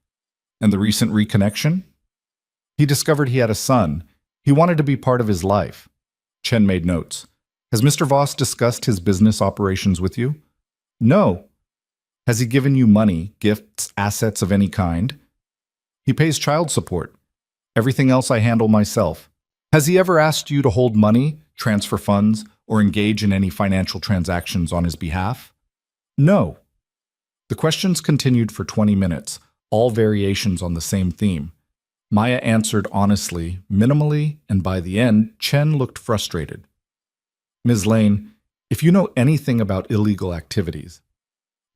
And the recent reconnection? He discovered he had a son. He wanted to be part of his life. Chen made notes. Has Mr. Voss discussed his business operations with you? No. Has he given you money, gifts, assets of any kind? He pays child support. Everything else I handle myself. Has he ever asked you to hold money, transfer funds, or engage in any financial transactions on his behalf? No. The questions continued for 20 minutes, all variations on the same theme. Maya answered honestly, minimally, and by the end, Chen looked frustrated. Ms. Lane, if you know anything about illegal activities.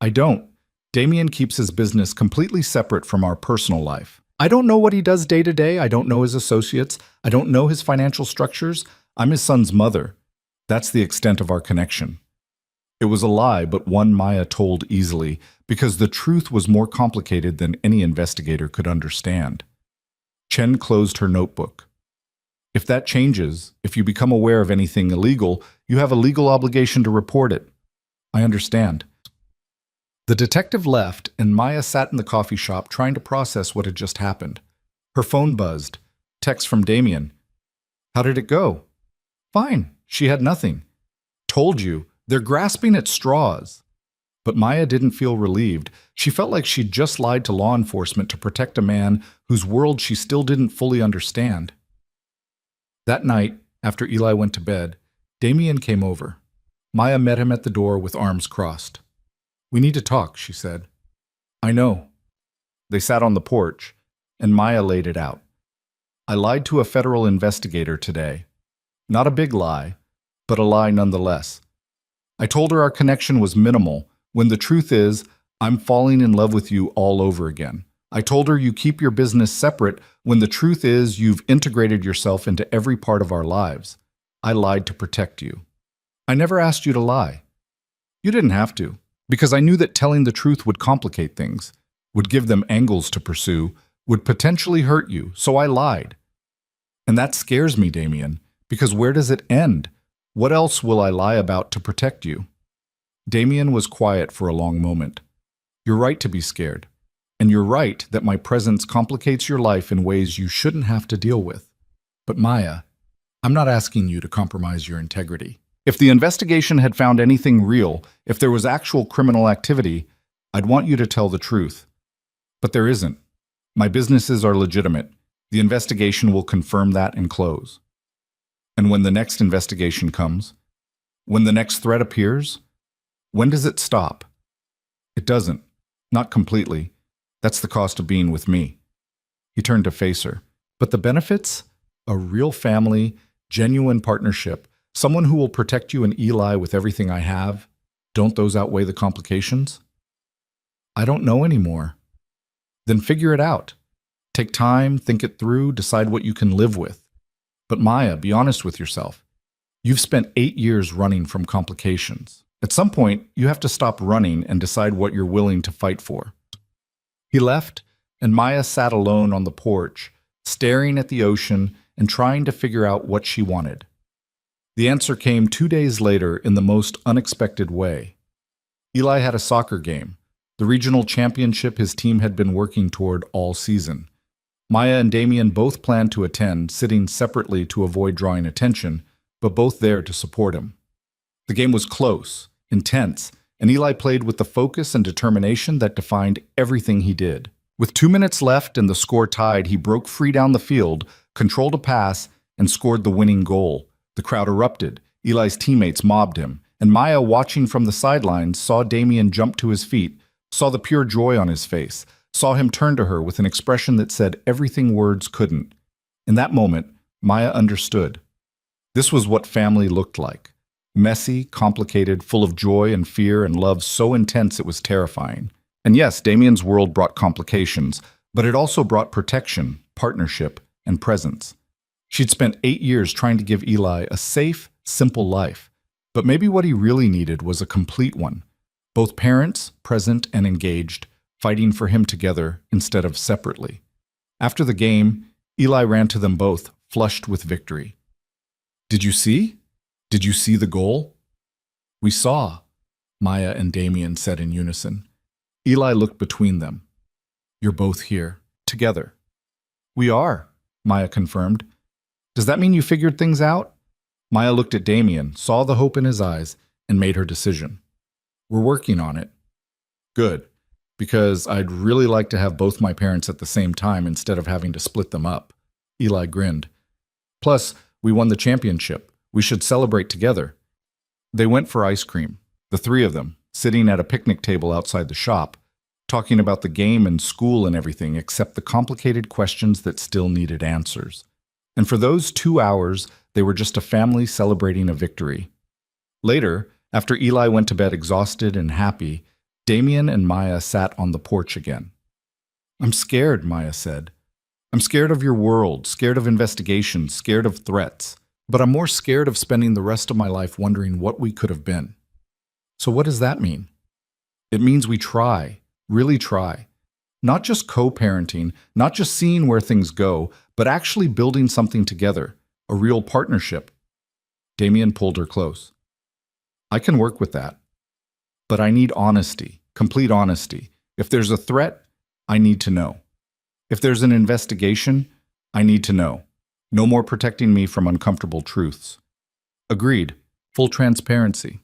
I don't. Damien keeps his business completely separate from our personal life. I don't know what he does day to day. I don't know his associates. I don't know his financial structures. I'm his son's mother. That's the extent of our connection. It was a lie, but one Maya told easily, because the truth was more complicated than any investigator could understand. Chen closed her notebook. If that changes, if you become aware of anything illegal, you have a legal obligation to report it. I understand. The detective left, and Maya sat in the coffee shop trying to process what had just happened. Her phone buzzed. Text from Damien. How did it go? Fine. She had nothing. Told you. They're grasping at straws. But Maya didn't feel relieved. She felt like she'd just lied to law enforcement to protect a man whose world she still didn't fully understand. That night, after Eli went to bed, Damien came over. Maya met him at the door with arms crossed. We need to talk, she said. I know. They sat on the porch, and Maya laid it out. I lied to a federal investigator today. Not a big lie, but a lie nonetheless. I told her our connection was minimal, when the truth is, I'm falling in love with you all over again. I told her you keep your business separate, when the truth is you've integrated yourself into every part of our lives. I lied to protect you. I never asked you to lie. You didn't have to, because I knew that telling the truth would complicate things, would give them angles to pursue, would potentially hurt you, so I lied. And that scares me, Damien, because where does it end? What else will I lie about to protect you? Damien was quiet for a long moment. You're right to be scared. And you're right that my presence complicates your life in ways you shouldn't have to deal with. But Maya, I'm not asking you to compromise your integrity. If the investigation had found anything real, if there was actual criminal activity, I'd want you to tell the truth. But there isn't. My businesses are legitimate. The investigation will confirm that and close. And when the next investigation comes, when the next threat appears, when does it stop? It doesn't. Not completely. That's the cost of being with me. He turned to face her. But the benefits? A real family, genuine partnership, someone who will protect you and Eli with everything I have. Don't those outweigh the complications? I don't know anymore. Then figure it out. Take time, think it through, decide what you can live with. But Maya, be honest with yourself. You've spent 8 years running from complications. At some point, you have to stop running and decide what you're willing to fight for. He left, and Maya sat alone on the porch, staring at the ocean and trying to figure out what she wanted. The answer came 2 days later in the most unexpected way. Eli had a soccer game, the regional championship his team had been working toward all season. Maya and Damien both planned to attend, sitting separately to avoid drawing attention, but both there to support him. The game was close, intense, and Eli played with the focus and determination that defined everything he did. With 2 minutes left and the score tied, he broke free down the field, controlled a pass, and scored the winning goal. The crowd erupted. Eli's teammates mobbed him, and Maya, watching from the sidelines, saw Damien jump to his feet, saw the pure joy on his face, saw him turn to her with an expression that said everything words couldn't. In that moment, Maya understood. This was what family looked like. Messy, complicated, full of joy and fear and love so intense it was terrifying. And yes, Damien's world brought complications, but it also brought protection, partnership, and presence. She'd spent 8 years trying to give Eli a safe, simple life, but maybe what he really needed was a complete one. Both parents, present and engaged, fighting for him together instead of separately. After the game, Eli ran to them both, flushed with victory. Did you see? Did you see the goal? We saw, Maya and Damien said in unison. Eli looked between them. You're both here, together. We are, Maya confirmed. Does that mean you figured things out? Maya looked at Damien, saw the hope in his eyes, and made her decision. We're working on it. Good, because I'd really like to have both my parents at the same time instead of having to split them up. Eli grinned. Plus, we won the championship. We should celebrate together. They went for ice cream, the three of them, sitting at a picnic table outside the shop, talking about the game and school and everything except the complicated questions that still needed answers. And for those 2 hours, they were just a family celebrating a victory. Later, after Eli went to bed exhausted and happy, Damien and Maya sat on the porch again. "I'm scared," Maya said. "I'm scared of your world, scared of investigations, scared of threats. But I'm more scared of spending the rest of my life wondering what we could have been." "So what does that mean?" "It means we try, really try. Not just co-parenting, not just seeing where things go, but actually building something together, a real partnership." Damien pulled her close. "I can work with that. But I need honesty, complete honesty. If there's a threat, I need to know. If there's an investigation, I need to know. No more protecting me from uncomfortable truths." "Agreed. Full transparency.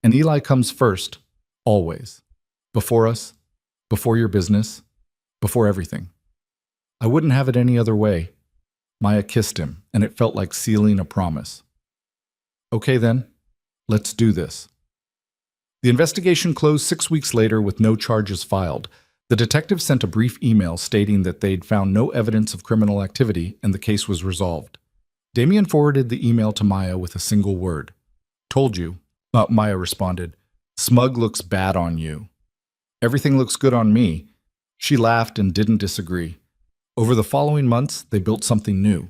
And Eli comes first, always. Before us, before your business, before everything. I wouldn't have it any other way." Maya kissed him, and it felt like sealing a promise. "Okay then, let's do this." The investigation closed 6 weeks later with no charges filed. The detective sent a brief email stating that they'd found no evidence of criminal activity and the case was resolved. Damien forwarded the email to Maya with a single word. "Told you." Maya responded, "Smug looks bad on you." "Everything looks good on me." She laughed and didn't disagree. Over the following months, they built something new.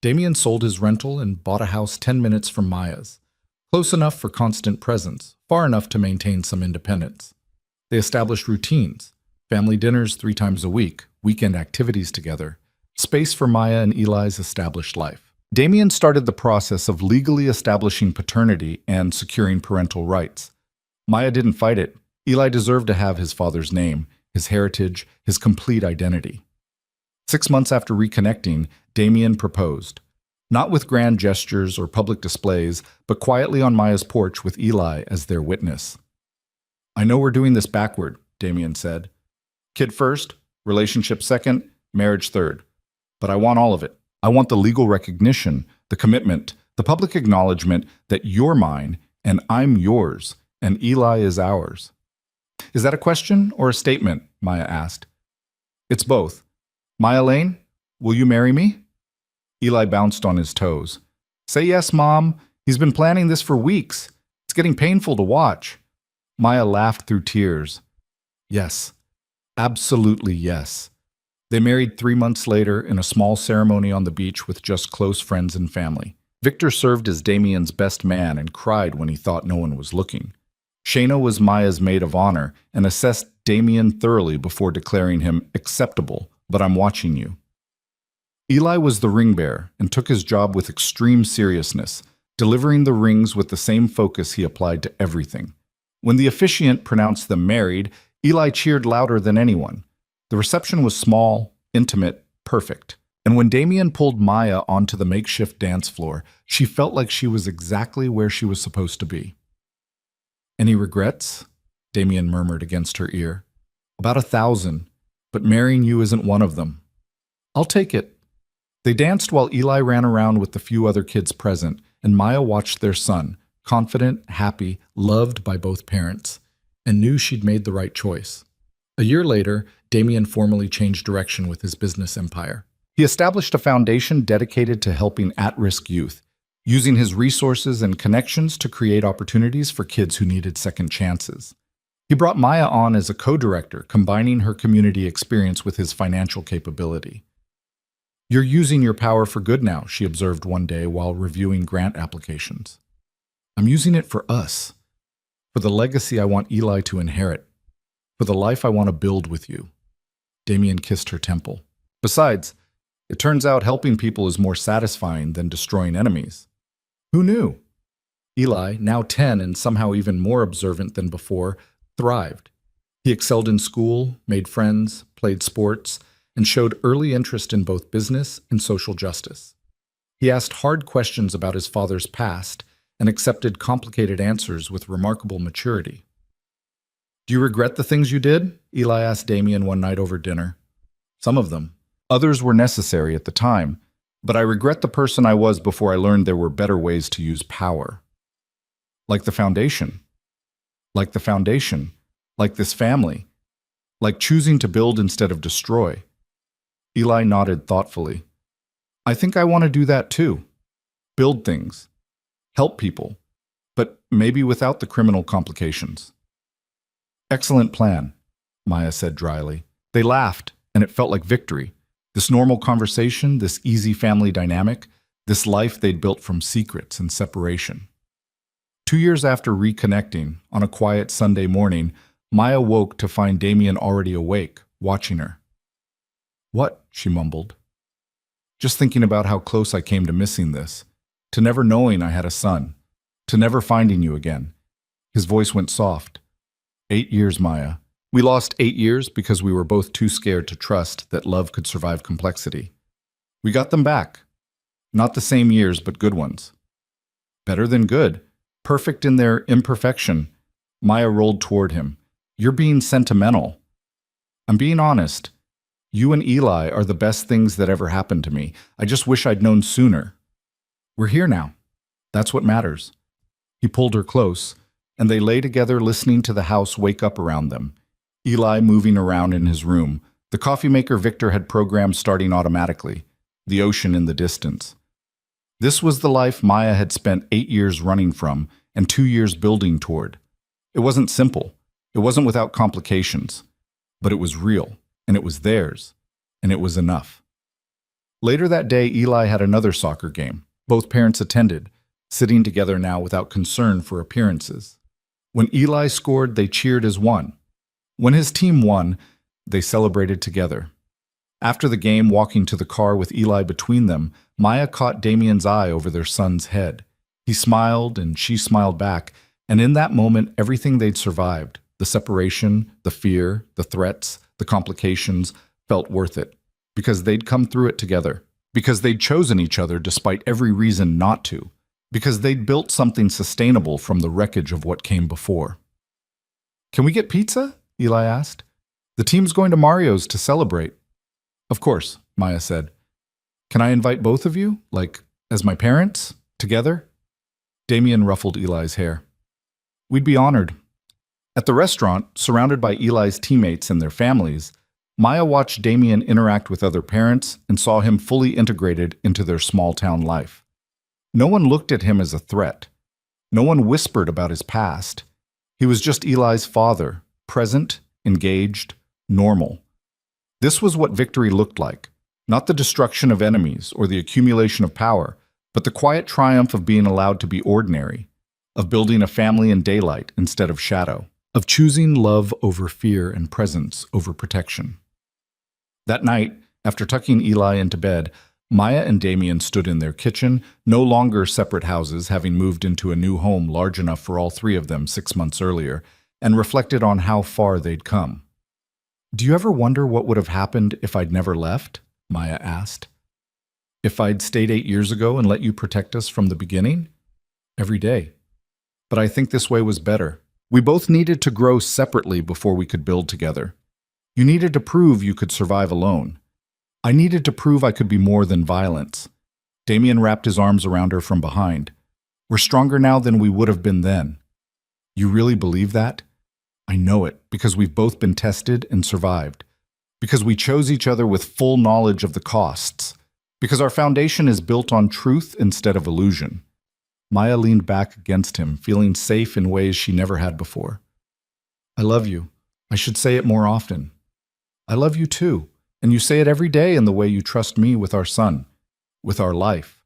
Damien sold his rental and bought a house 10 minutes from Maya's. Close enough for constant presence, far enough to maintain some independence. They established routines. Family dinners 3 times a week, weekend activities together, space for Maya and Eli's established life. Damien started the process of legally establishing paternity and securing parental rights. Maya didn't fight it. Eli deserved to have his father's name, his heritage, his complete identity. 6 months after reconnecting, Damien proposed. Not with grand gestures or public displays, but quietly on Maya's porch with Eli as their witness. "I know we're doing this backward," Damien said. "Kid first, relationship second, marriage third. But I want all of it. I want the legal recognition, the commitment, the public acknowledgement that you're mine and I'm yours and Eli is ours." "Is that a question or a statement?" Maya asked. "It's both. Maya Lane, will you marry me?" Eli bounced on his toes. "Say yes, Mom. He's been planning this for weeks. It's getting painful to watch." Maya laughed through tears. "Yes. Absolutely yes." They married 3 months later in a small ceremony on the beach with just close friends and family. Victor served as Damien's best man and cried when he thought no one was looking. Shayna was Maya's maid of honor and assessed Damien thoroughly before declaring him acceptable, but I'm watching you. Eli was the ring bearer and took his job with extreme seriousness, delivering the rings with the same focus he applied to everything. When the officiant pronounced them married, Eli cheered louder than anyone. The reception was small, intimate, perfect. And when Damien pulled Maya onto the makeshift dance floor, she felt like she was exactly where she was supposed to be. "Any regrets?" Damien murmured against her ear. "About 1,000, but marrying you isn't one of them." "I'll take it." They danced while Eli ran around with the few other kids present, and Maya watched their son, confident, happy, loved by both parents, and knew she'd made the right choice. A year later, Damien formally changed direction with his business empire. He established a foundation dedicated to helping at-risk youth, using his resources and connections to create opportunities for kids who needed second chances. He brought Maya on as a co-director, combining her community experience with his financial capability. "You're using your power for good now," she observed one day while reviewing grant applications. "I'm using it for us, for the legacy I want Eli to inherit, for the life I want to build with you." Damien kissed her temple. "Besides, it turns out helping people is more satisfying than destroying enemies." Who knew? Eli, now 10 and somehow even more observant than before, thrived. He excelled in school, made friends, played sports, and showed early interest in both business and social justice. He asked hard questions about his father's past and accepted complicated answers with remarkable maturity. "Do you regret the things you did?" Eli asked Damien one night over dinner. "Some of them. Others were necessary at the time. But I regret the person I was before I learned there were better ways to use power. Like the foundation. Like the foundation. Like this family. Like choosing to build instead of destroy. Eli nodded thoughtfully. I think I want to do that too. Build things. Help people. But maybe without the criminal complications. Excellent plan, Maya said dryly. They laughed, and it felt like victory. This normal conversation, this easy family dynamic, this life they'd built from secrets and separation. 2 years after reconnecting, on a quiet Sunday morning, Maya woke to find Damien already awake, watching her. What? She mumbled. Just thinking about how close I came to missing this, to never knowing I had a son, to never finding you again. His voice went soft. 8 years, Maya. We lost 8 years because we were both too scared to trust that love could survive complexity. We got them back. Not the same years, but good ones. Better than good. Perfect in their imperfection. Maya rolled toward him. You're being sentimental. I'm being honest. You and Eli are the best things that ever happened to me. I just wish I'd known sooner. We're here now. That's what matters. He pulled her close, and they lay together listening to the house wake up around them. Eli moving around in his room. The coffee maker Victor had programmed starting automatically. The ocean in the distance. This was the life Maya had spent 8 years running from and 2 years building toward. It wasn't simple. It wasn't without complications. But it was real, and it was theirs, and it was enough. Later that day, Eli had another soccer game. Both parents attended, sitting together now without concern for appearances. When Eli scored, they cheered as one. When his team won, they celebrated together. After the game, walking to the car with Eli between them, Maya caught Damien's eye over their son's head. He smiled, and she smiled back, and in that moment, everything they'd survived, the separation, the fear, the threats, the complications, felt worth it, because they'd come through it together, because they'd chosen each other despite every reason not to, because they'd built something sustainable from the wreckage of what came before. Can we get pizza? Eli asked. The team's going to Mario's to celebrate. Of course, Maya said. Can I invite both of you, like, as my parents, together? Damien ruffled Eli's hair. We'd be honored. At the restaurant, surrounded by Eli's teammates and their families, Maya watched Damien interact with other parents and saw him fully integrated into their small-town life. No one looked at him as a threat. No one whispered about his past. He was just Eli's father, present, engaged, normal. This was what victory looked like, not the destruction of enemies or the accumulation of power, but the quiet triumph of being allowed to be ordinary, of building a family in daylight instead of shadow, of choosing love over fear and presence over protection. That night, after tucking Eli into bed, Maya and Damien stood in their kitchen, no longer separate houses, having moved into a new home large enough for all three of them 6 months earlier, and reflected on how far they'd come. Do you ever wonder what would have happened if I'd never left? Maya asked. If I'd stayed 8 years ago and let you protect us from the beginning? Every day. But I think this way was better. We both needed to grow separately before we could build together. You needed to prove you could survive alone. I needed to prove I could be more than violence. Damien wrapped his arms around her from behind. We're stronger now than we would have been then. You really believe that? I know it, because we've both been tested and survived. Because we chose each other with full knowledge of the costs. Because our foundation is built on truth instead of illusion. Maya leaned back against him, feeling safe in ways she never had before. I love you. I should say it more often. I love you too, and you say it every day in the way you trust me with our son, with our life,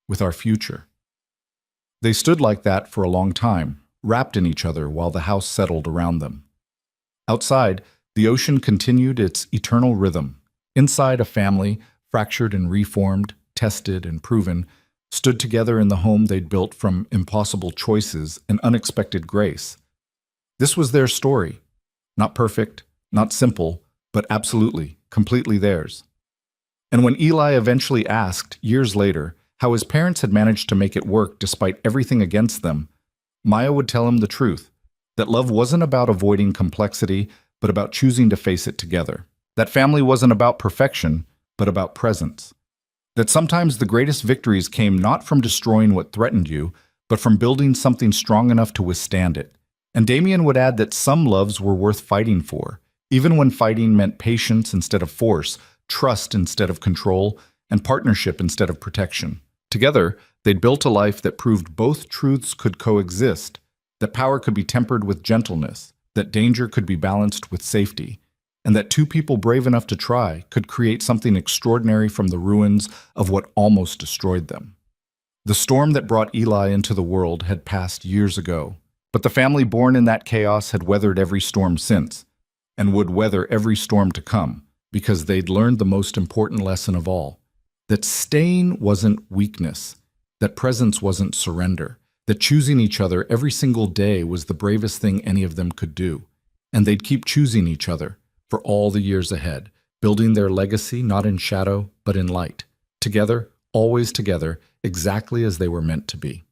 with our future. They stood like that for a long time, wrapped in each other while the house settled around them. Outside, the ocean continued its eternal rhythm. Inside, a family, fractured and reformed, tested and proven, stood together in the home they'd built from impossible choices and unexpected grace. This was their story. Not perfect, not simple, but absolutely, completely theirs. And when Eli eventually asked, years later, how his parents had managed to make it work despite everything against them, Maya would tell him the truth, that love wasn't about avoiding complexity, but about choosing to face it together. That family wasn't about perfection, but about presence. That sometimes the greatest victories came not from destroying what threatened you, but from building something strong enough to withstand it. And Damien would add that some loves were worth fighting for, even when fighting meant patience instead of force, trust instead of control, and partnership instead of protection. Together, they'd built a life that proved both truths could coexist, that power could be tempered with gentleness, that danger could be balanced with safety, and that two people brave enough to try could create something extraordinary from the ruins of what almost destroyed them. The storm that brought Eli into the world had passed years ago, but the family born in that chaos had weathered every storm since, and would weather every storm to come, because they'd learned the most important lesson of all, that staying wasn't weakness, that presence wasn't surrender, that choosing each other every single day was the bravest thing any of them could do. And they'd keep choosing each other for all the years ahead, building their legacy not in shadow, but in light. Together, always together, exactly as they were meant to be.